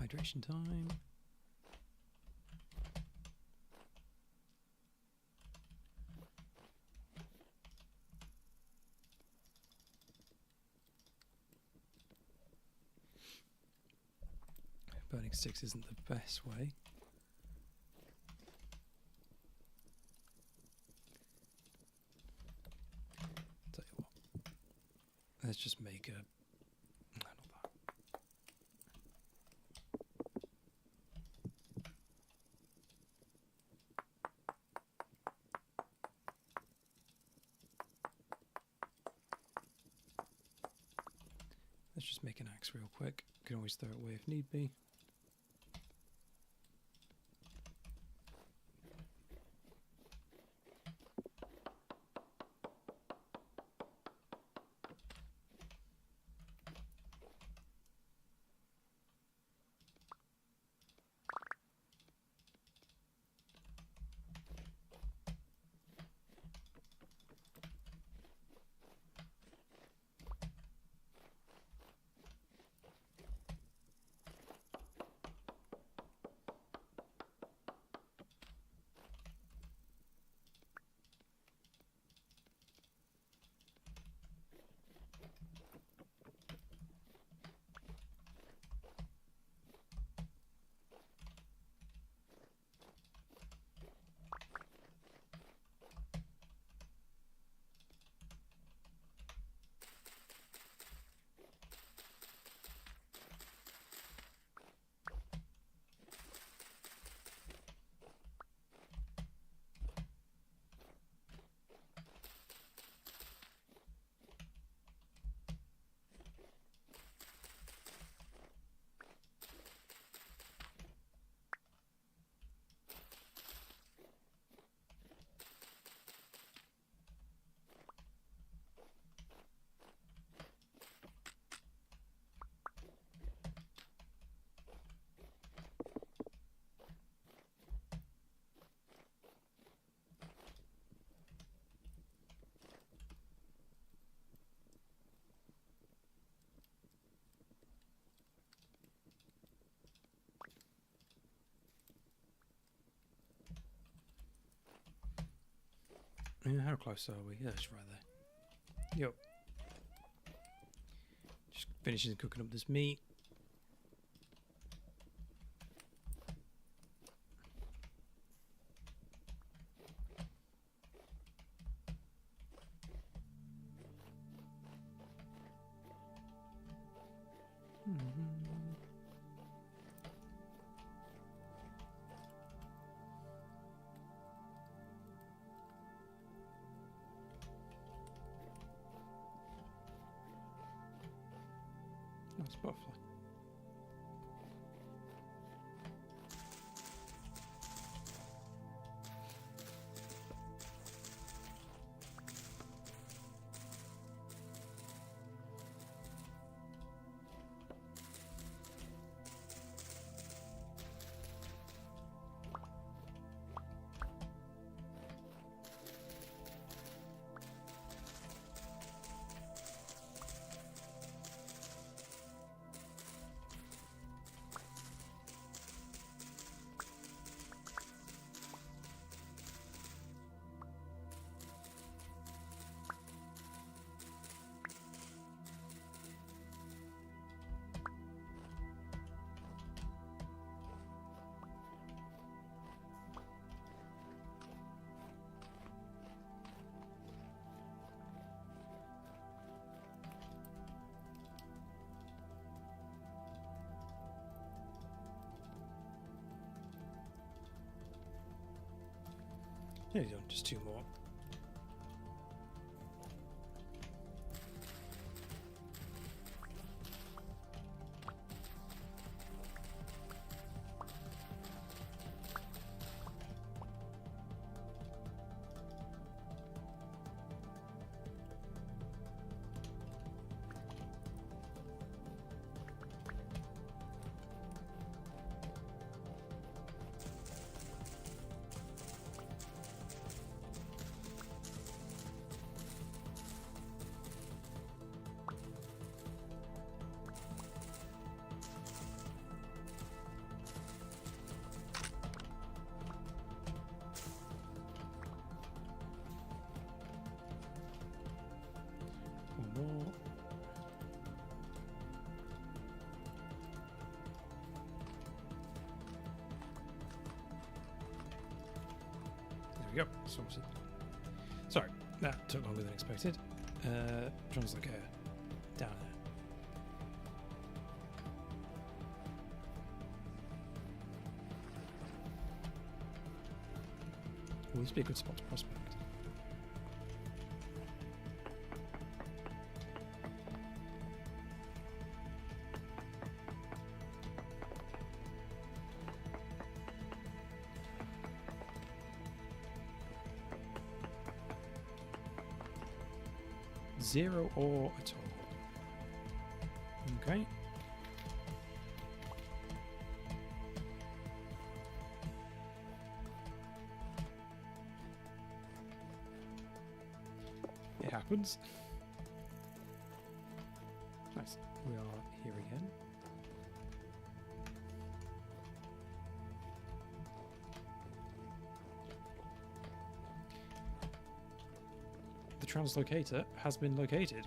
Hydration time. Burning sticks isn't the best way. Tell you what. Let's just make a... No, not that. Let's just make an axe real quick. Can always throw it away if need be. Yeah, how close are we? Yeah, it's right there. Yep. Just finishing cooking up this meat. Nice butterfly. There you go, just two more. go. Sorted. Sorry, that took longer than expected. Translocator. Down there. Will this be a good spot to prospect? Zero ore at all. Okay. It happens. Nice. We are here again. The translocator has been located.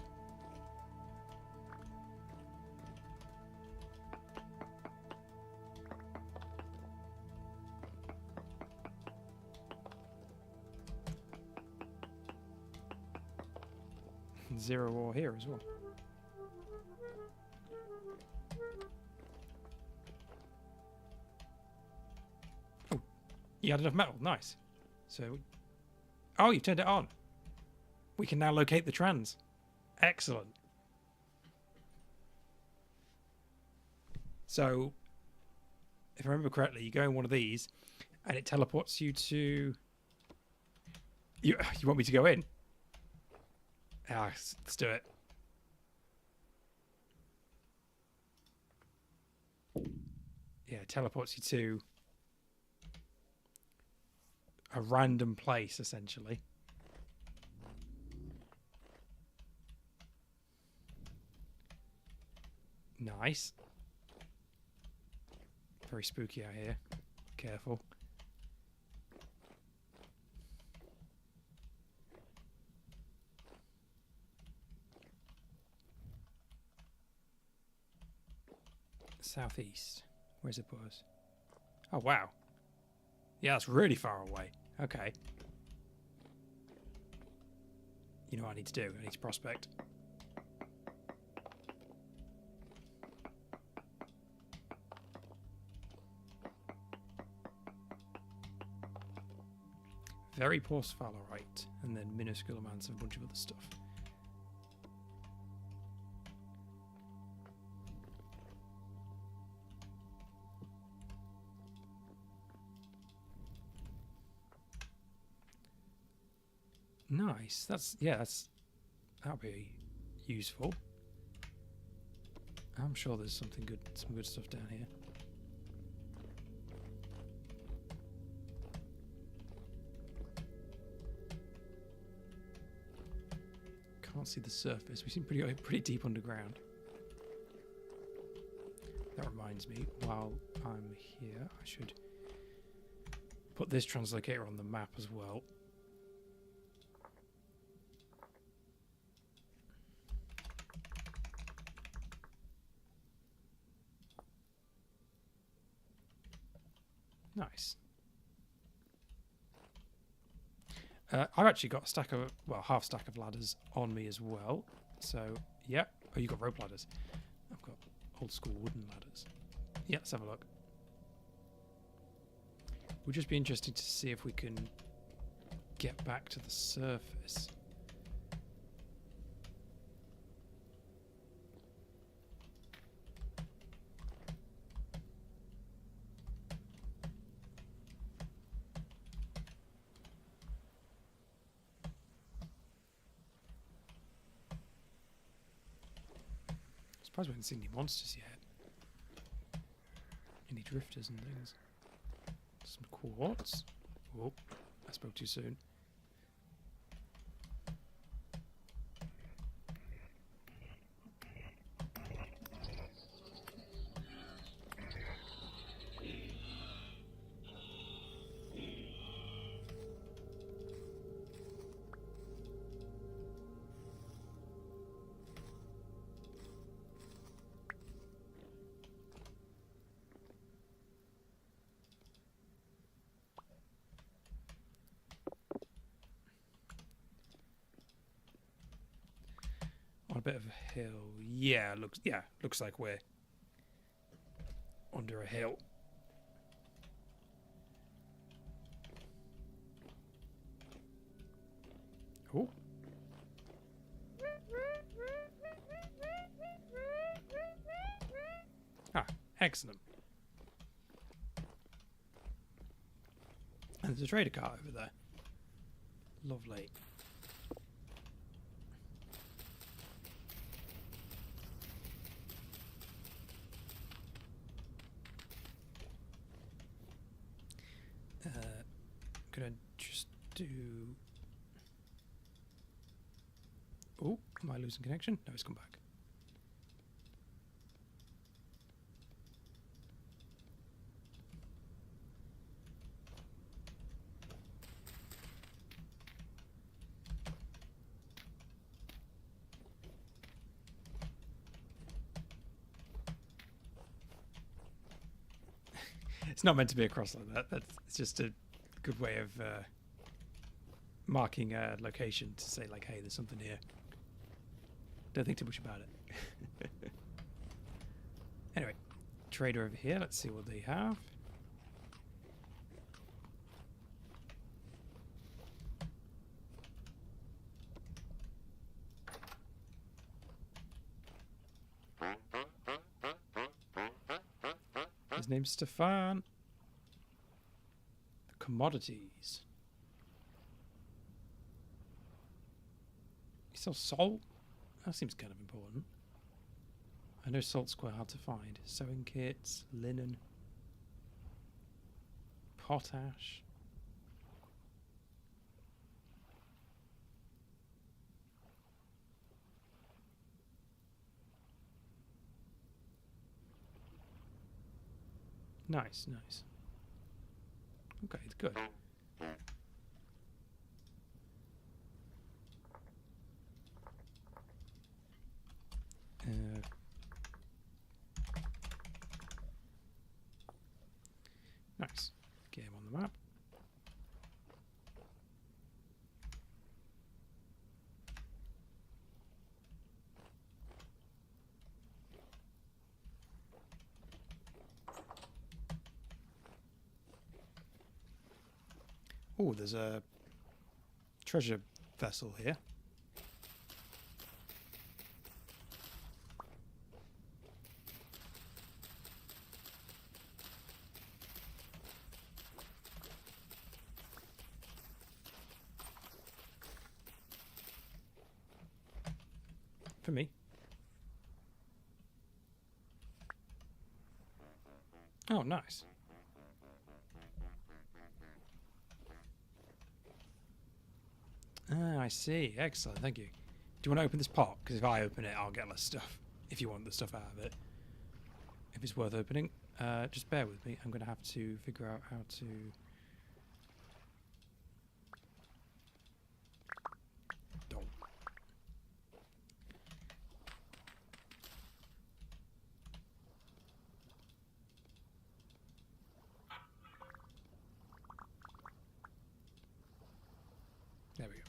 Zero ore here as well. Oh, you had enough metal. Nice. So, oh, you've turned it on. We can now locate the trans. Excellent. So, if I remember correctly, you go in one of these, and it teleports you to. You want me to go in? Ah, let's do it. Yeah, it teleports you to a random place, essentially. Nice. Very spooky out here. Careful. Southeast. Where's it put us? Oh, wow. Yeah, that's really far away. Okay. You know what I need to do? I need to prospect. Very poor sphalerite, and then minuscule amounts of a bunch of other stuff. Nice. That'll be useful. I'm sure there's some good stuff down here. Can't see the surface. We seem pretty deep underground. That reminds me, while I'm here, I should put this translocator on the map as well. Nice. I've actually got a stack of, well, half stack of ladders on me as well. So, yeah. Oh, you've got rope ladders. I've got old school wooden ladders. Yeah, let's have a look. Would just be interesting to see if we can get back to the surface. I'm surprised we haven't seen any monsters yet. Any drifters and things. Some quartz. Oh, I spoke too soon. a bit of a hill. Yeah, looks like we're under a hill. Oh. Ah, excellent. And there's a trader car over there. Lovely. Gonna just do... Oh, am I losing connection? No, it's come back. It's not meant to be a cross like that. It's just a good way of marking a location to say, like, hey, there's something here. Don't think too much about it. Anyway, trader over here. Let's see what they have. His name's Stefan. Commodities. He sells salt? That seems kind of important. I know salt's quite hard to find. Sewing kits, linen, potash. Nice, nice. Okay, it's good. Nice. Get him on the map. Oh, there's a treasure vessel here. For me. Oh, nice. Ah, I see. Excellent. Thank you. Do you want to open this pot? Because if I open it, I'll get less stuff. If you want the stuff out of it. If it's worth opening. Just bear with me. I'm going to have to figure out how to... Don't. There we go.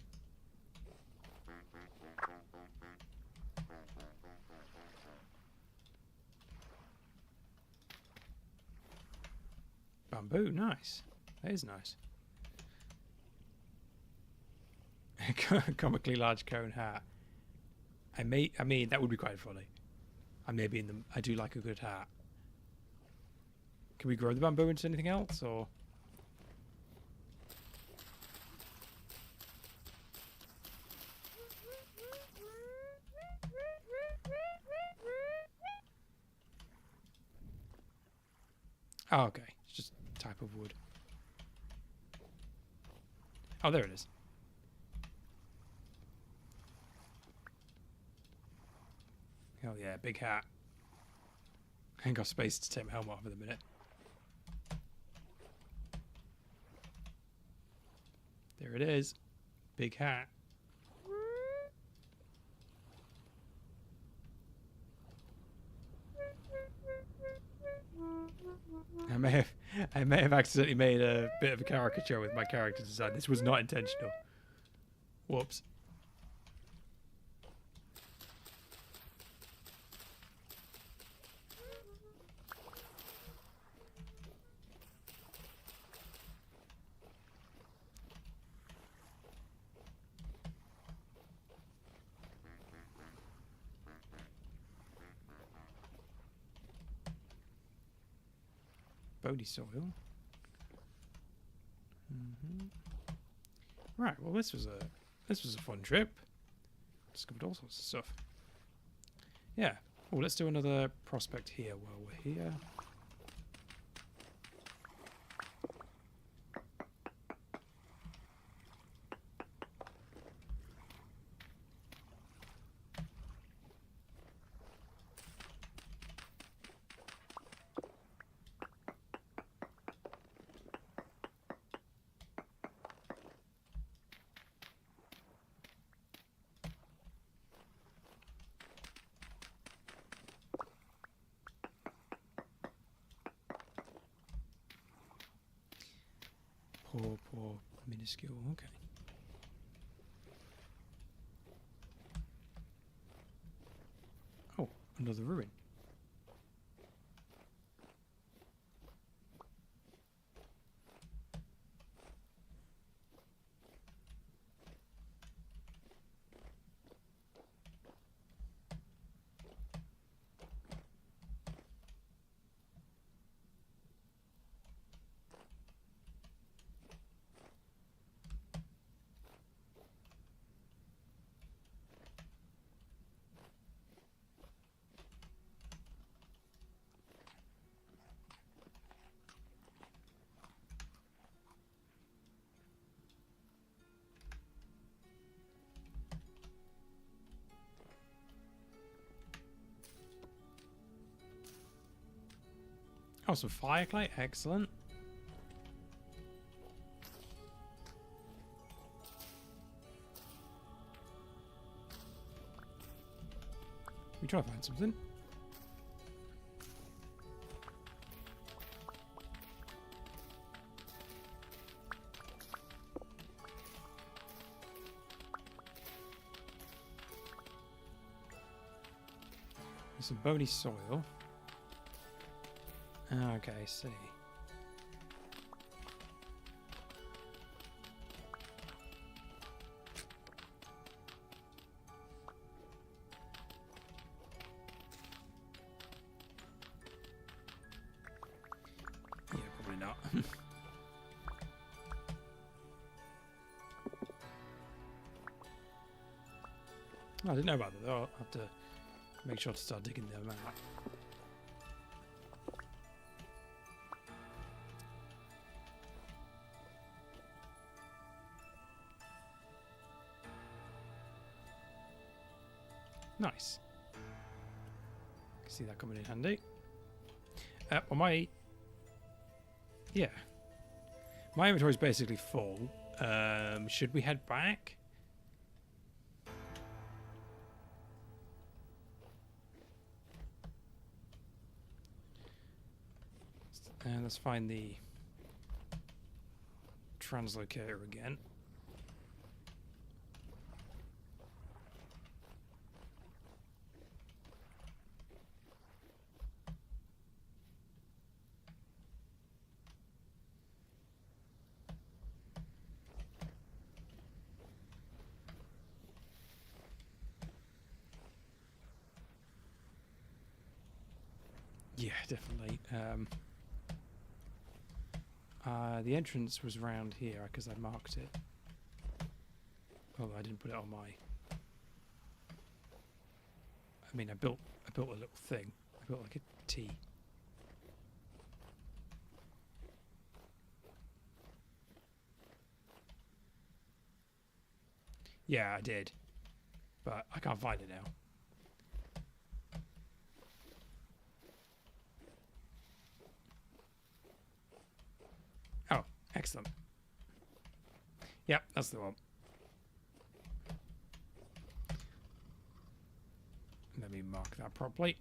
Bamboo, nice. That is nice. Comically large cone hat. I mean, that would be quite funny. I do like a good hat. Can we grow the bamboo into anything else, or? Oh, okay. It's just type of wood. Oh, there it is. Hell yeah, big hat. I ain't got space to take my helmet off in a minute. There it is. Big hat. I may have accidentally made a bit of a caricature with my character design. This was not intentional. Whoops. bony soil. Right. Well, this was a fun trip. Discovered all sorts of stuff. Yeah. Oh, let's do another prospect here while we're here. Poor, minuscule. Okay. Oh, another ruin. Oh, some fireclay. Excellent. We try to find something. There's some bony soil. Okay, I see. Yeah, probably not. I didn't know about that though. I'll have to make sure to start digging them out. Nice. Can see that coming in handy. Well, yeah, my inventory is basically full. Should we head back? And let's find the translocator again. Yeah, definitely. The entrance was around here because I marked it. Although I didn't put it on my. I mean, I built a little thing. I built like a T. Yeah, I did, but I can't find it now. Oh, excellent. Yep, that's the one. Let me mark that properly.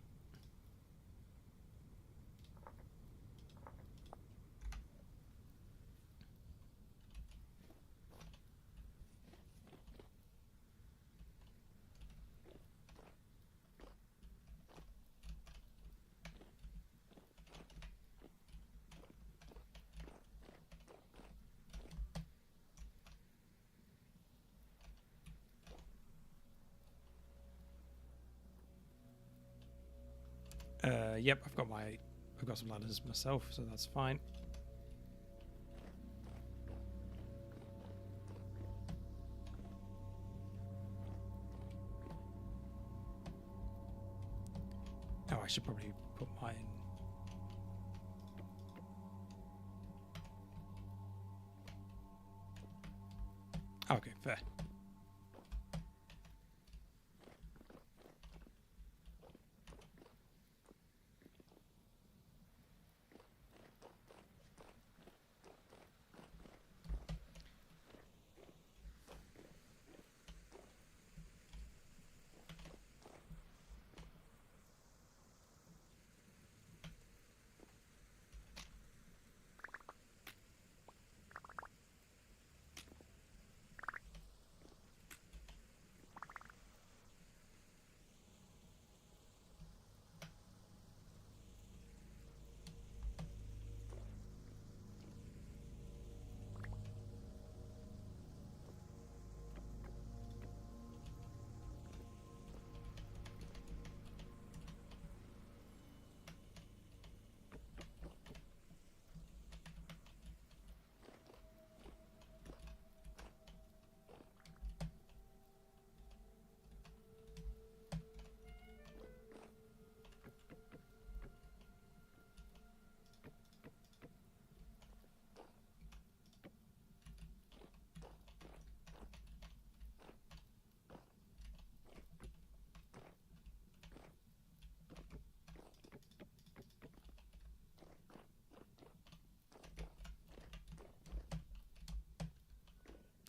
Yep, I've got my I've got some ladders myself, so that's fine. Oh, I should probably put mine. Okay, fair.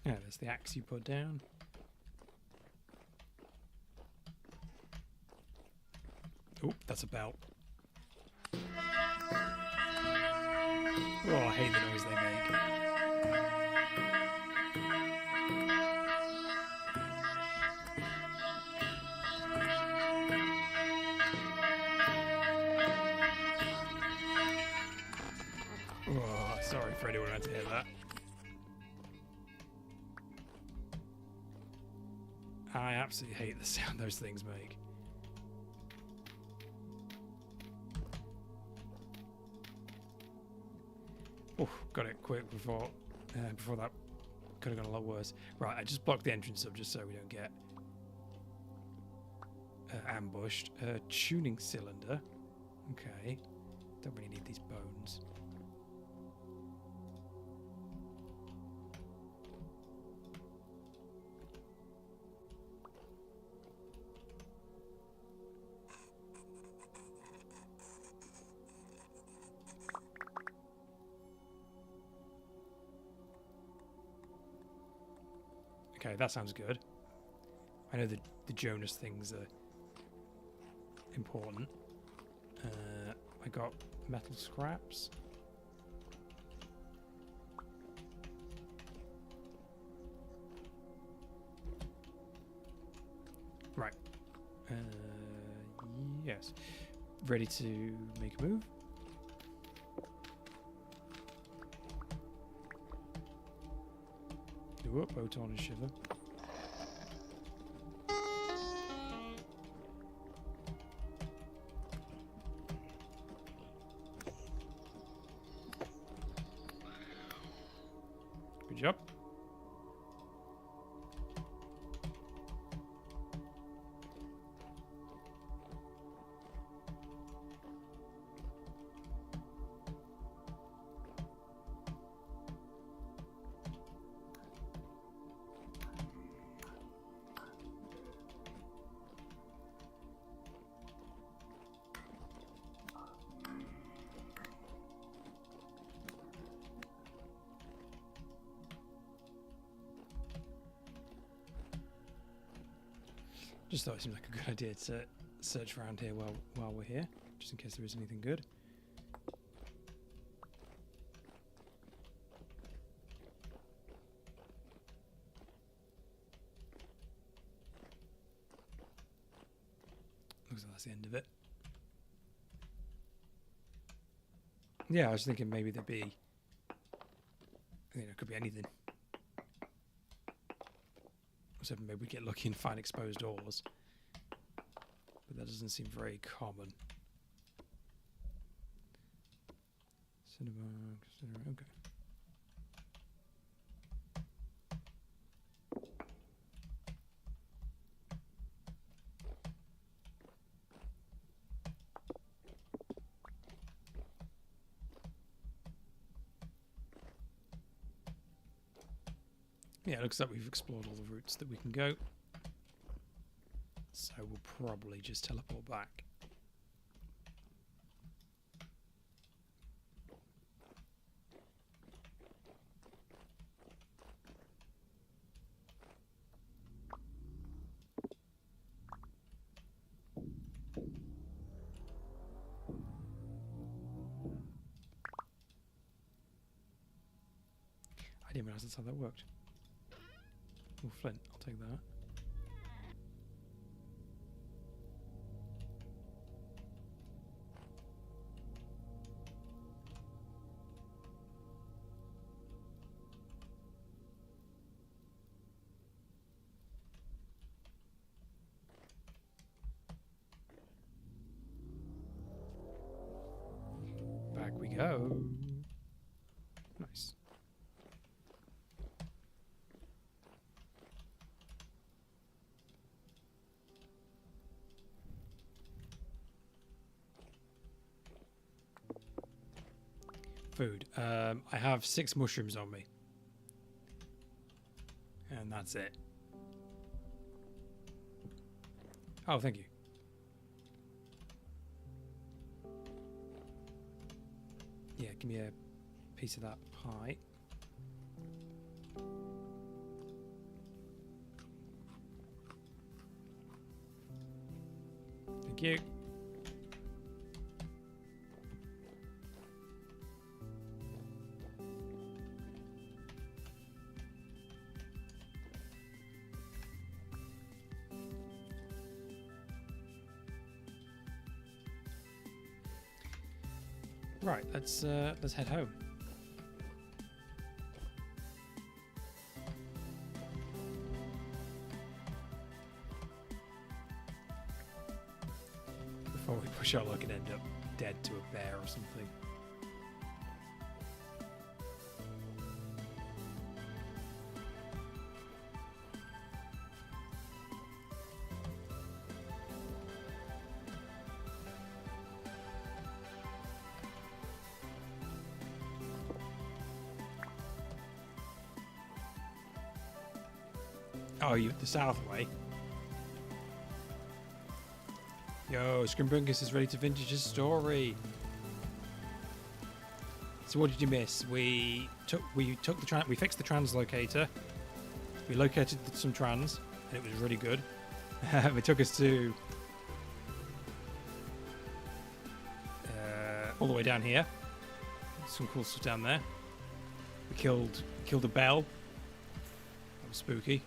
Yeah, there's the axe you put down. Oh, that's a bell. Oh, I hate the noise they make. Oh, sorry for anyone who had to hear that. I absolutely hate the sound those things make. Oh, got it quick before that could have gone a lot worse. Right, I just blocked the entrance up just so we don't get ambushed. Tuning cylinder. Okay. Don't really need these bones. Okay, that sounds good. I know the Jonas things are important. I got metal scraps. Right. Yes. Ready to make a move? Whoop, Botan and Shiver. Good job. Just thought it seemed like a good idea to search around here while we're here, just in case there is anything good. Looks like that's the end of it. Yeah, I was thinking maybe there'd be, it could be anything. So maybe we get lucky and find exposed doors. But that doesn't seem very common. Okay. Yeah, it looks like we've explored all the routes that we can go. So we'll probably just teleport back. I didn't realise that's how that worked. Oh, flint. I'll take that. Back we go. Nice. Food. I have 6 mushrooms on me. And that's it. Oh, thank you. Yeah, give me a piece of that pie. Thank you. Right, let's head home. Before we push our luck and end up dead to a bear or something. Oh, you the south way. Yo, Scrimbungus is ready to vintage his story. So what did you miss? We took the we fixed the translocator. We located some trans, and it was really good. It took us to all the way down here. Some cool stuff down there. We killed a bell. That was spooky.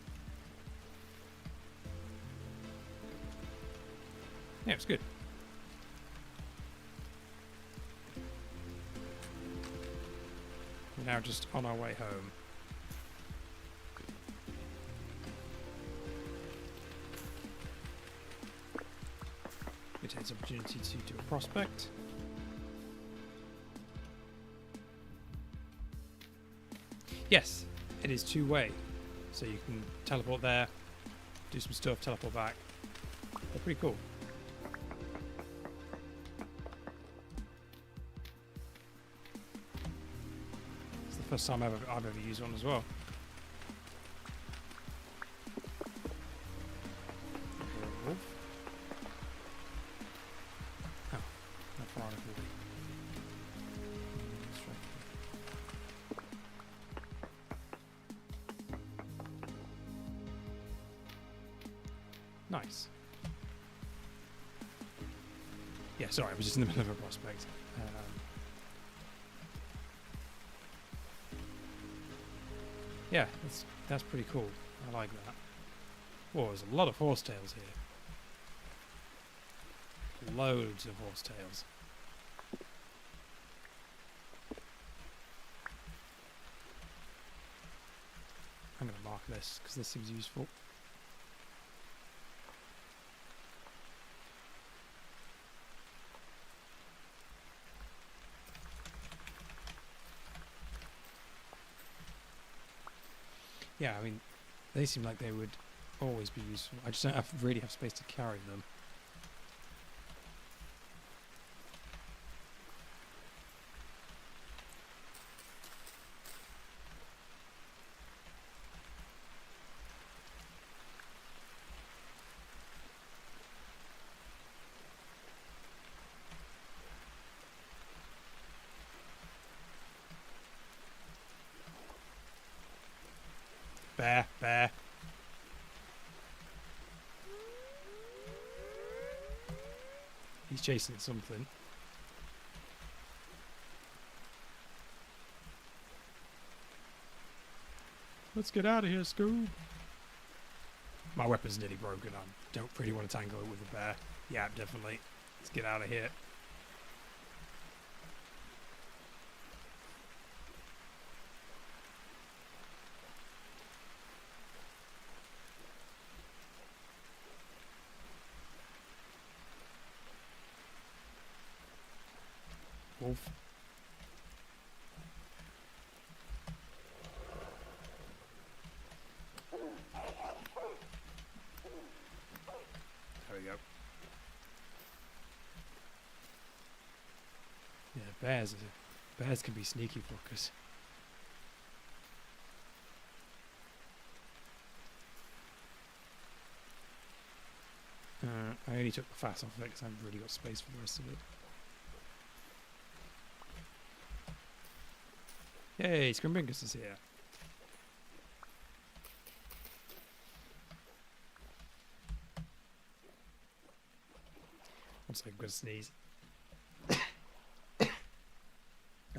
Yeah, it was good. We're now just on our way home. We take this opportunity to do a prospect. Yes, it is two-way. So you can teleport there, do some stuff, teleport back. They're pretty cool. First time I've ever used one as well. Oh, not far enough away. Nice. Yeah, sorry, I was just in the middle of a prospect. Yeah, that's pretty cool. I like that. Whoa, there's a lot of horsetails here. Loads of horsetails. I'm going to mark this because this seems useful. Yeah, I mean, they seem like they would always be useful. I just don't really have space to carry them. Bear, bear. He's chasing something. Let's get out of here, Scoob. My weapon's nearly broken. I don't really want to tangle it with the bear. Yeah, definitely. Let's get out of here. Wolf. There we go. Yeah, bears can be sneaky fuckers. I only took the fat off of it because I haven't really got space for the rest of it. Yay, Scrumbingus is here. One second, I'm going to sneeze.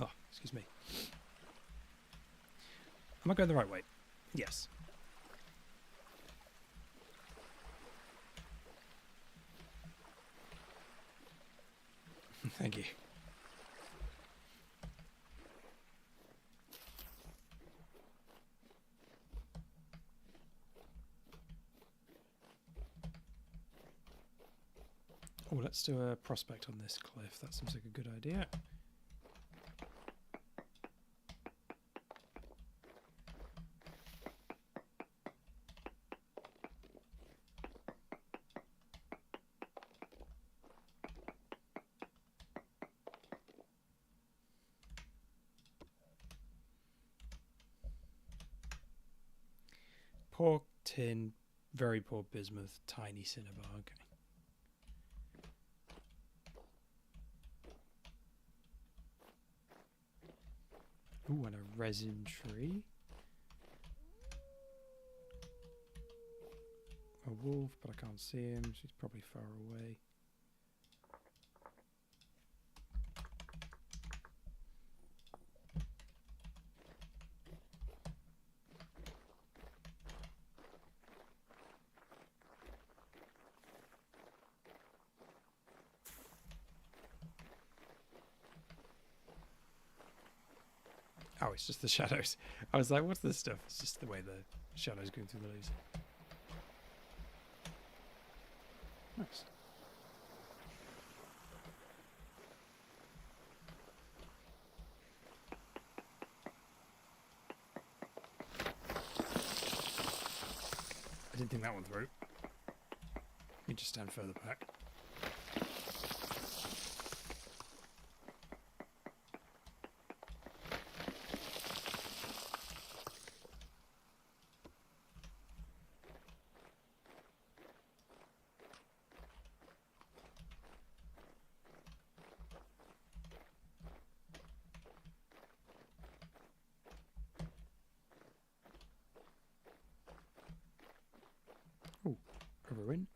Oh, excuse me. Am I going the right way? Yes. Thank you. Oh, let's do a prospect on this cliff. That seems like a good idea. Poor tin, very poor bismuth, tiny cinnabar. Okay. Ooh, and a resin tree. A wolf, but I can't see him. She's probably far away. Oh, it's just the shadows. I was like, what's this stuff? It's just the way the shadows going through the leaves. Nice. I didn't think that one through. Let me just stand further back. Oh, a ruin.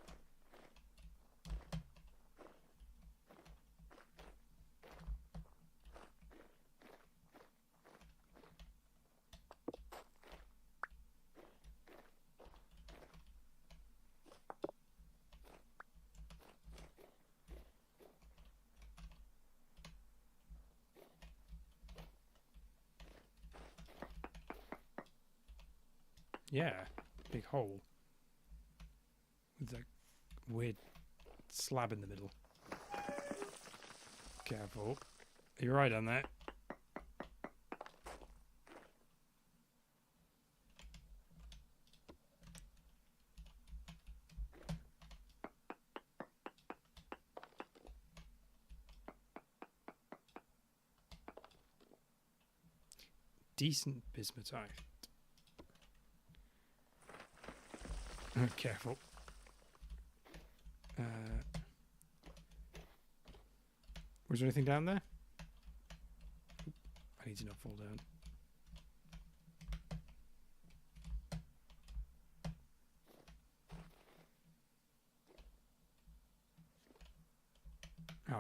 Yeah, big hole. With that weird slab in the middle. Careful. You're right on that. decent bismutite. Careful. Was there anything down there? I need to not fall down.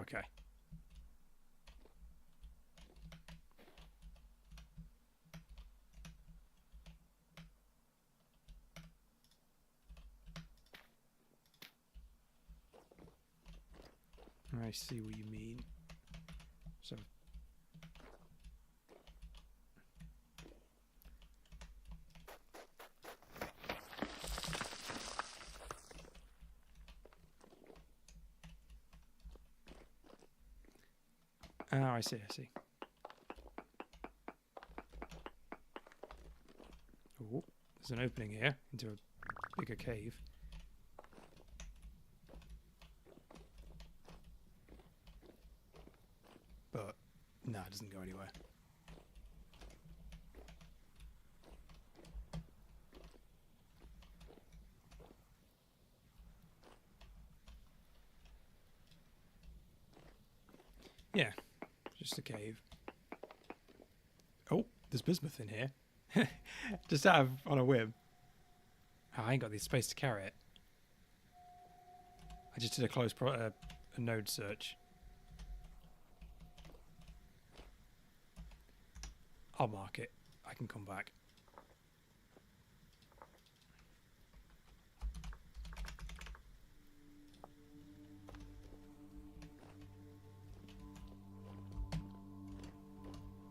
Okay. I see what you mean. So oh, I see, I see. Oh, there's an opening here into a bigger cave. But no, it doesn't go anywhere. Yeah, just a cave. Oh, there's bismuth in here. Just out of on a whim. Oh, I ain't got the space to carry it. I just did a close a node search. I'll mark it. I can come back.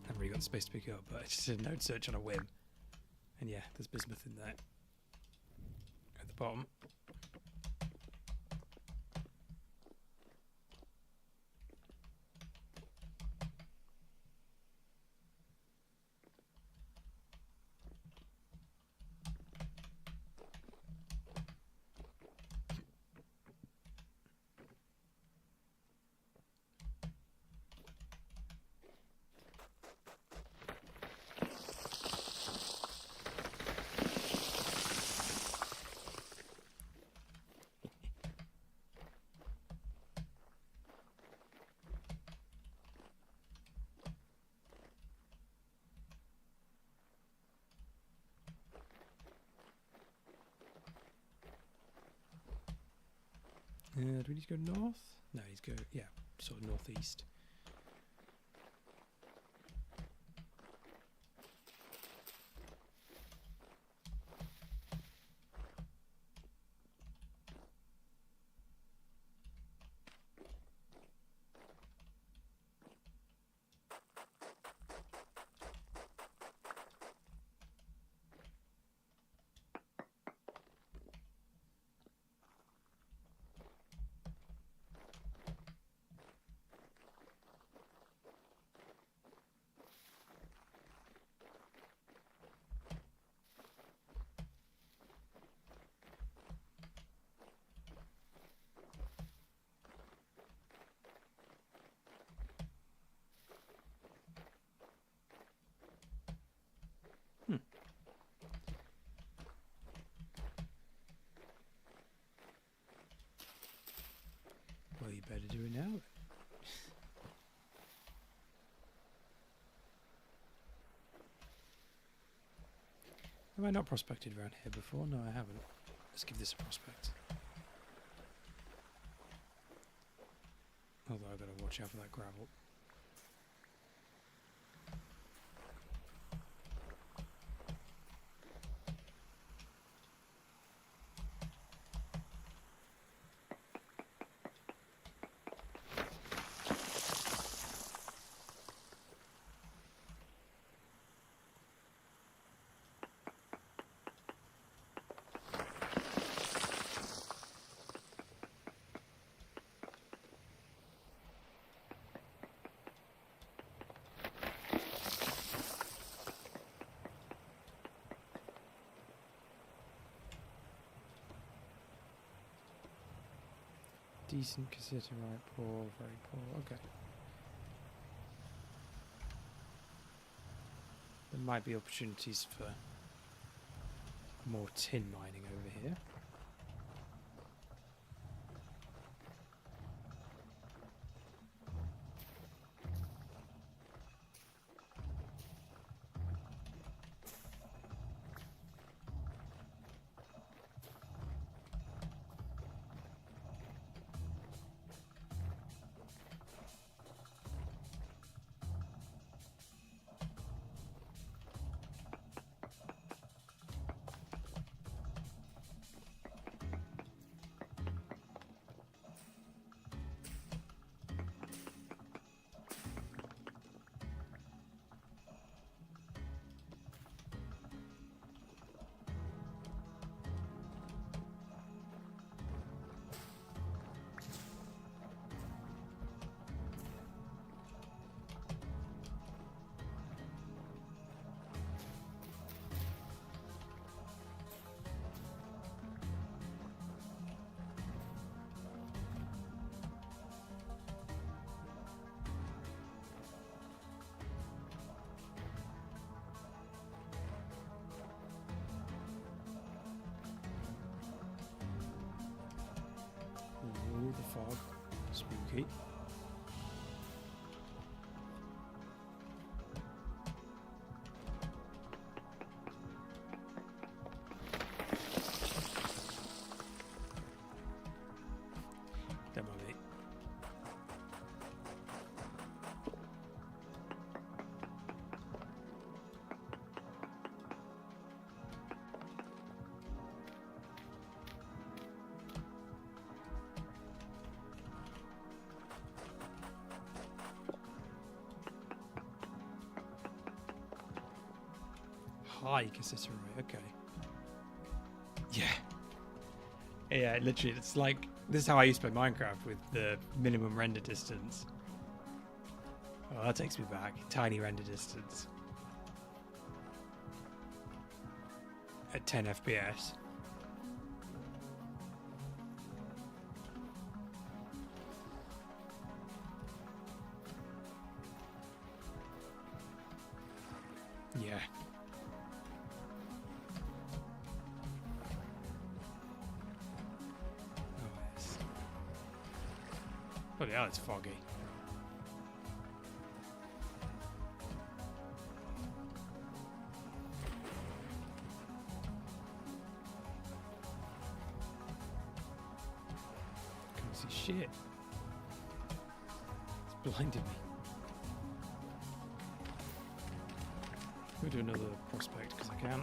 I haven't really got the space to pick it up, but I just did a node search on a whim. And yeah, there's bismuth in there. At the bottom. Do we need to go north? No, he's go, yeah, sort of northeast. Well, you better do it now then. Have I not prospected around here before? No, I haven't. Let's give this a prospect. Although I've got to watch out for that gravel. Decent cassiterite, poor, very poor. Okay. The There might be opportunities for more tin mining over here. Ooh, the fog. Spooky. That might be. High consistency rate, okay. Yeah. Yeah, literally, it's like, this is how I used to play Minecraft with the minimum render distance. Oh, that takes me back. Tiny render distance. At 10 FPS. Yeah. Oh yeah, it's foggy. Can't see shit. It's blinded me. We'll do another prospect because I can.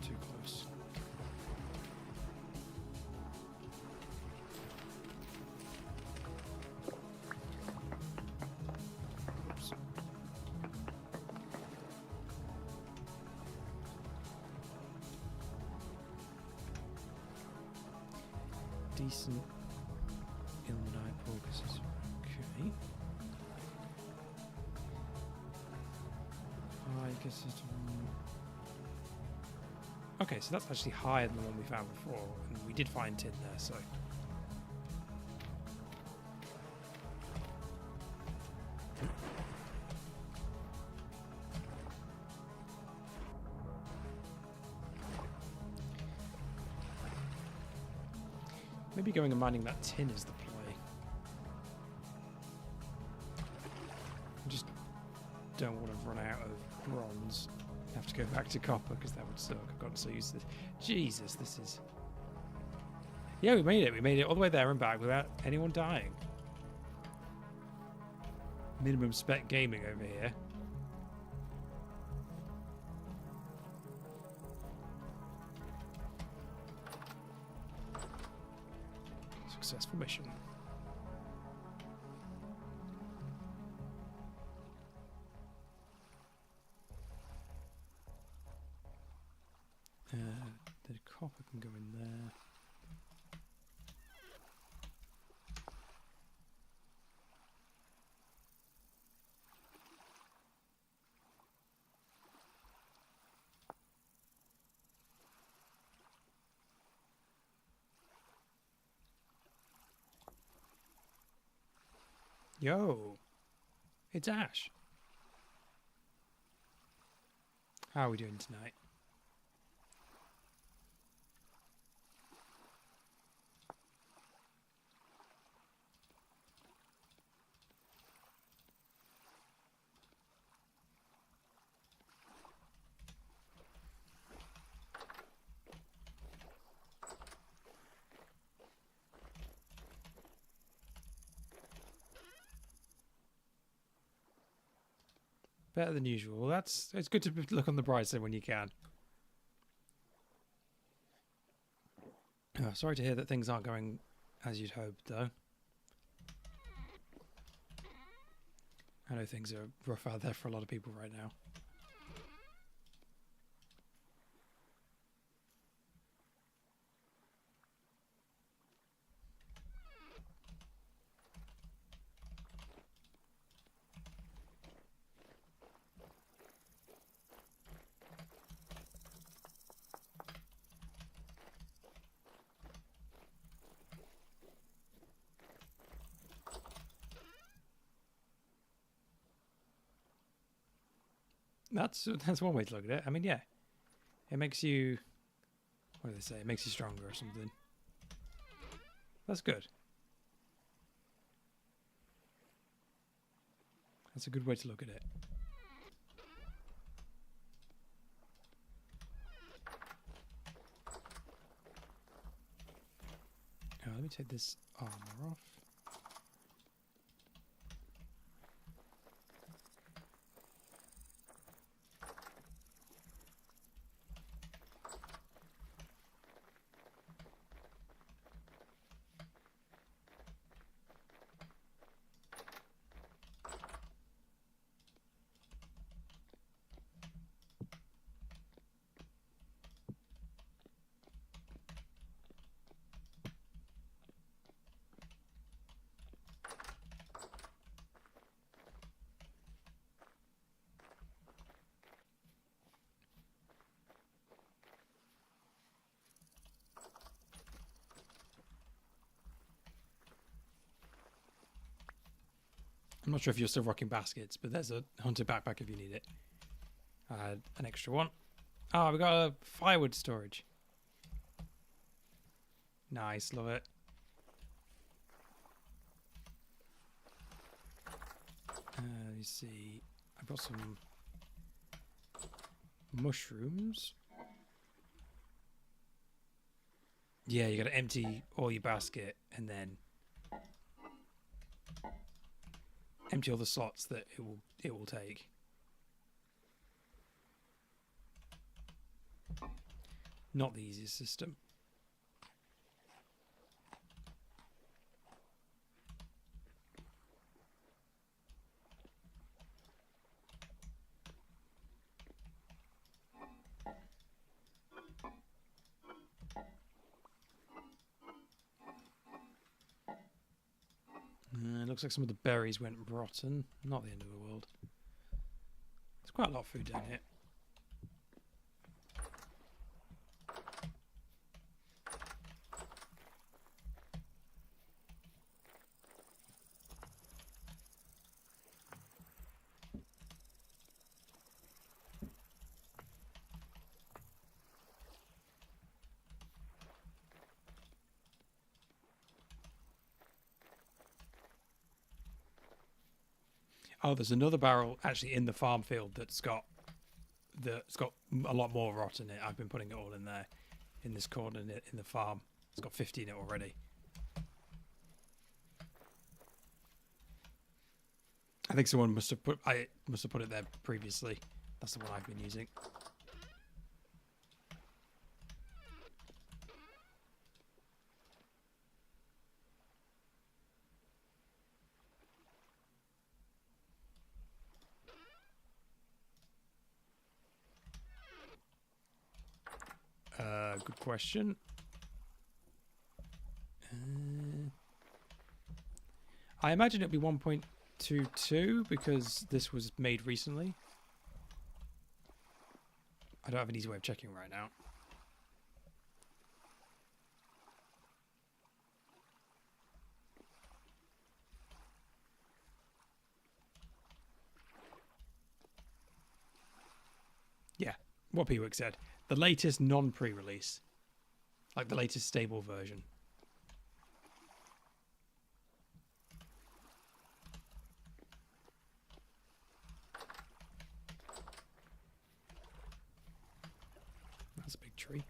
Too close. Oops. Decent ilmenite focus. Okay. I guess it's. Okay, so that's actually higher than the one we found before, and we did find tin there, so. Maybe going and mining that tin is the play. I just don't want to run out of bronze. Have to go back to copper because that would suck. I've gotten so used to this. Jesus, this is. Yeah, we made it. We made it all the way there and back without anyone dying. Minimum spec gaming over here. Successful mission. The copper can go in there. Yo, it's Ash. How are we doing tonight? Better than usual. It's good to look on the bright side when you can. Oh, sorry to hear that things aren't going as you'd hoped, though. I know things are rough out there for a lot of people right now. That's one way to look at it. I mean, yeah, it makes you. What do they say? It makes you stronger or something. That's good. That's a good way to look at it. Oh, let me take this armor off. I'm not sure if you're still rocking baskets, but there's a hunter backpack if you need it. I had an extra one. Oh, we got a firewood storage. Nice, love it. Let me see. I brought some mushrooms. Yeah, you got to empty all your basket and then empty all the slots that it will take. Not the easiest system. It looks like some of the berries went rotten. Not the end of the world. There's quite a lot of food down here. Oh, there's another barrel actually in the farm field that's got a lot more rot in it. I've been putting it all in there, in this corner in the farm. It's got 50 in it already. I think someone must have put it there previously. That's the one I've been using. Good question. I imagine it'll be 1.22 because this was made recently. I don't have an easy way of checking right now. what Piwik said. The latest non-pre-release. Like the latest stable version. That's a big tree.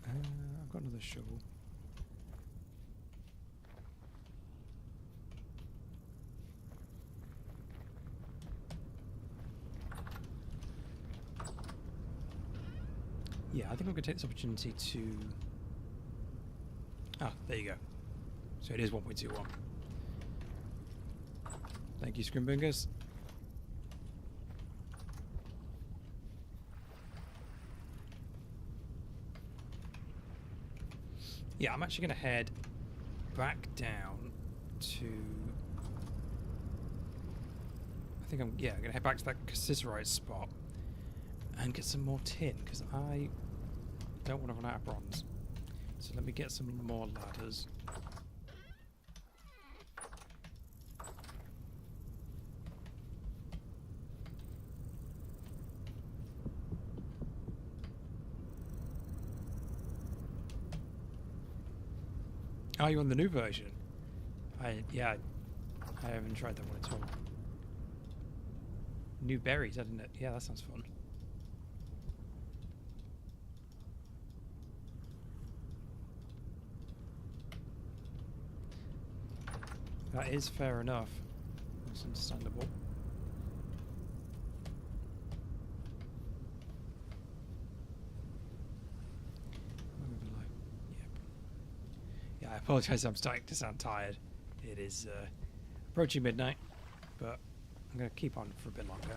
I've got another shovel. Yeah, I think I'm going to take this opportunity to... Ah, there you go. So it is 1.21. Thank you, Scrimbungers. Yeah, I'm actually going to head back down to... I think I'm going to head back to that cassiterite spot and get some more tin, because I don't want to run out of bronze. So let me get some more ladders. Oh, you on the new version? I haven't tried that one at all. New berries, isn't it? Yeah, that sounds fun. That is fair enough. That's understandable. Yeah, I apologise, I'm starting to sound tired. It is approaching midnight, but I'm going to keep on for a bit longer.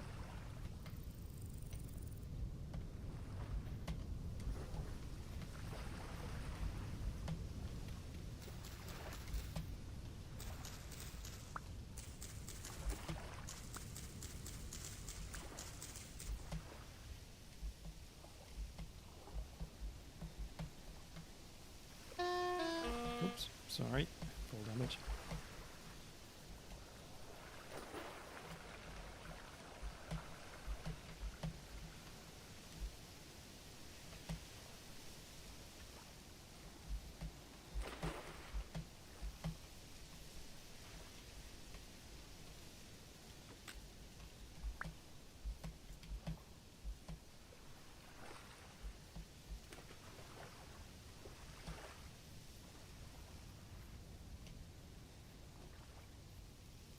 Oops, sorry. Full damage.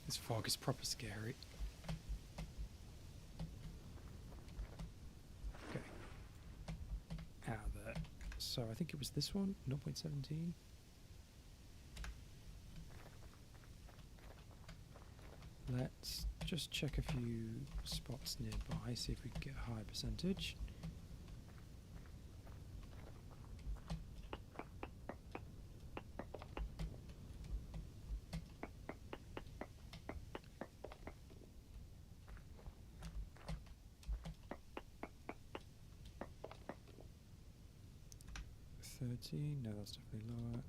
This fog is proper scary. Okay. Out of there. So I think it was this one, 0.17. Let's just check a few spots nearby, see if we can get a higher percentage. No, that's definitely lower.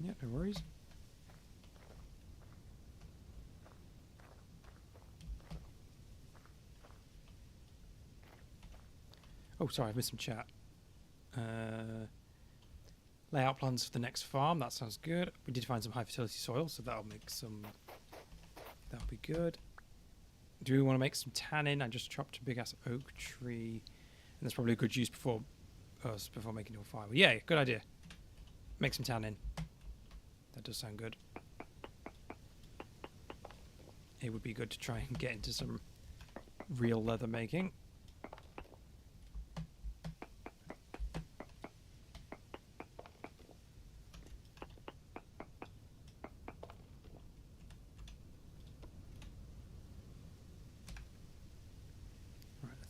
Yeah, no worries. Oh, sorry, I missed some chat. Layout plans for the next farm. That sounds good. We did find some high fertility soil, so that'll make some... That'll be good. Do we want to make some tannin? I just chopped a big-ass oak tree. And that's probably a good use before making it a fire. Yeah, good idea. Make some tannin. That does sound good. It would be good to try and get into some real leather making.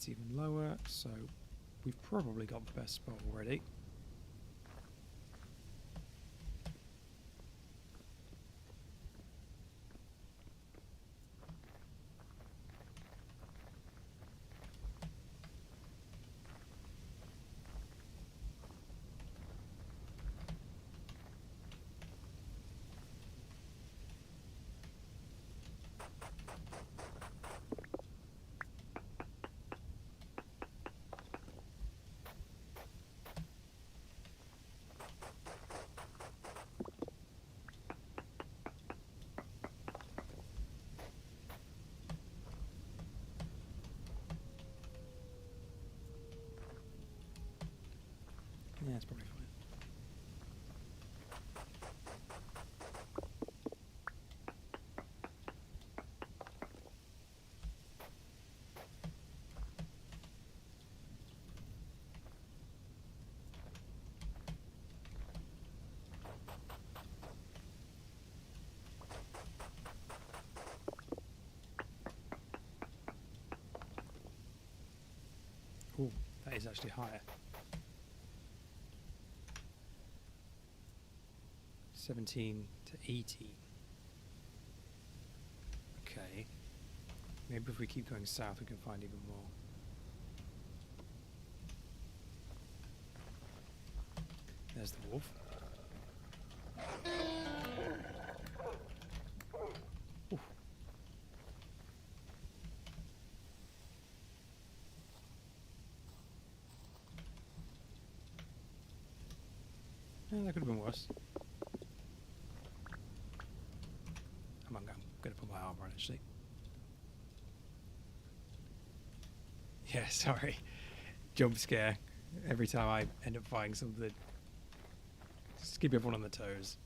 That's even lower, so we've probably got the best spot already. Yeah, that's probably fine. Oh, that is actually higher. 17 to 18. Okay. Maybe if we keep going south, we can find even more. There's the wolf. Oof. Yeah, that could have been worse. I'm gonna put my armor on actually. Yeah, sorry. Jump scare. Every time I end up fighting something. Just keep everyone on their toes.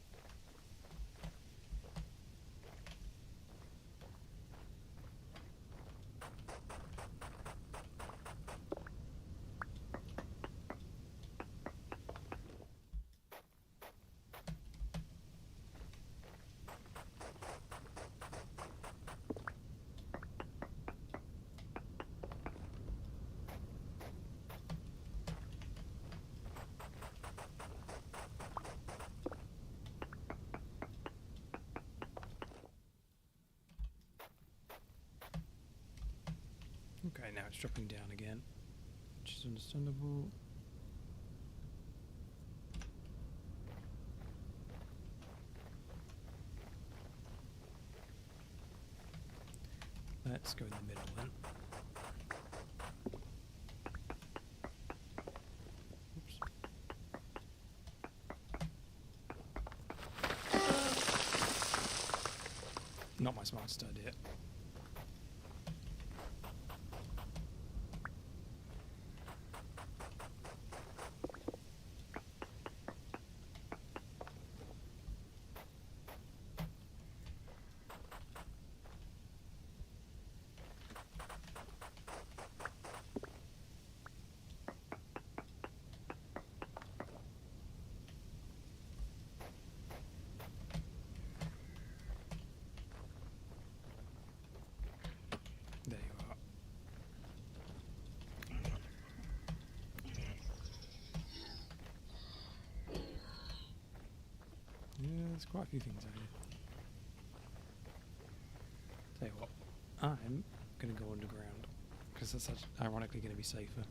Okay, now it's dropping down again, which is understandable. Let's go in the middle then. Oops. Not my smartest idea. There you are. Yeah, there's quite a few things out here. Tell you what, I'm going to go underground, because that's ironically going to be safer.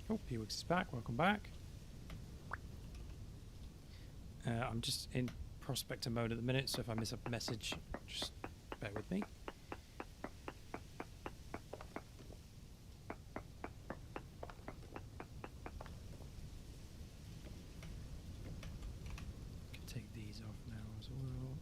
Oh, Pewix is back. Welcome back. I'm just in prospector mode at the minute, so if I miss a message, just bear with me. Can take these off now as well.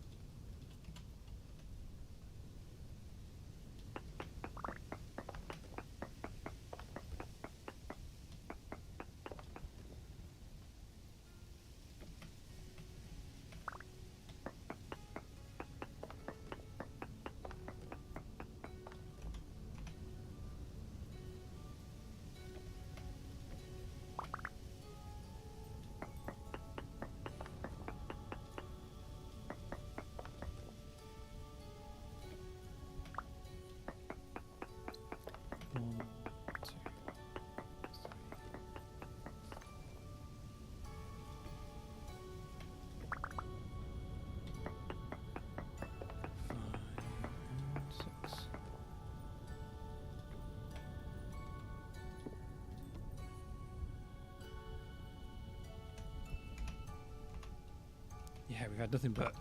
Yeah, we've had nothing but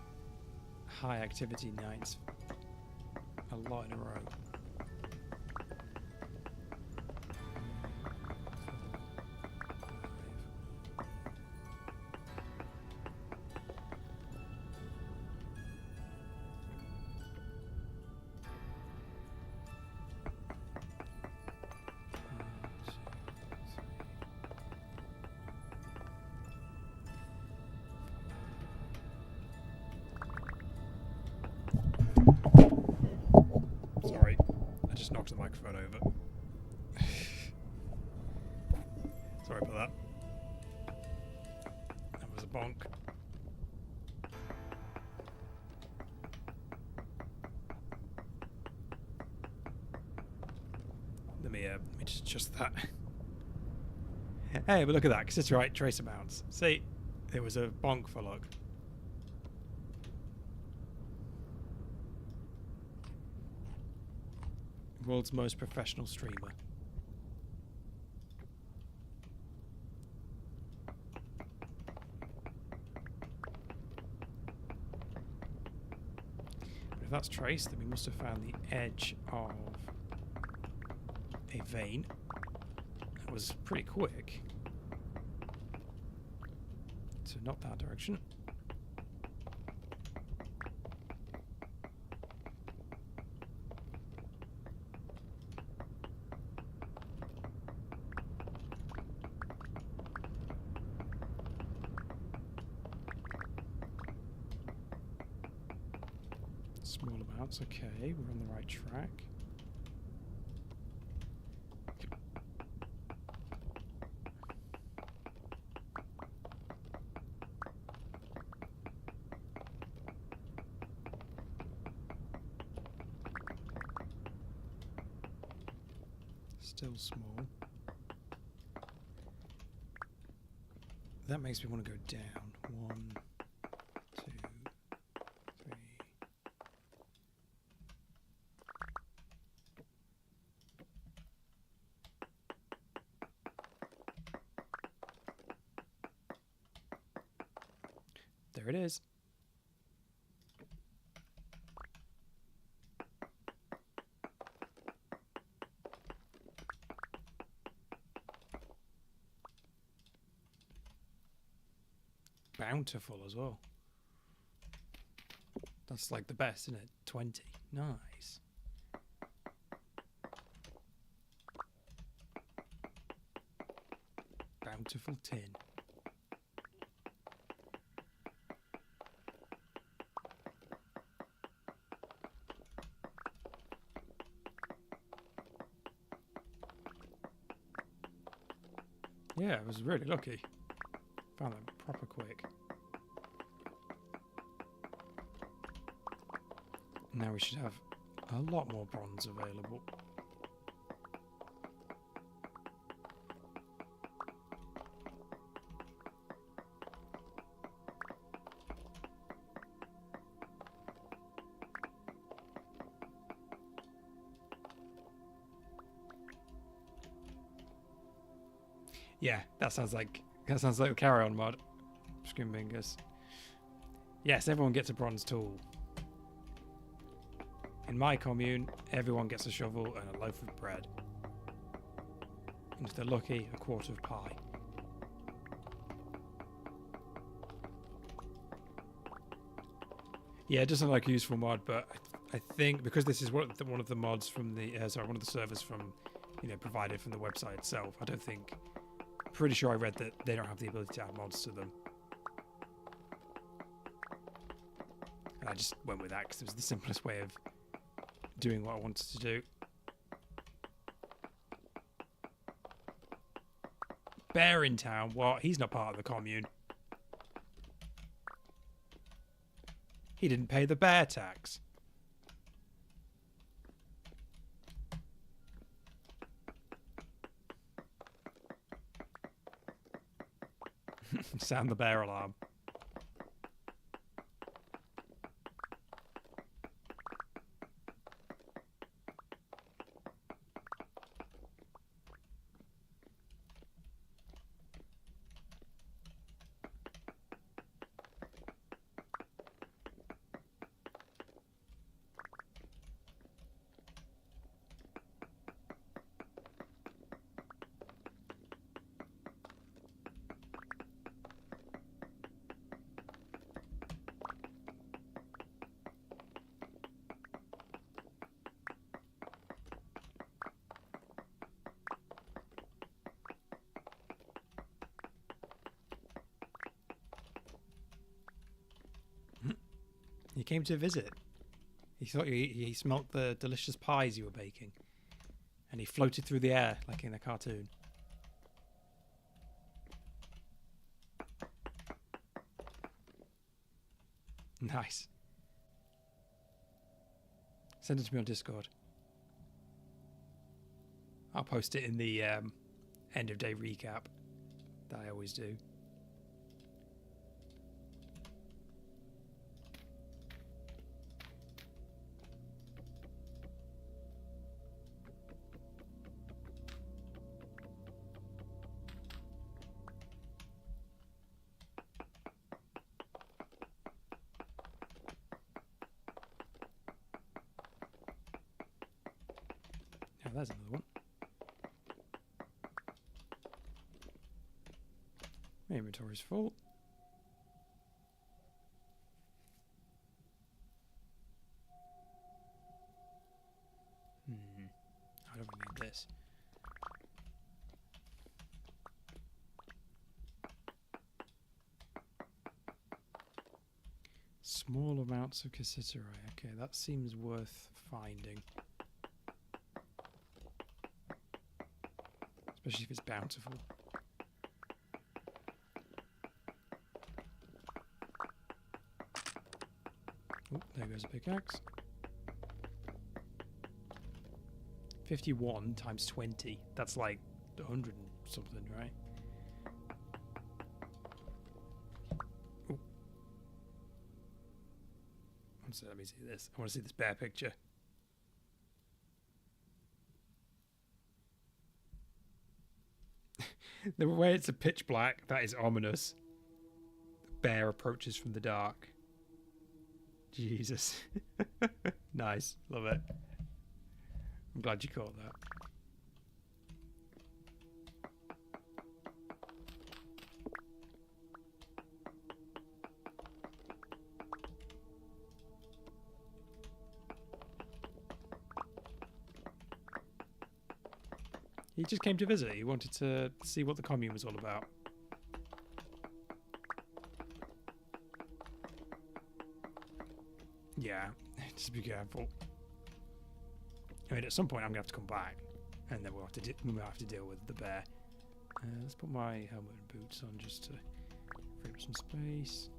high activity nights. A lot in a row. Sorry, I just knocked the microphone over. Sorry about that. That was a bonk. Let me just adjust that. Hey, but look at that, because it's right, trace amounts. See, it was a bonk for luck. World's most professional streamer. But if that's trace, then we must have found the edge of a vein. That was pretty quick. So not that direction. Small amounts, okay, we're on the right track. Still small. That makes me want to go down. 1, 2, 3. There it is. Bountiful as well. That's like the best, isn't it? 20. Nice. Bountiful tin. Yeah, I was really lucky. Found that proper quick. Now we should have a lot more bronze available. Yeah, that sounds like a carry-on mod. Scrimbingus. Yes, everyone gets a bronze tool. In my commune, everyone gets a shovel and a loaf of bread. And if they're lucky, a quart of pie. Yeah, it doesn't like a useful mod, but I think because this is one of the mods from the one of the servers from provided from the website itself. I don't think. Pretty sure I read that they don't have the ability to add mods to them. And I just went with that because it was the simplest way of doing what I wanted to do. Bear in town? What? He's not part of the commune. He didn't pay the bear tax. Sound the bear alarm. He came to visit. He thought he smelt the delicious pies you were baking. And he floated through the air like in the cartoon. Nice. Send it to me on Discord. I'll post it in the end of day recap that I always do. Now there's another one. My inventory's full. I don't need this. Small amounts of cassiterite. Okay, that seems worth finding. Especially if it's bountiful. Oh, there goes a pickaxe. 51 times 20. That's like 100 and something, right? Oh. So let me see this. I want to see this bear picture. The way it's a pitch black, that is ominous. The bear approaches from the dark. Jesus. Nice. Love it. I'm glad you caught that. He just came to visit. He wanted to see what the commune was all about. Yeah, just be careful. I mean, at some point I'm gonna have to come back, and then we'll have to deal with the bear. Let's put my helmet and boots on just to free up some space.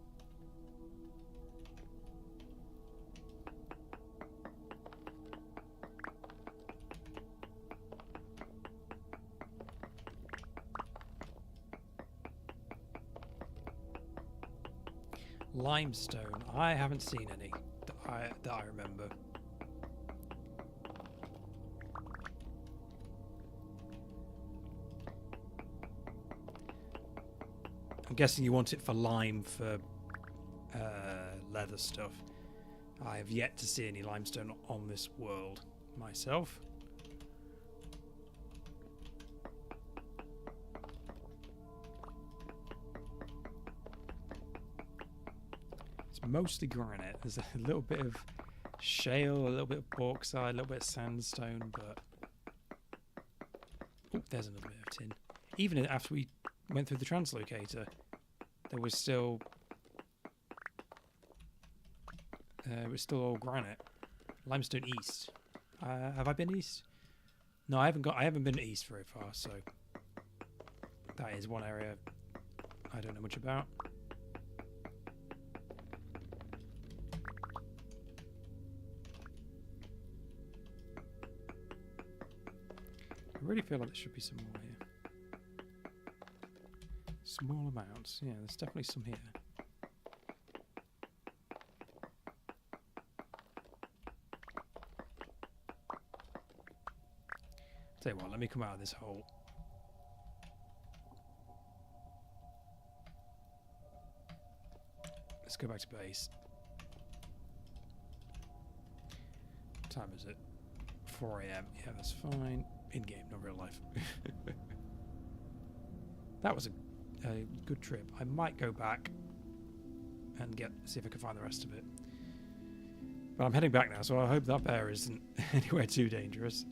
Limestone. I haven't seen any that I remember. I'm guessing you want it for lime for leather stuff. I have yet to see any limestone on this world myself. It's mostly granite. There's a little bit of shale, a little bit of bauxite, a little bit of sandstone, but... Oh, there's another bit of tin. Even after we went through the translocator, there was still... it was still all granite. Limestone east. Have I been east? No, I haven't been east very far, so... That is one area I don't know much about. I really feel like there should be some more here. Small amounts. Yeah, there's definitely some here. Tell you what, let me come out of this hole. Let's go back to base. What time is it? 4 AM. Yeah, that's fine. In-game, not real life. That was a good trip. I might go back and see if I can find the rest of it. But I'm heading back now, so I hope that bear isn't anywhere too dangerous.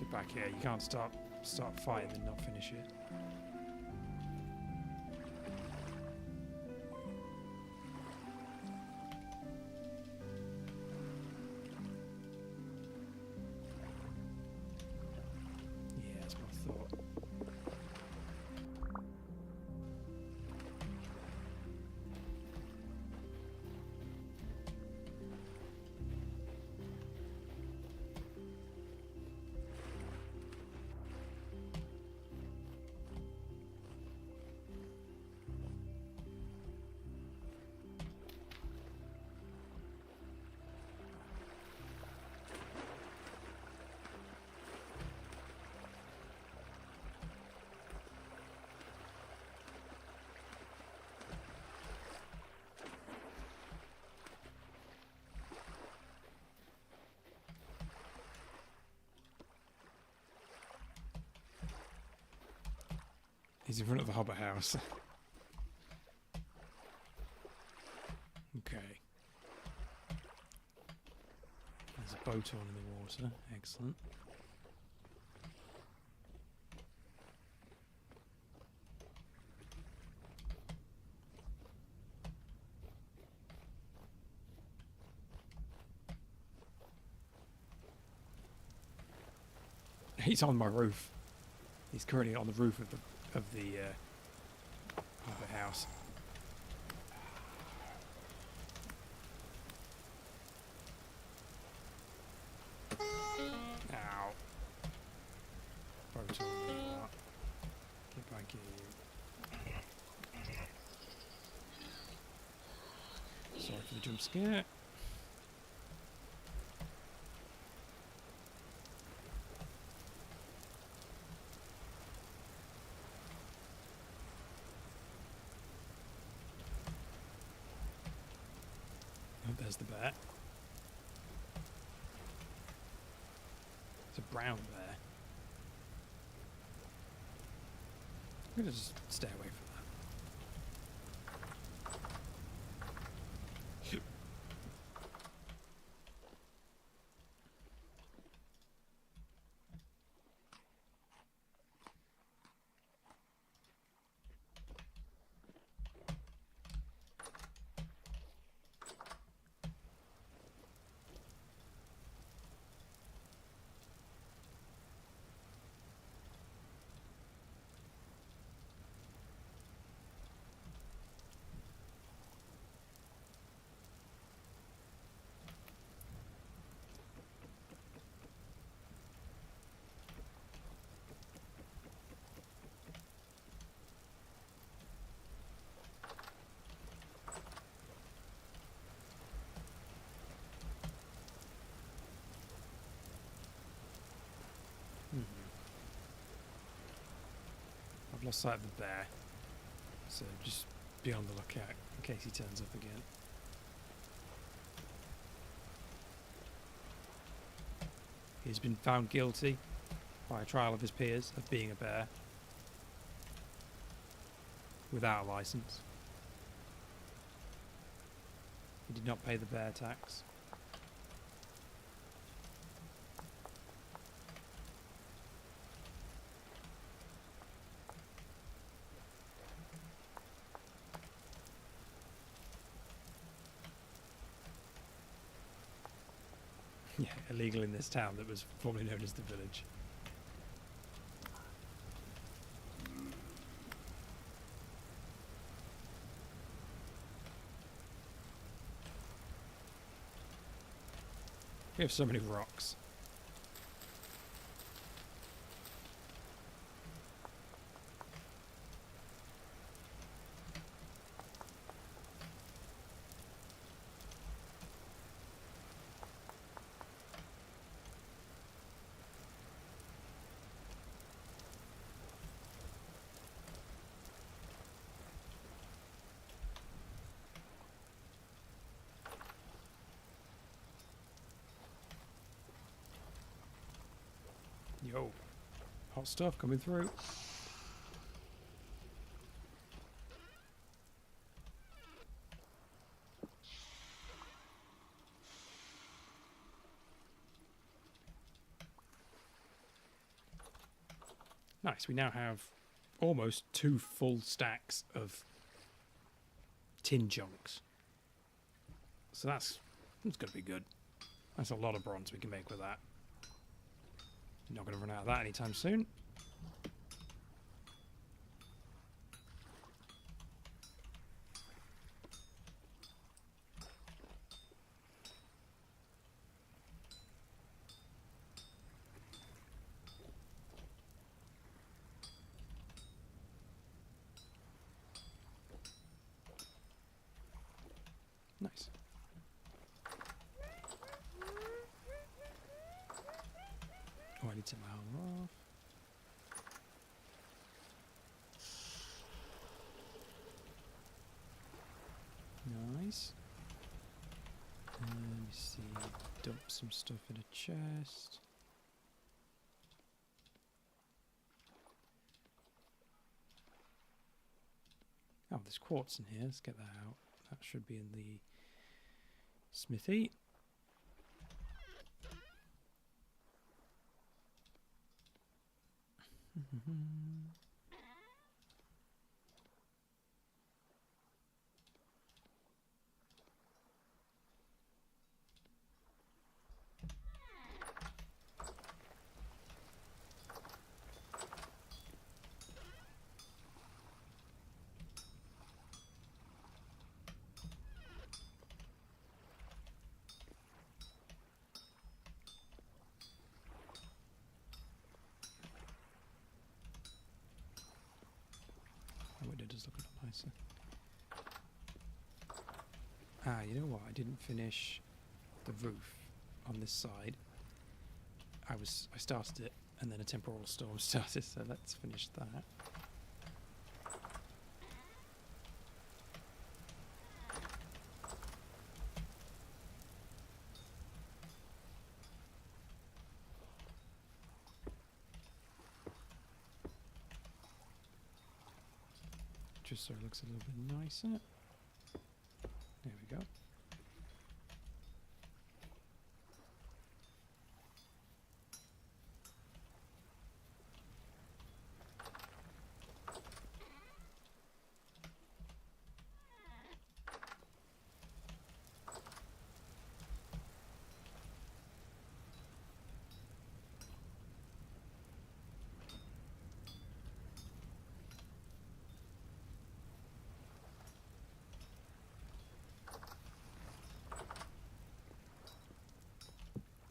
Get back here. You can't start fighting and not finish it. Yeah, that's what I thought. He's in front of the Hobbit house. Okay. There's a boat on in the water. Excellent. He's on my roof. He's currently on the roof of the house. Ow. Boat on me. Get back here. Sorry for the jump scare. Oh, there's the bear. It's a brown bear. I'm gonna just stay away from that. I've lost sight of the bear, so just be on the lookout in case he turns up again. He's been found guilty by a trial of his peers of being a bear without a license. He did not pay the bear tax. Yeah, illegal in this town that was formerly known as the village. We have so many rocks. Yo, hot stuff coming through. Nice. We now have almost 2 full stacks of tin chunks. So that's going to be good. That's a lot of bronze we can make with that. Not going to run out of that anytime soon. Nice. Oh, I need to take my armor off. Nice. Let me see. Dump some stuff in a chest. Oh, there's quartz in here. Let's get that out. That should be in the smithy. That window does look a lot nicer. Ah, you know what? I didn't finish the roof on this side. I started it, and then a temporal storm started, so let's finish that. Just so it looks a little bit nicer. There we go.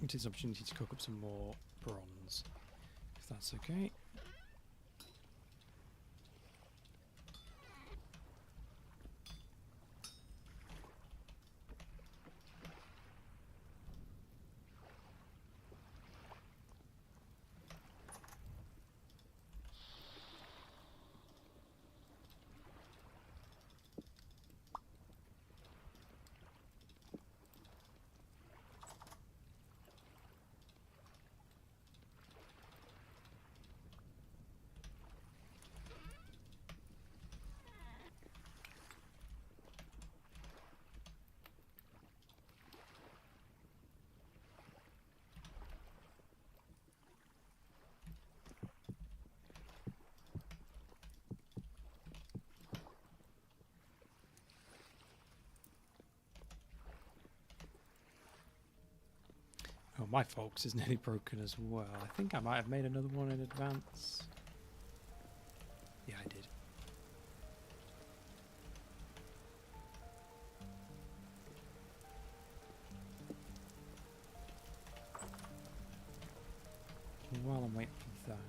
It is an opportunity to cook up some more bronze, if that's okay. Oh, my Folks is nearly broken as well. I think I might have made another one in advance. Yeah, I did. While I'm waiting for that,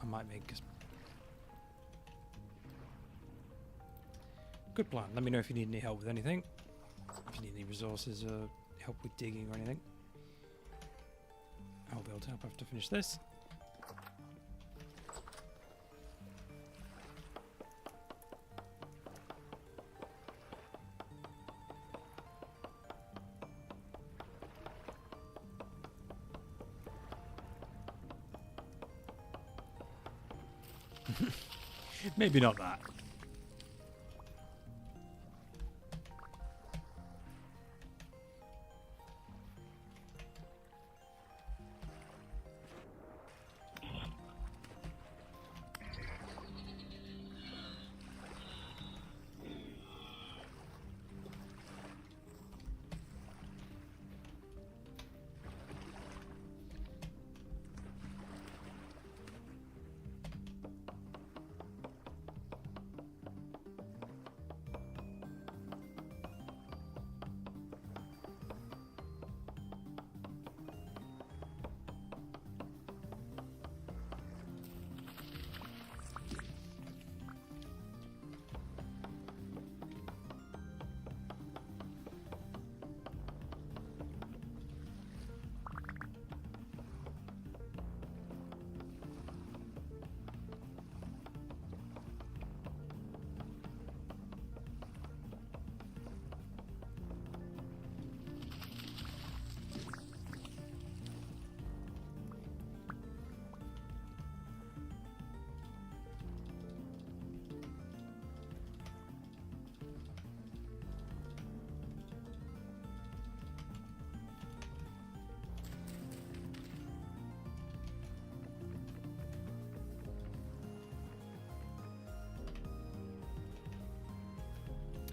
I might make a... Good plan. Let me know if you need any help with anything. If you need any resources or help with digging or anything. I'll be able to help after I finish this. Maybe not that.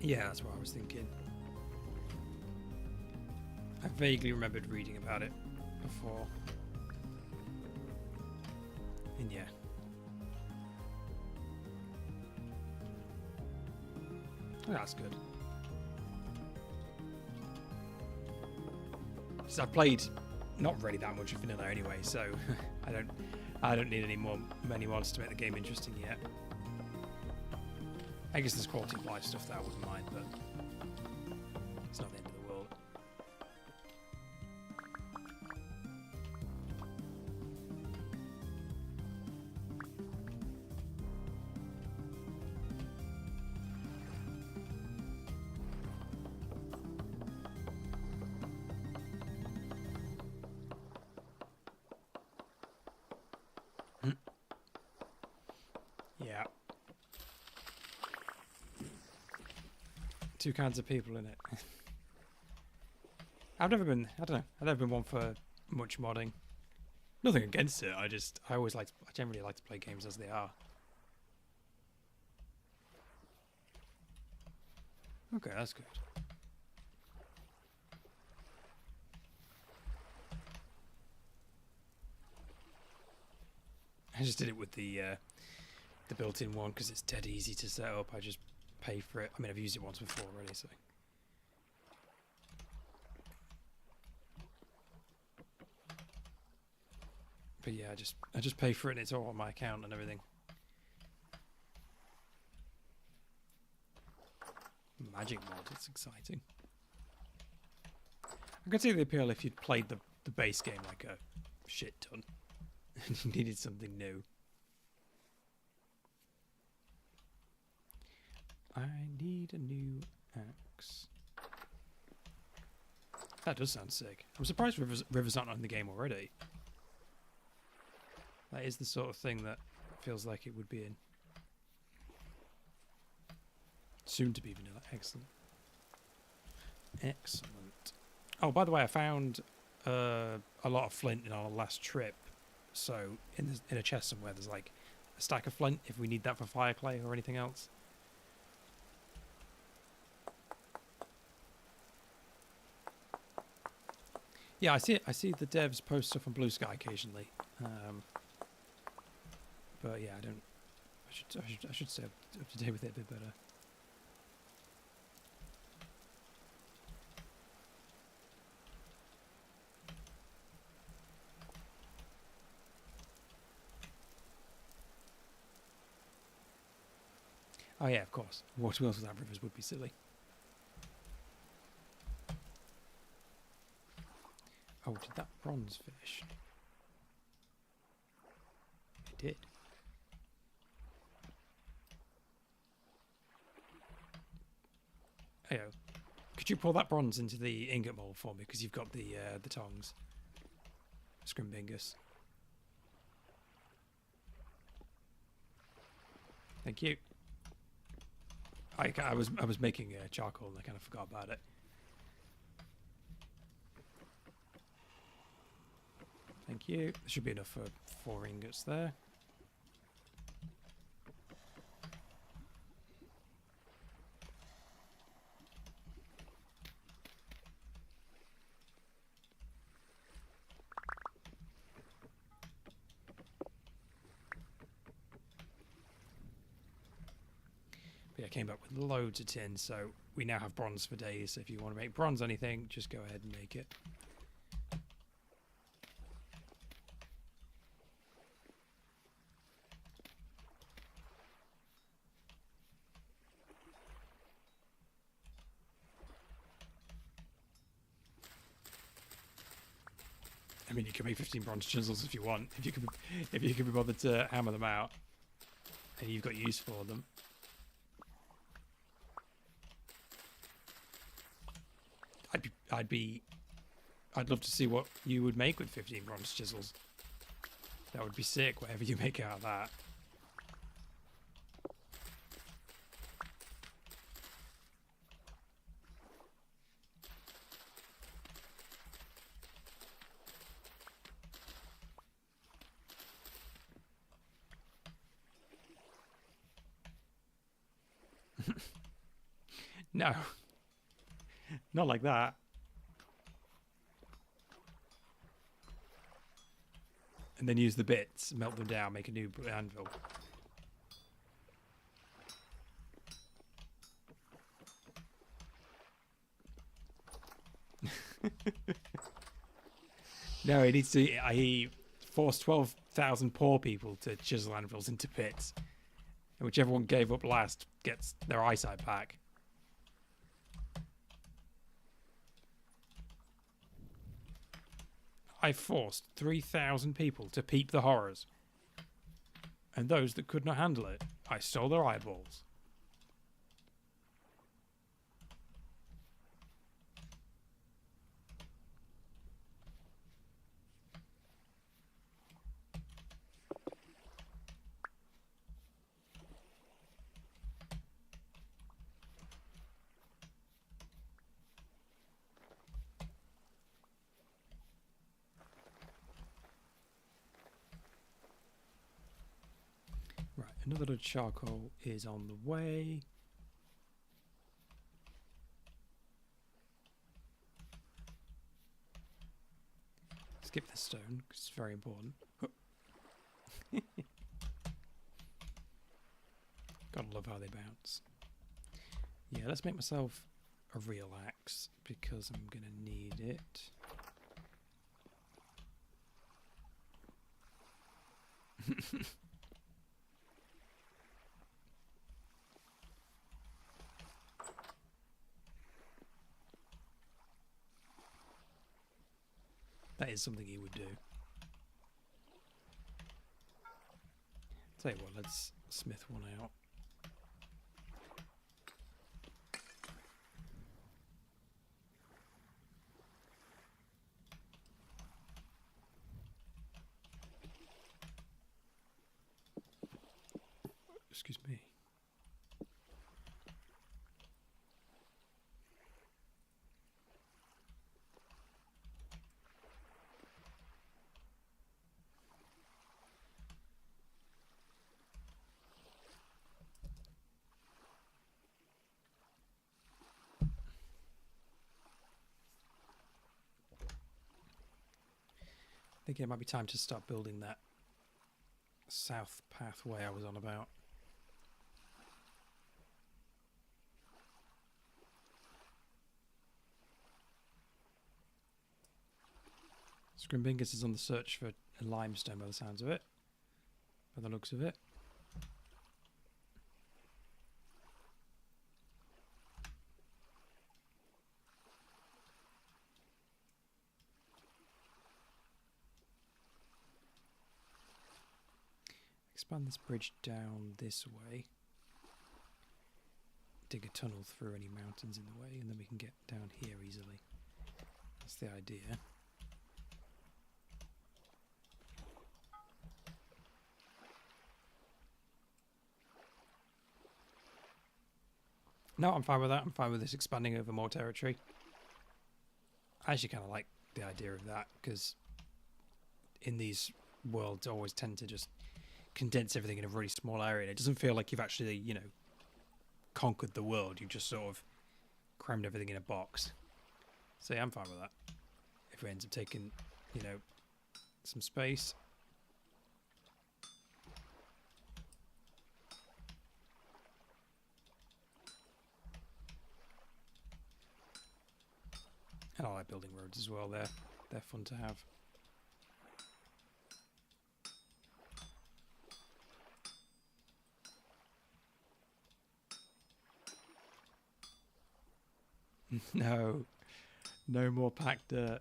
Yeah, that's what I was thinking. I vaguely remembered reading about it before. And yeah. Oh, that's good. So I've played not really that much of vanilla anyway, so I don't need many mods to make the game interesting yet. I guess there's quality of life stuff that I wouldn't mind, but it's not the end of the world. Yeah. Two kinds of people in it. I don't know, I've never been one for much modding. Nothing against it, I generally like to play games as they are. Okay, that's good. I just did it with the built-in one because it's dead easy to set up. I just pay for it. I mean, I've used it once before already, so. But yeah, I just pay for it and it's all on my account and everything. Magic mod, it's exciting. I could see the appeal if you'd played the base game like a shit ton and you needed something new. I need a new axe. That does sound sick. I'm surprised Rivers aren't in the game already. That is the sort of thing that feels like it would be in. Soon to be vanilla. Excellent. Excellent. Oh, by the way, I found a lot of flint in our last trip. So in a chest somewhere, there's like a stack of flint if we need that for fire clay or anything else. Yeah, I see it. I see the devs post stuff on Blue Sky occasionally. But yeah, I don't. I should stay up to date with it a bit better. Oh yeah, of course. Water wheels without rivers would be silly. Oh, did that bronze finish? It did. Hey, could you pour that bronze into the ingot mold for me? Because you've got the tongs. Scrimbingus. Thank you. I was making charcoal and I kind of forgot about it. Thank you. There should be enough for 4 ingots there. But yeah, I came back with loads of tin, so we now have bronze for days. So if you want to make bronze anything, just go ahead and make it. I mean, you can make 15 bronze chisels if you want. If you can be bothered to hammer them out, and you've got use for them. I'd love to see what you would make with 15 bronze chisels. That would be sick. Whatever you make out of that. No. Not like that. And then use the bits, melt them down, make a new anvil. No, he needs to. He forced 12,000 poor people to chisel anvils into pits. And whichever one gave up last gets their eyesight back. I forced 3,000 people to peep the horrors. And those that could not handle it, I stole their eyeballs. Right, another load of charcoal is on the way. Skip the stone, because it's very important. Gotta love how they bounce. Yeah, let's make myself a real axe, because I'm gonna need it. That is something he would do. Tell you what, let's smith one out. Excuse me. I think it might be time to start building that south pathway I was on about. Scrimbingus is on the search for a limestone by the sounds of it. By the looks of it. Expand this bridge down this way. Dig a tunnel through any mountains in the way, and then we can get down here easily. That's the idea. No, I'm fine with that. I'm fine with this expanding over more territory. I actually kind of like the idea of that, because in these worlds I always tend to just condense everything in a really small area. And it doesn't feel like you've actually, you know, conquered the world. You've just sort of crammed everything in a box. So yeah, I'm fine with that. If it ends up taking, you know, some space. And I like building roads as well. They're fun to have. No more packed dirt.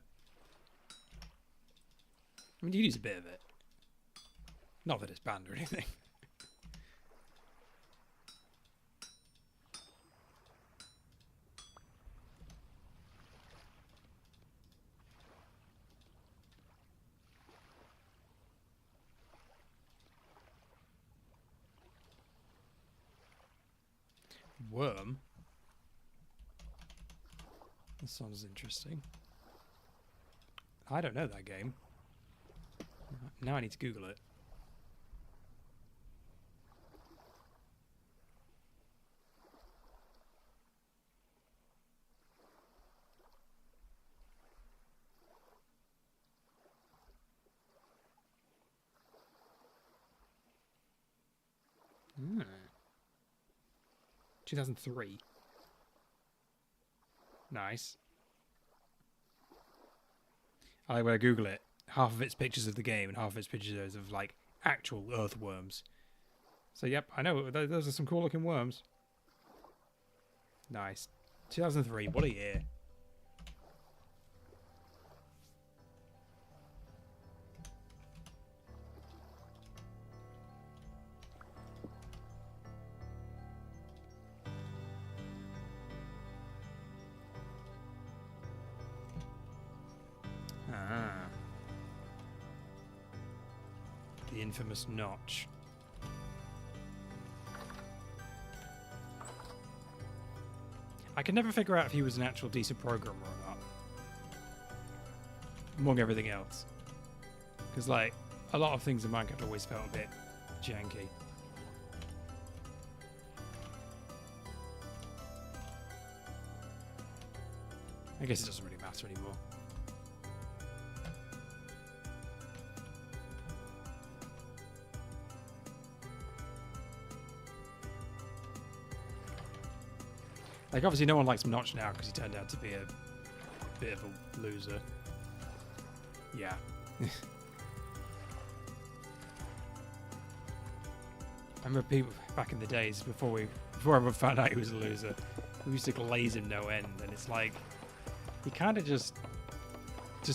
I mean, you use a bit of it. Not that it's banned or anything. Worm? That sounds interesting. I don't know that game. Now I need to Google it. 2003. Nice. I like when I Google it, half of it's pictures of the game and half of it's pictures of, like, actual earthworms. So, yep, I know. Those are some cool looking worms. Nice. 2003, what a year. Ah. The infamous Notch. I can never figure out if he was an actual decent programmer or not. Among everything else. Because, like, a lot of things in Minecraft always felt a bit janky. I guess it doesn't really matter anymore. Like, obviously no one likes Notch now because he turned out to be a bit of a loser. Yeah. I remember people back in the days before everyone found out he was a loser, we used to glaze him no end, and it's like he kind of just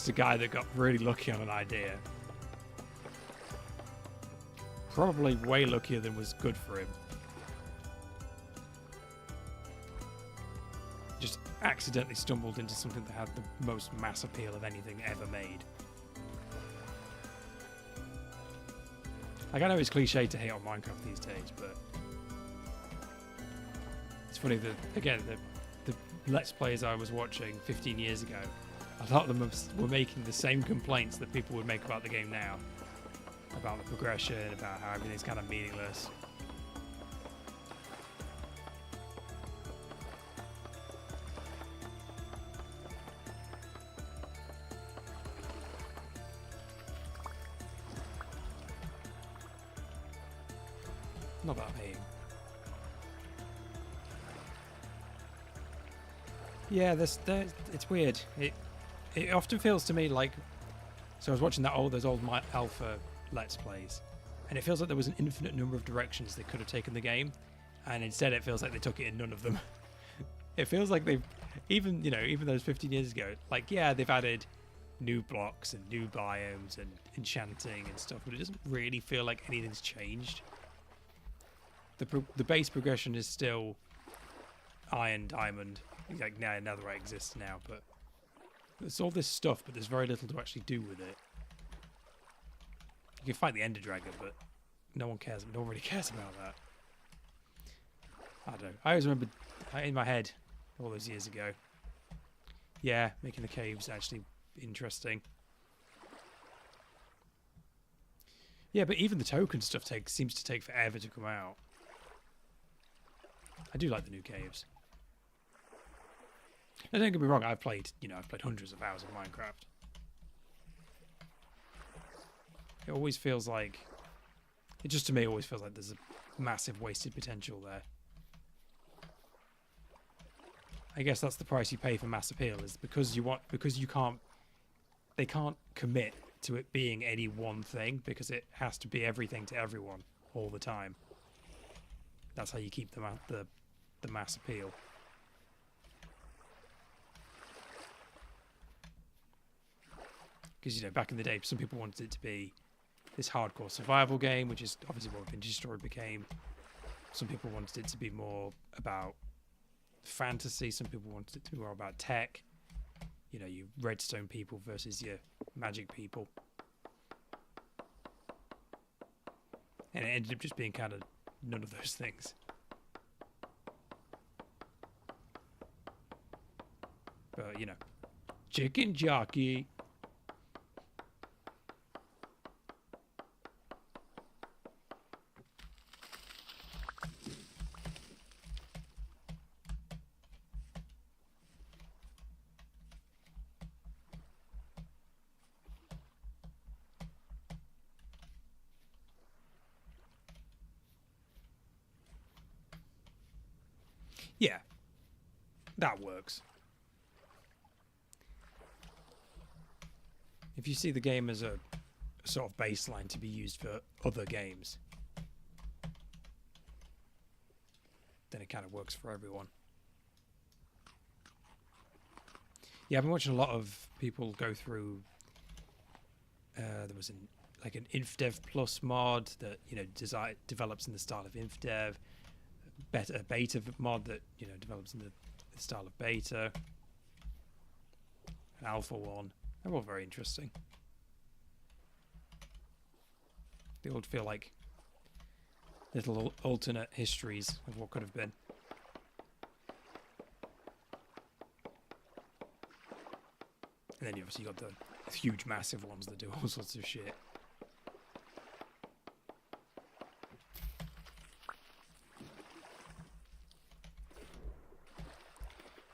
a guy that got really lucky on an idea. Probably way luckier than was good for him. Just accidentally stumbled into something that had the most mass appeal of anything ever made. Like, I know it's cliche to hate on Minecraft these days, but it's funny that, again, the Let's Plays I was watching 15 years ago, a lot of them were making the same complaints that people would make about the game now. About the progression, about how everything's kind of meaningless. Not that I'm hating. Yeah, it's weird. It often feels to me like, so I was watching those old alpha Let's Plays, and it feels like there was an infinite number of directions they could have taken the game, and instead it feels like they took it in none of them. It feels like they've even those 15 years ago, like, yeah, they've added new blocks and new biomes and enchanting and stuff, but it doesn't really feel like anything's changed. The base progression is still iron, diamond, like now netherite exists now, but there's all this stuff, but there's very little to actually do with it. You can fight the Ender Dragon, but no one cares. No one really cares about that. I don't know. I always remember in my head all those years ago. Yeah, making the caves actually interesting. Yeah, but even the token stuff seems to take forever to come out. I do like the new caves. Now, don't get me wrong, I've played hundreds of hours of Minecraft. It always feels like, to me always feels like there's a massive wasted potential there. I guess that's the price you pay for mass appeal, is because they can't commit to it being any one thing, because it has to be everything to everyone all the time. That's how you keep the mass appeal. Because, back in the day, some people wanted it to be this hardcore survival game, which is obviously what Vintage Story became. Some people wanted it to be more about fantasy. Some people wanted it to be more about tech. You redstone people versus your magic people. And it ended up just being kind of none of those things. But, chicken jockey. Yeah, that works. If you see the game as a sort of baseline to be used for other games, then it kind of works for everyone. Yeah, I've been watching a lot of people go through. There was like an InfDev Plus mod that develops in the style of InfDev, a beta mod that develops in the style of beta, an alpha one. They're all very interesting. They all feel like little alternate histories of what could have been. And then you obviously got the huge, massive ones that do all sorts of shit.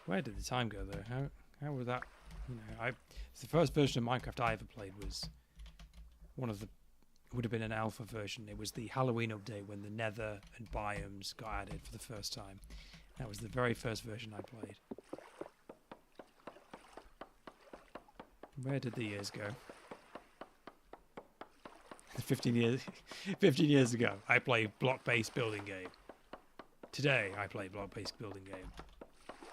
Where did the time go though? How was that? The first version of Minecraft I ever played was it would have been an alpha version. It was the Halloween update when the Nether and biomes got added for the first time. That was the very first version I played. Where did the years go? 15 years ago, I played block-based building game. Today, I play block-based building game.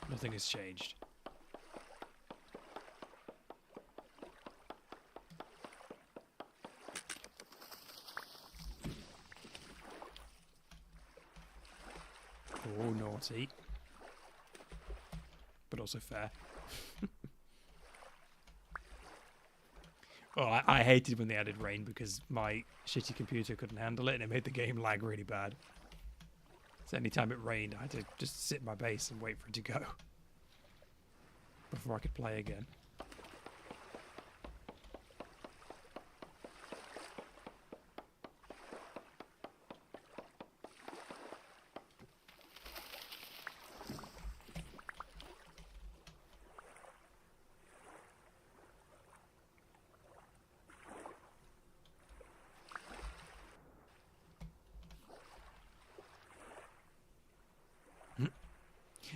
Nothing has changed. Oh, naughty. But also fair. Oh, I hated when they added rain because my shitty computer couldn't handle it and it made the game lag really bad. So anytime it rained, I had to just sit in my base and wait for it to go before I could play again.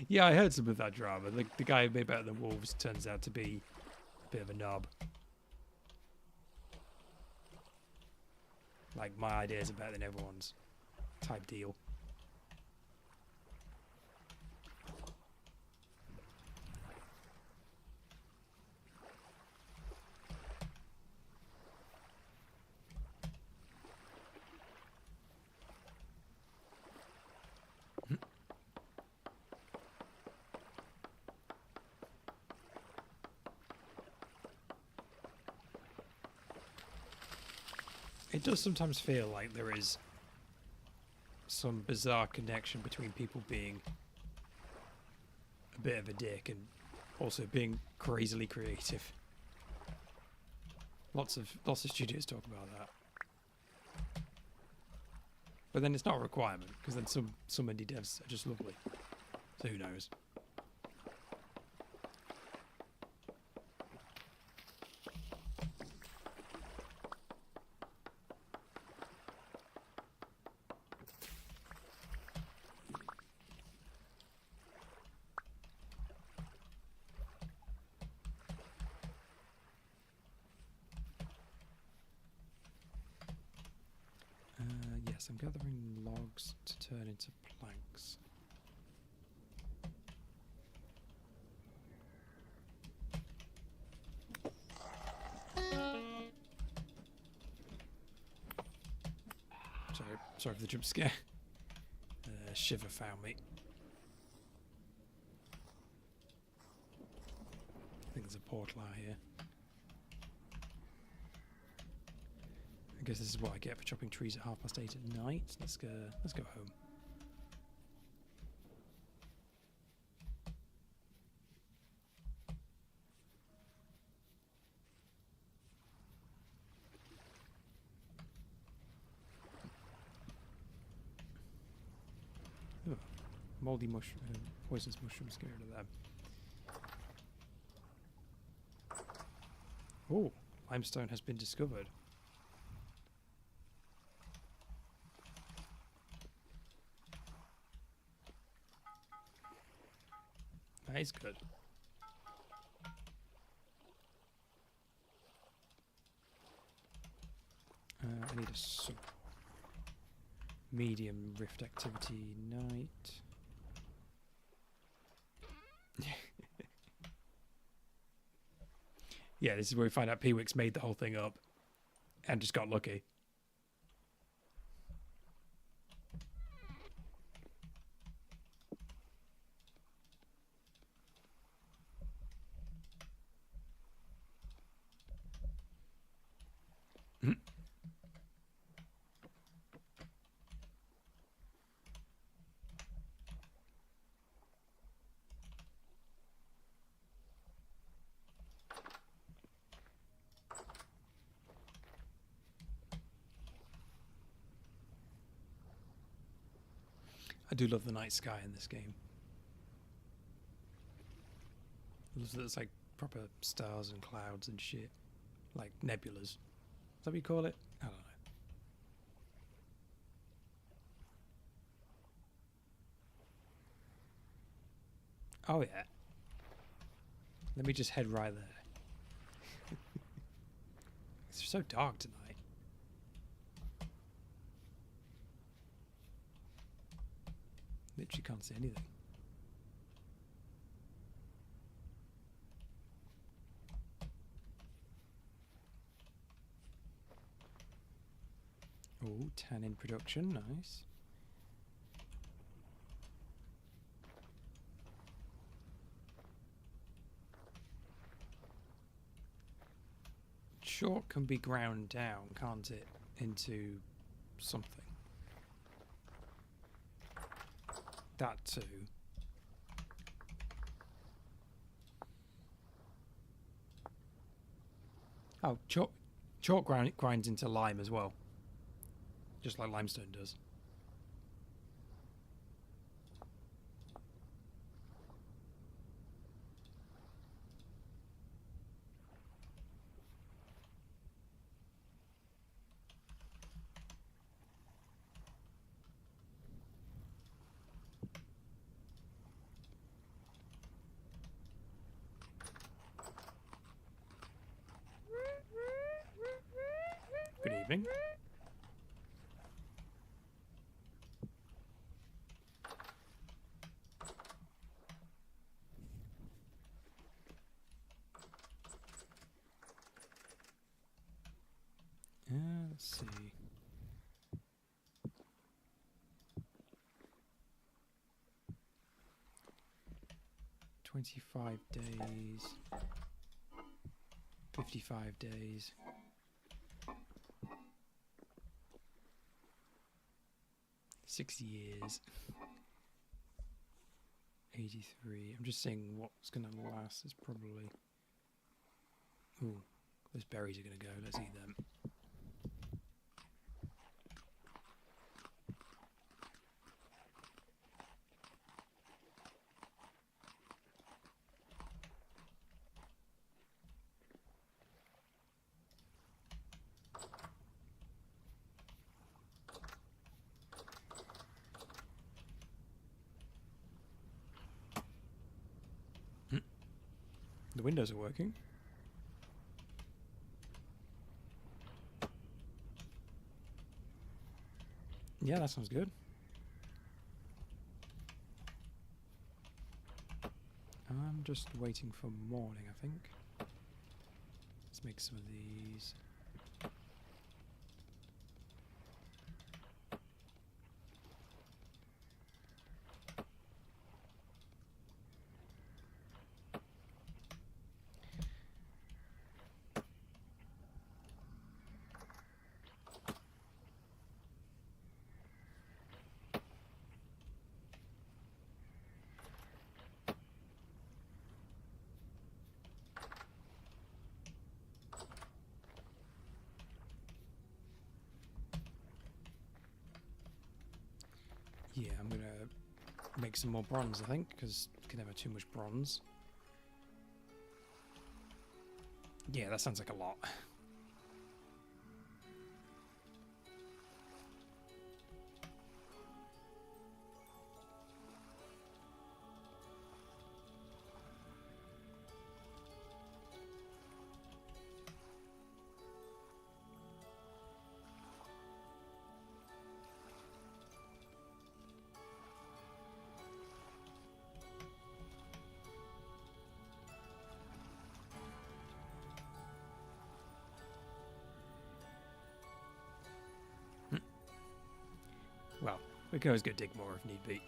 Yeah, I heard some of that drama. The guy who made Better Than Wolves turns out to be a bit of a knob. Like, my ideas are better than everyone's type deal. It does sometimes feel like there is some bizarre connection between people being a bit of a dick and also being crazily creative. Lots of studios talk about that. But then it's not a requirement, because then some indie devs are just lovely. So who knows? Yes, I'm gathering logs to turn into planks. Sorry for the jump scare. Shiver found me. I think there's a portal out here. I guess this is what I get for chopping trees at 8:30 at night. Let's go home. Oh, moldy mushroom, poisonous mushrooms. Get rid of them. Oh, limestone has been discovered. That is good. I need a sword. Medium rift activity night. Yeah, this is where we find out Peewix made the whole thing up and just got lucky. I do love the night sky in this game. There's like proper stars and clouds and shit. Like nebulas. Is that what you call it? I don't know. Oh yeah. Let me just head right there. It's so dark tonight. Literally can't see anything. Oh, tannin production, nice. Chalk can be ground down, can't it, into something? That too. Oh, chalk grinds into lime as well. Just like limestone does. Good evening. Let's see. "25 days, 55 days, 60 years, 83. I'm just saying what's going to last is probably... Ooh, those berries are going to go. Let's eat them. The windows are working. Yeah, that sounds good. I'm just waiting for morning, I think. Let's make some of these. Yeah, I'm gonna make some more bronze, I think, because you can never have too much bronze. Yeah, that sounds like a lot. Well, we can always go dig more if need be.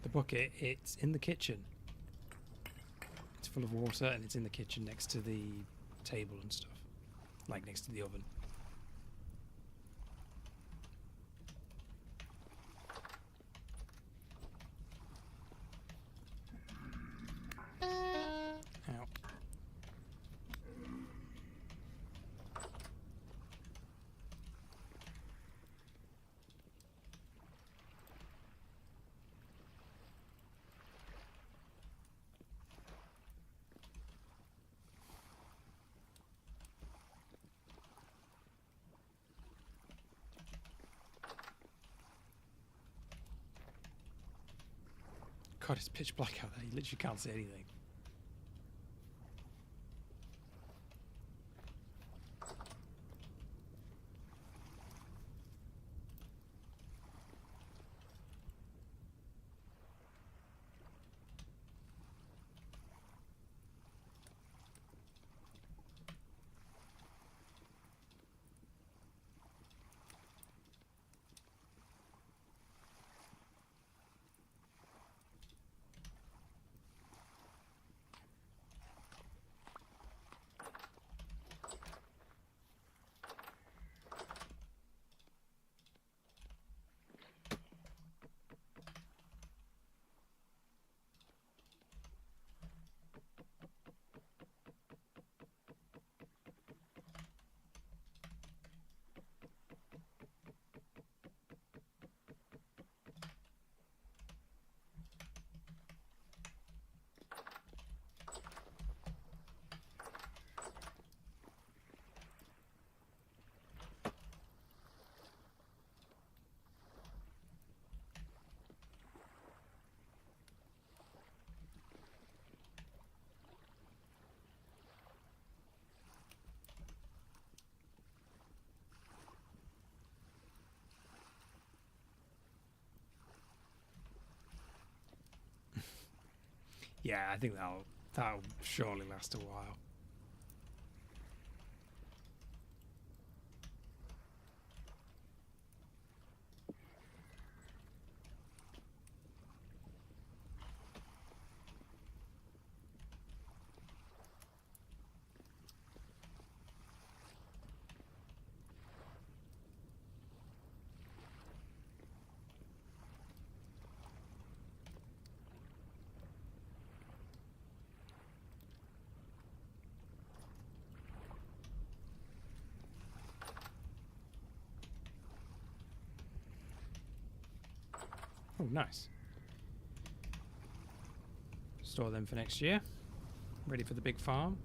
The bucket, it's in the kitchen. It's full of water and it's in the kitchen next to the table and stuff. Like next to the oven. Ow. God, it's pitch black out there. You literally can't see anything. Yeah, I think that'll surely last a while. Oh, nice. Store them for next year. Ready for the big farm.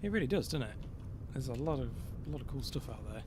It really does, doesn't it? There's a lot of cool stuff out there.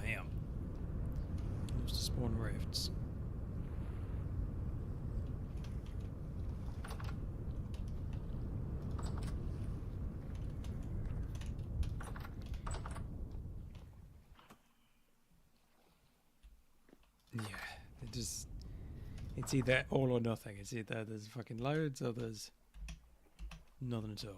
Damn. Loves to spawn rifts. Yeah, it's either all or nothing. It's either there's fucking loads or there's nothing at all.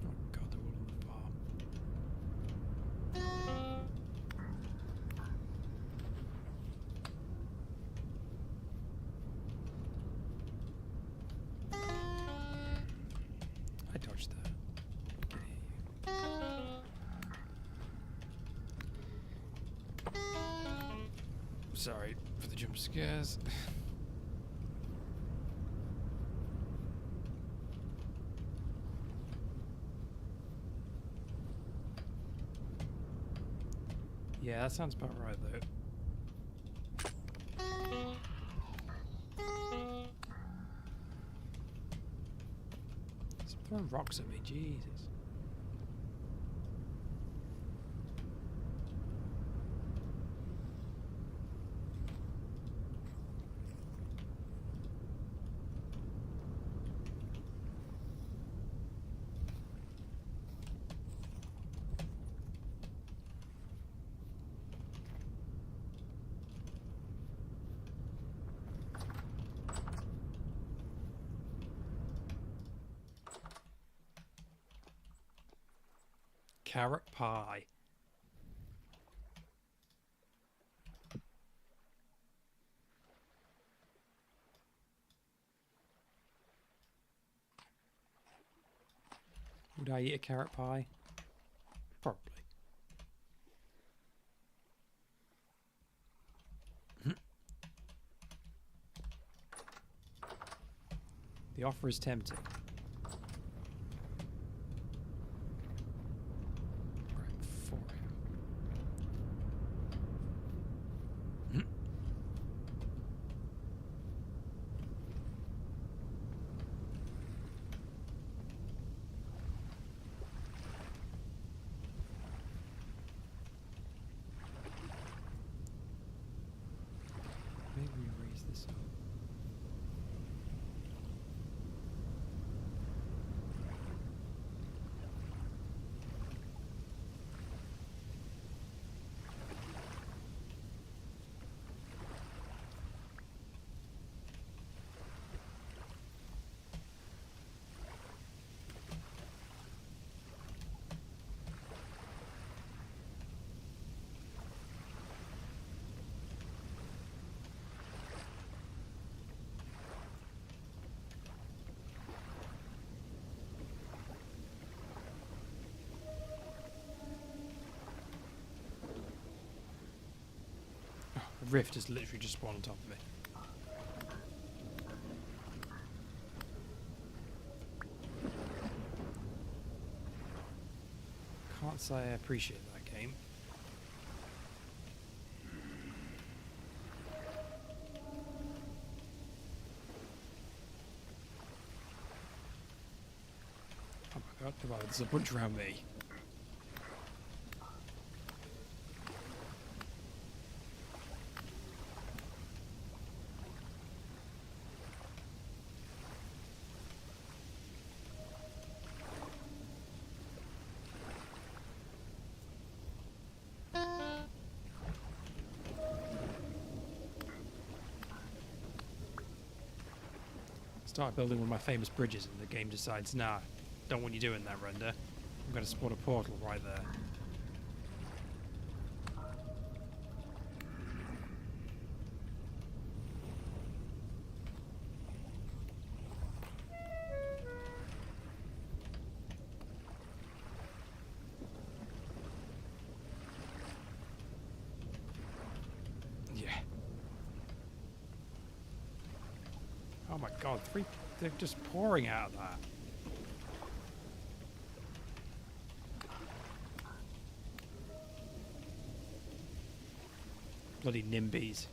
Oh god, they're all on the farm. I dodged that. Get here, you. Sorry for the jump scares. Yeah, that sounds about right though. Stop throwing rocks at me, Jesus. Carrot pie. Would I eat a carrot pie? Probably. The offer is tempting. Right for him. Maybe we raise this up. The rift has literally just spawned on top of me. Can't say I appreciate that game. Oh my god, wow, there's a bunch around me. Start building one of my famous bridges and the game decides, nah, don't want you doing that, Render. I'm going to spawn a portal right there. Yeah. Oh my god, they're just pouring out of that. Bloody NIMBYs.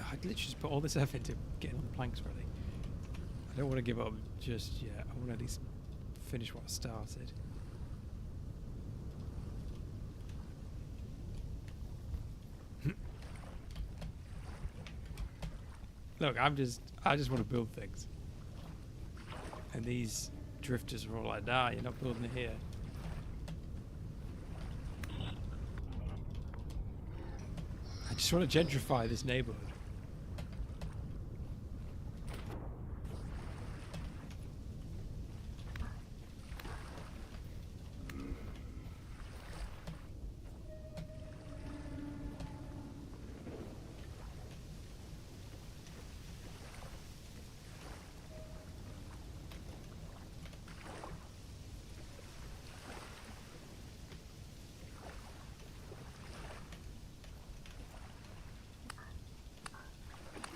I'd literally just put all this effort into getting all the planks ready. I don't want to give up just yet. I want to at least finish what I started. Look, I just want to build things. And these drifters are all like, nah, you're not building it here. I just want to gentrify this neighborhood.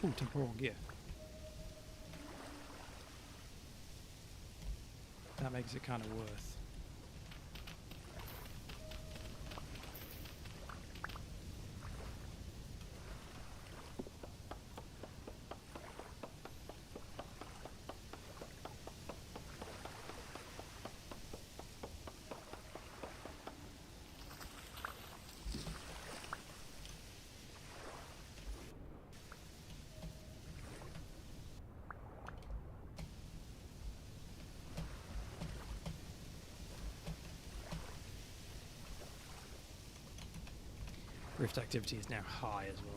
Ooh, temporal gear. That makes it kind of worth. Rift activity is now high as well.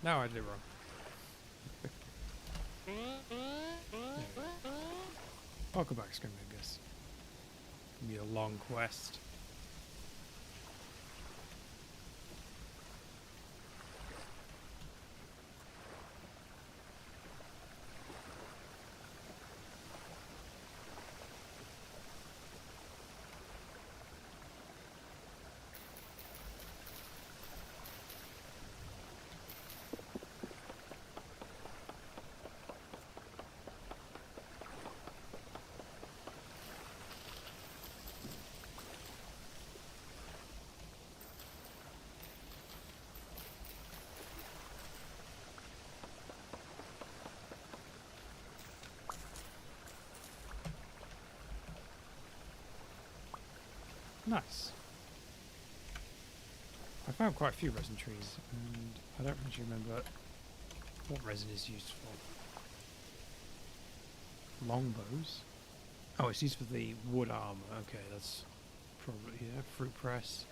No, I did it wrong. Welcome back, Scrimmagus. Be a long quest. Nice. I found quite a few resin trees, and I don't actually remember what resin is used for. Longbows? Oh, it's used for the wood armor. Okay, that's probably, yeah, fruit press.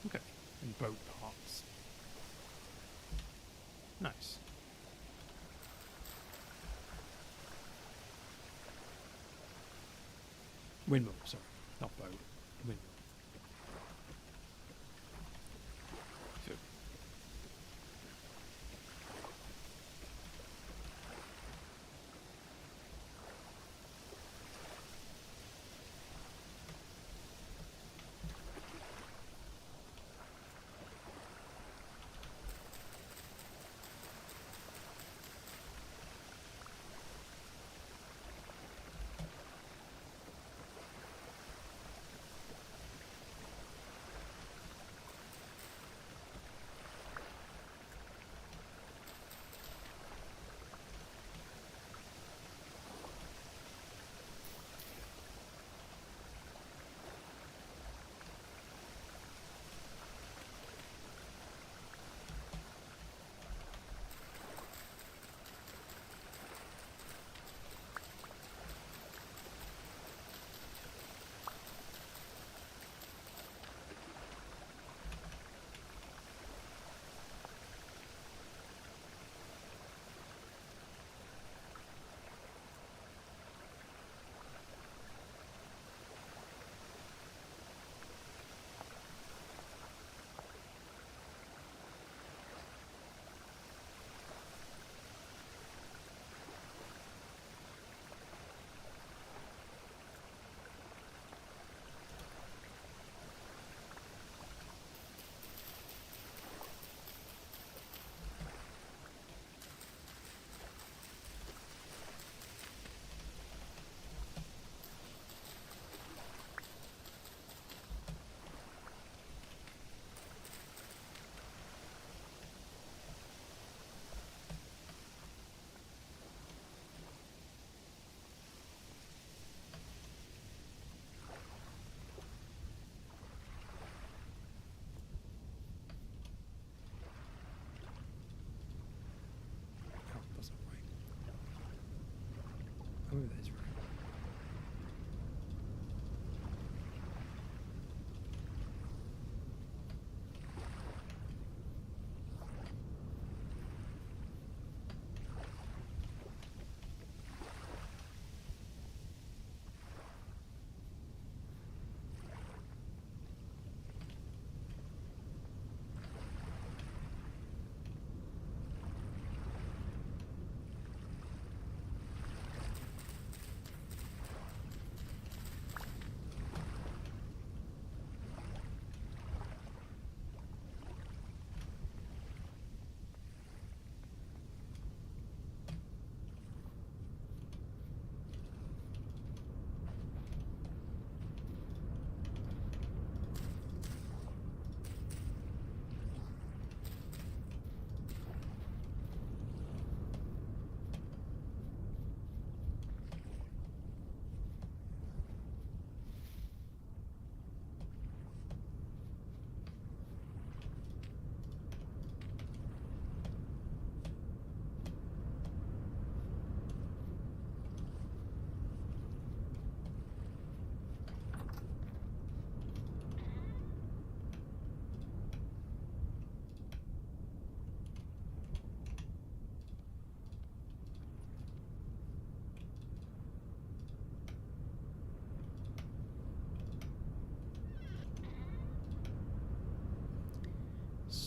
Okay, and boat parts. Nice. Windmill, sorry. Not boat. Windmill. So,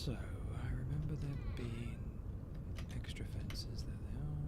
So, I remember there being extra fences. There they are.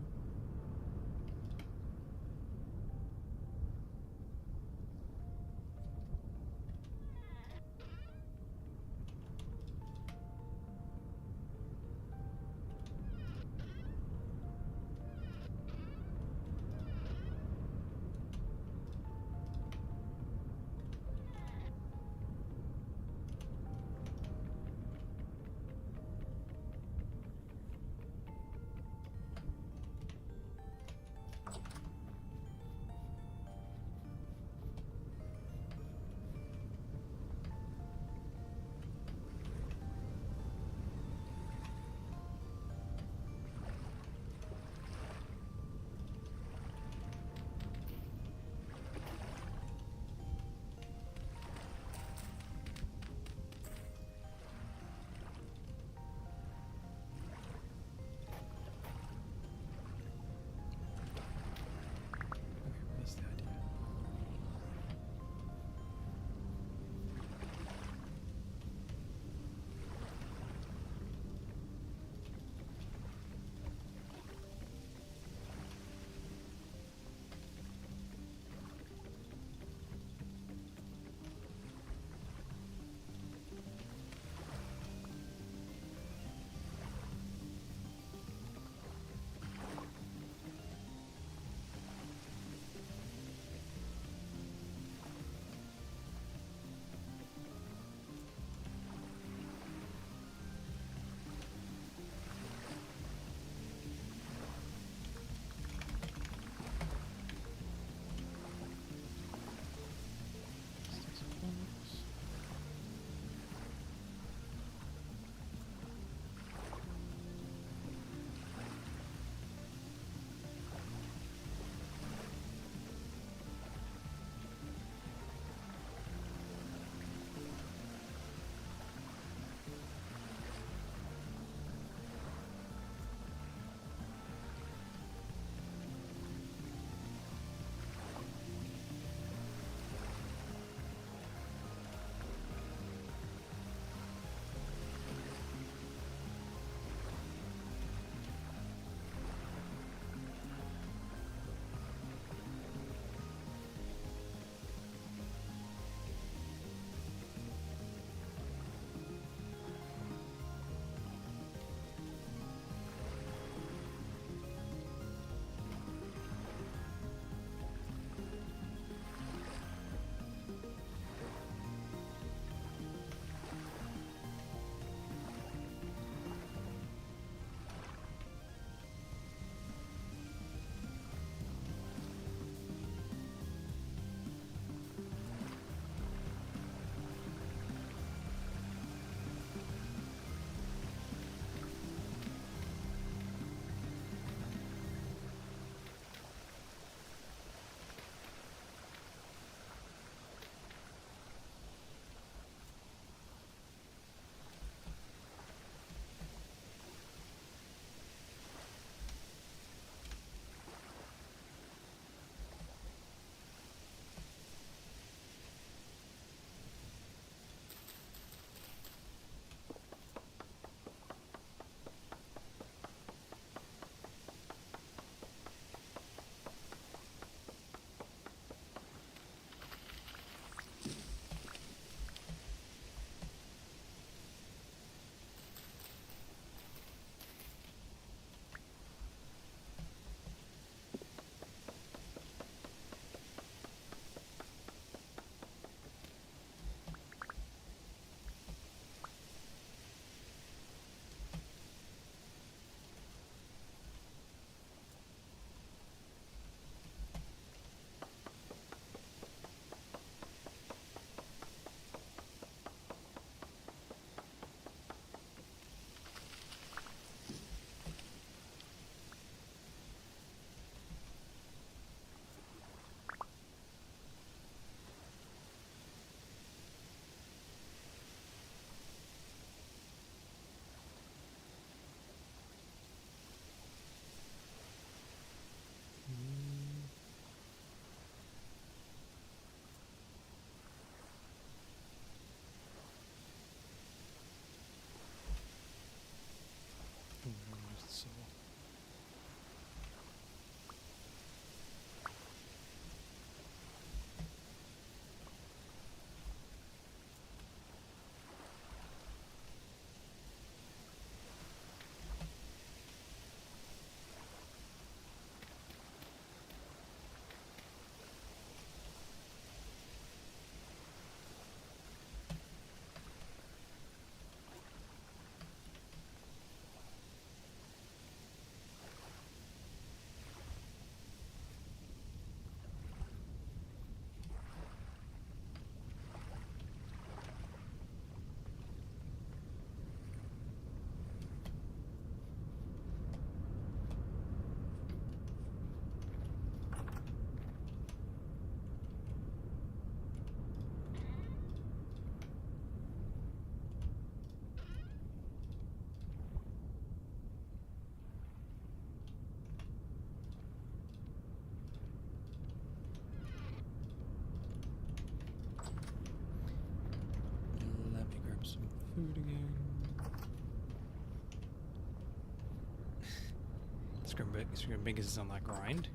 Perfect. So we're going to bring us on that grind.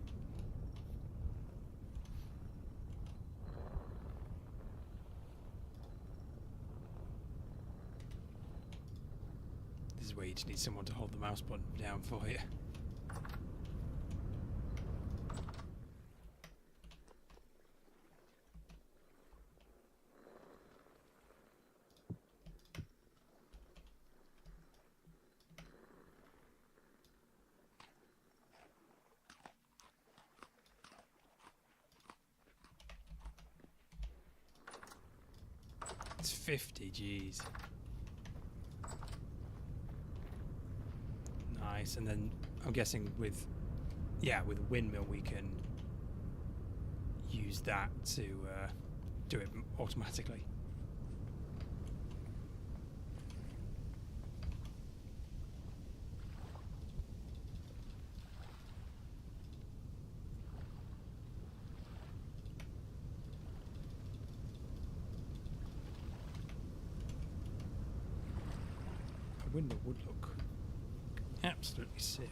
This is where you just need someone to hold the mouse button down for you. It's 50, jeez. Nice, and then I'm guessing with with a windmill we can use that to do it automatically. A windmill would look absolutely sick.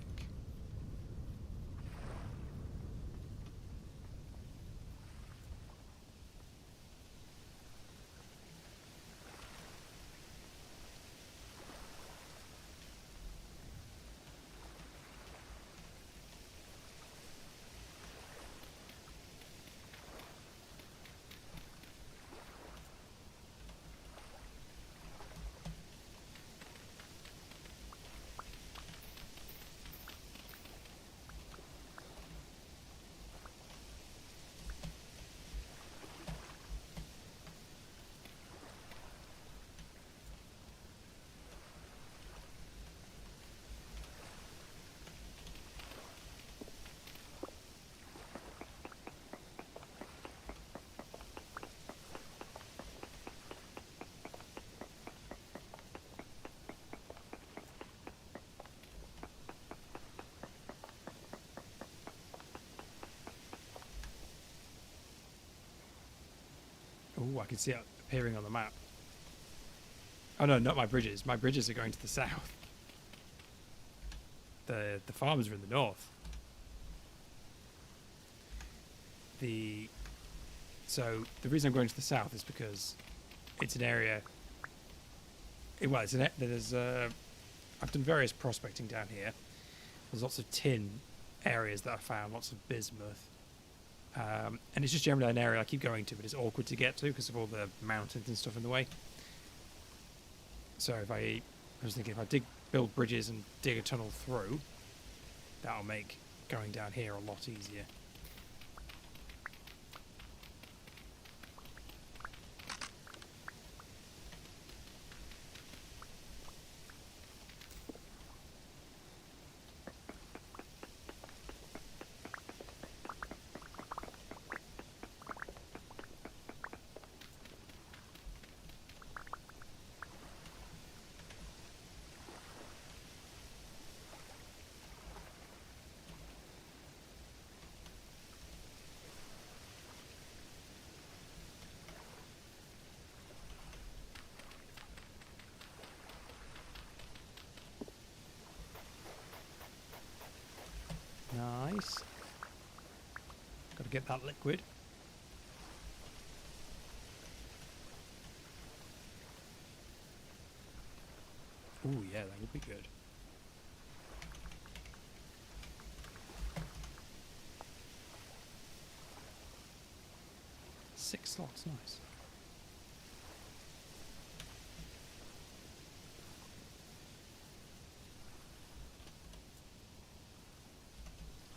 Oh, I can see it appearing on the map. Oh no, not my bridges. My bridges are going to the south. The farmers are in the north. So the reason I'm going to the south is because it's an area. I've done various prospecting down here. There's lots of tin areas that I found, lots of bismuth. And it's just generally an area I keep going to, but it's awkward to get to because of all the mountains and stuff in the way. So I was thinking if I build bridges and dig a tunnel through, that'll make going down here a lot easier. Nice. Got to get that liquid. Ooh, yeah, that would be good. Six slots, nice.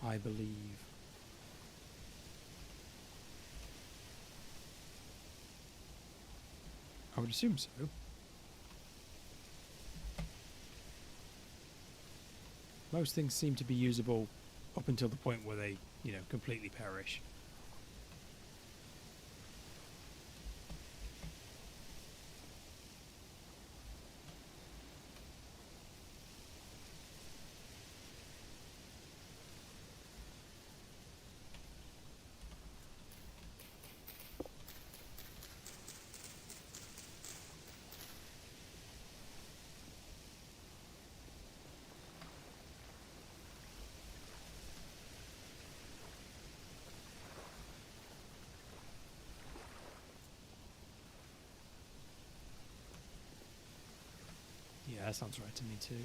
I believe. I would assume so. Most things seem to be usable up until the point where they, completely perish. that sounds right to me too.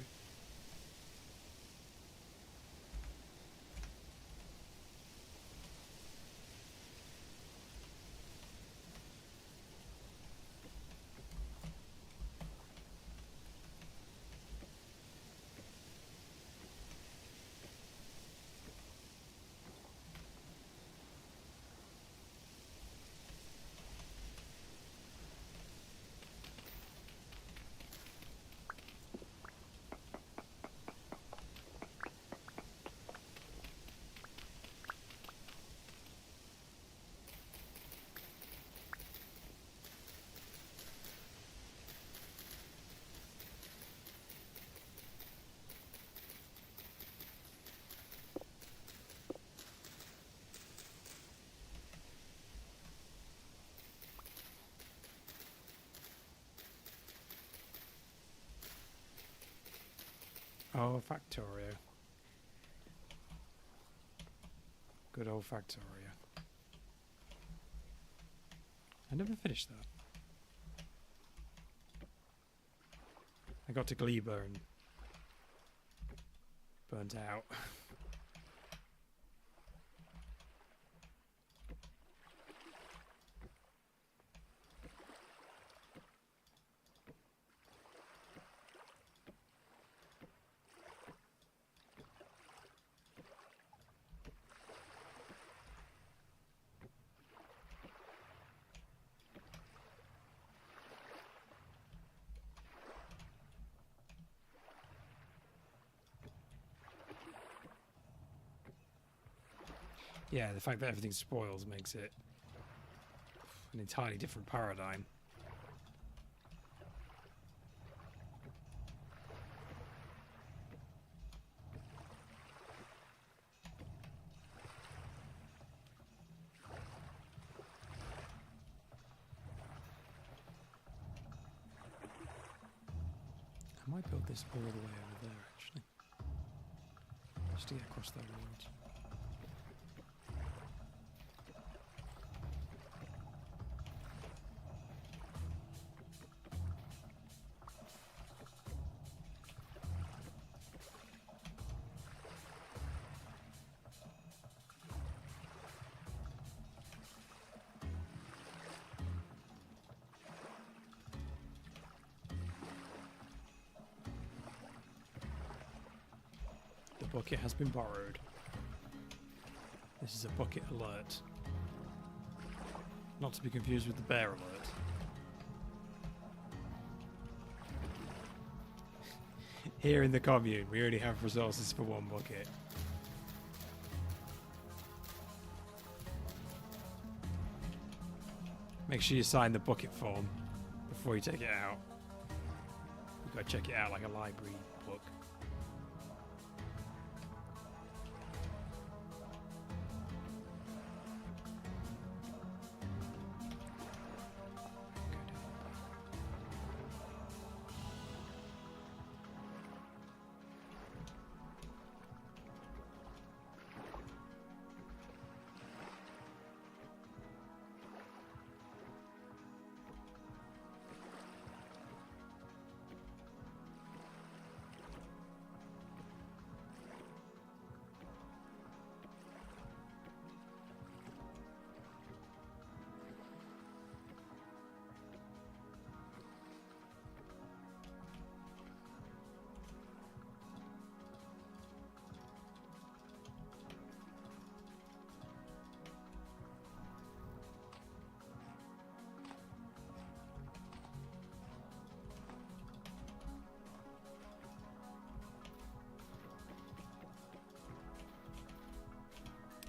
Oh, Factorio. Good old Factorio. I never finished that. I got to Gleba and burnt out. Yeah, the fact that everything spoils makes it an entirely different paradigm. I might build this all the way over there, actually. Just to get across that road. The bucket has been borrowed. This is a bucket alert. Not to be confused with the bear alert. Here in the commune, we only have resources for one bucket. Make sure you sign the bucket form before you take it out. You've got to check it out like a library book.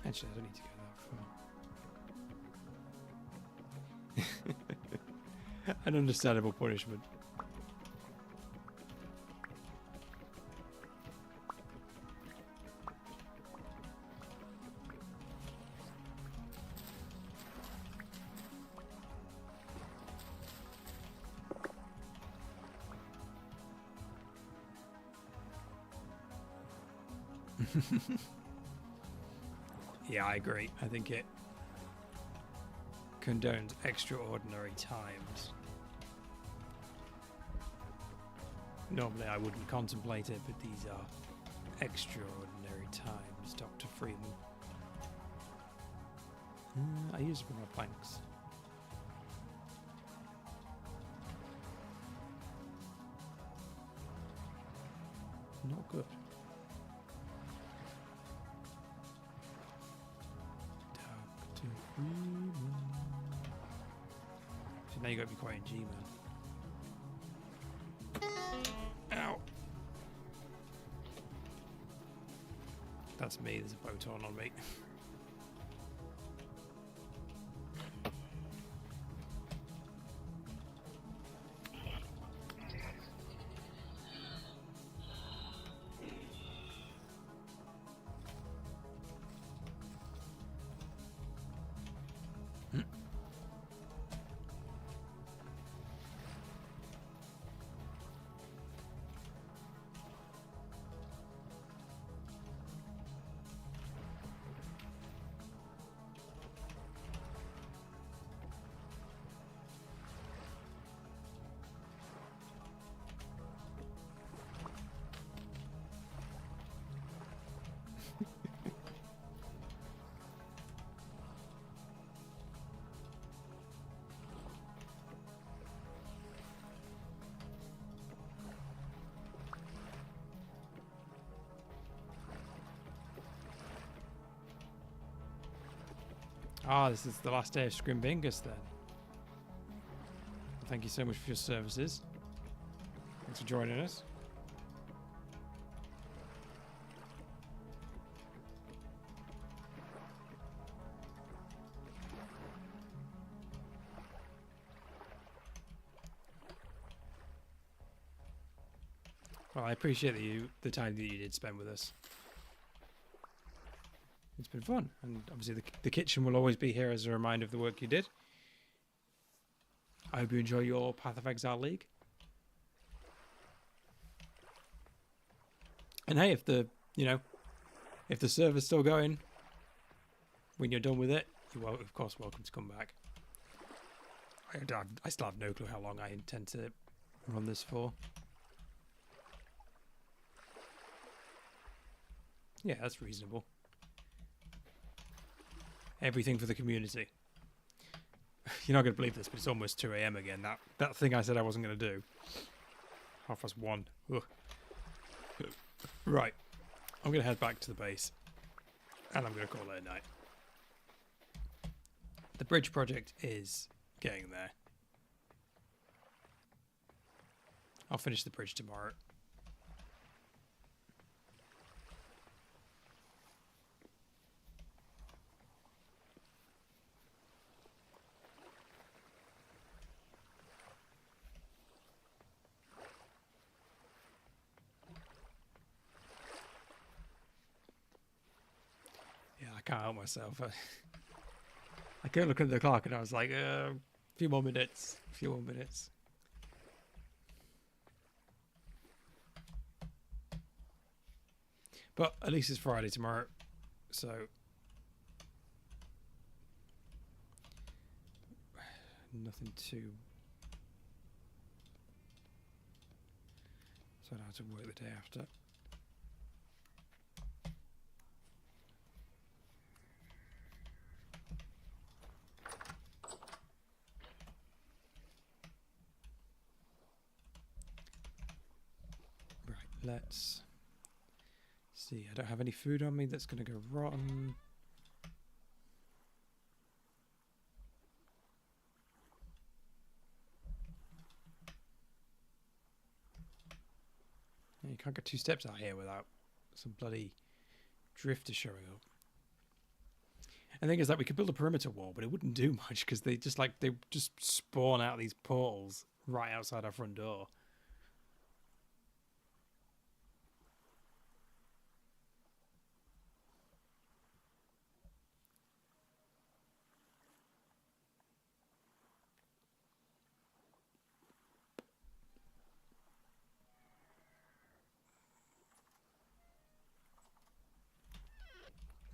Actually, I don't need to go that far. An understandable punishment. Yeah, I agree. I think it condones extraordinary times. Normally I wouldn't contemplate it, but these are extraordinary times, Dr. Freeman. I used to bring my planks. Not good. Dr. Freeman. So now you gotta be quiet in G, man. Ow! That's me, there's a bow torn on me. Ah, this is the last day of Scrimbingus then. Thank you so much for your services. Thanks for joining us. Well, I appreciate the time that you did spend with us. It's been fun, and obviously the kitchen will always be here as a reminder of the work you did. I hope you enjoy your Path of Exile League. And hey, if the server's still going when you're done with it, you're of course welcome to come back. I still have no clue how long I intend to run this for. Yeah, that's reasonable. Everything for the community. You're not going to believe this, but it's almost 2 AM again. That thing I said I wasn't going to do. 1:30. Ugh. Right. I'm going to head back to the base. And I'm going to call it a night. The bridge project is getting there. I'll finish the bridge tomorrow. I can't help myself. I kept looking at the clock and I was like, a few more minutes. But at least it's Friday tomorrow, so nothing too. So I don't have to work the day after. Let's see. I don't have any food on me that's going to go rotten. You can't get 2 steps out here without some bloody drifter showing up. And the thing is that we could build a perimeter wall, but it wouldn't do much because they just spawn out these portals right outside our front door.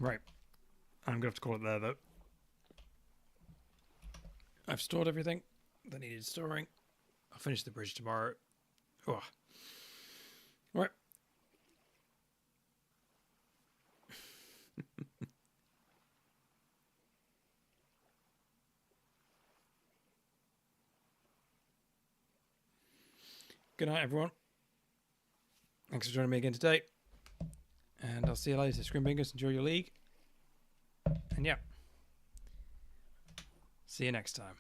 Right. I'm going to have to call it there, though. I've stored everything that needed storing. I'll finish the bridge tomorrow. Oh. good night, everyone. Thanks for joining me again today. And I'll see you later. Scrimbingers, enjoy your league. And yeah. See you next time.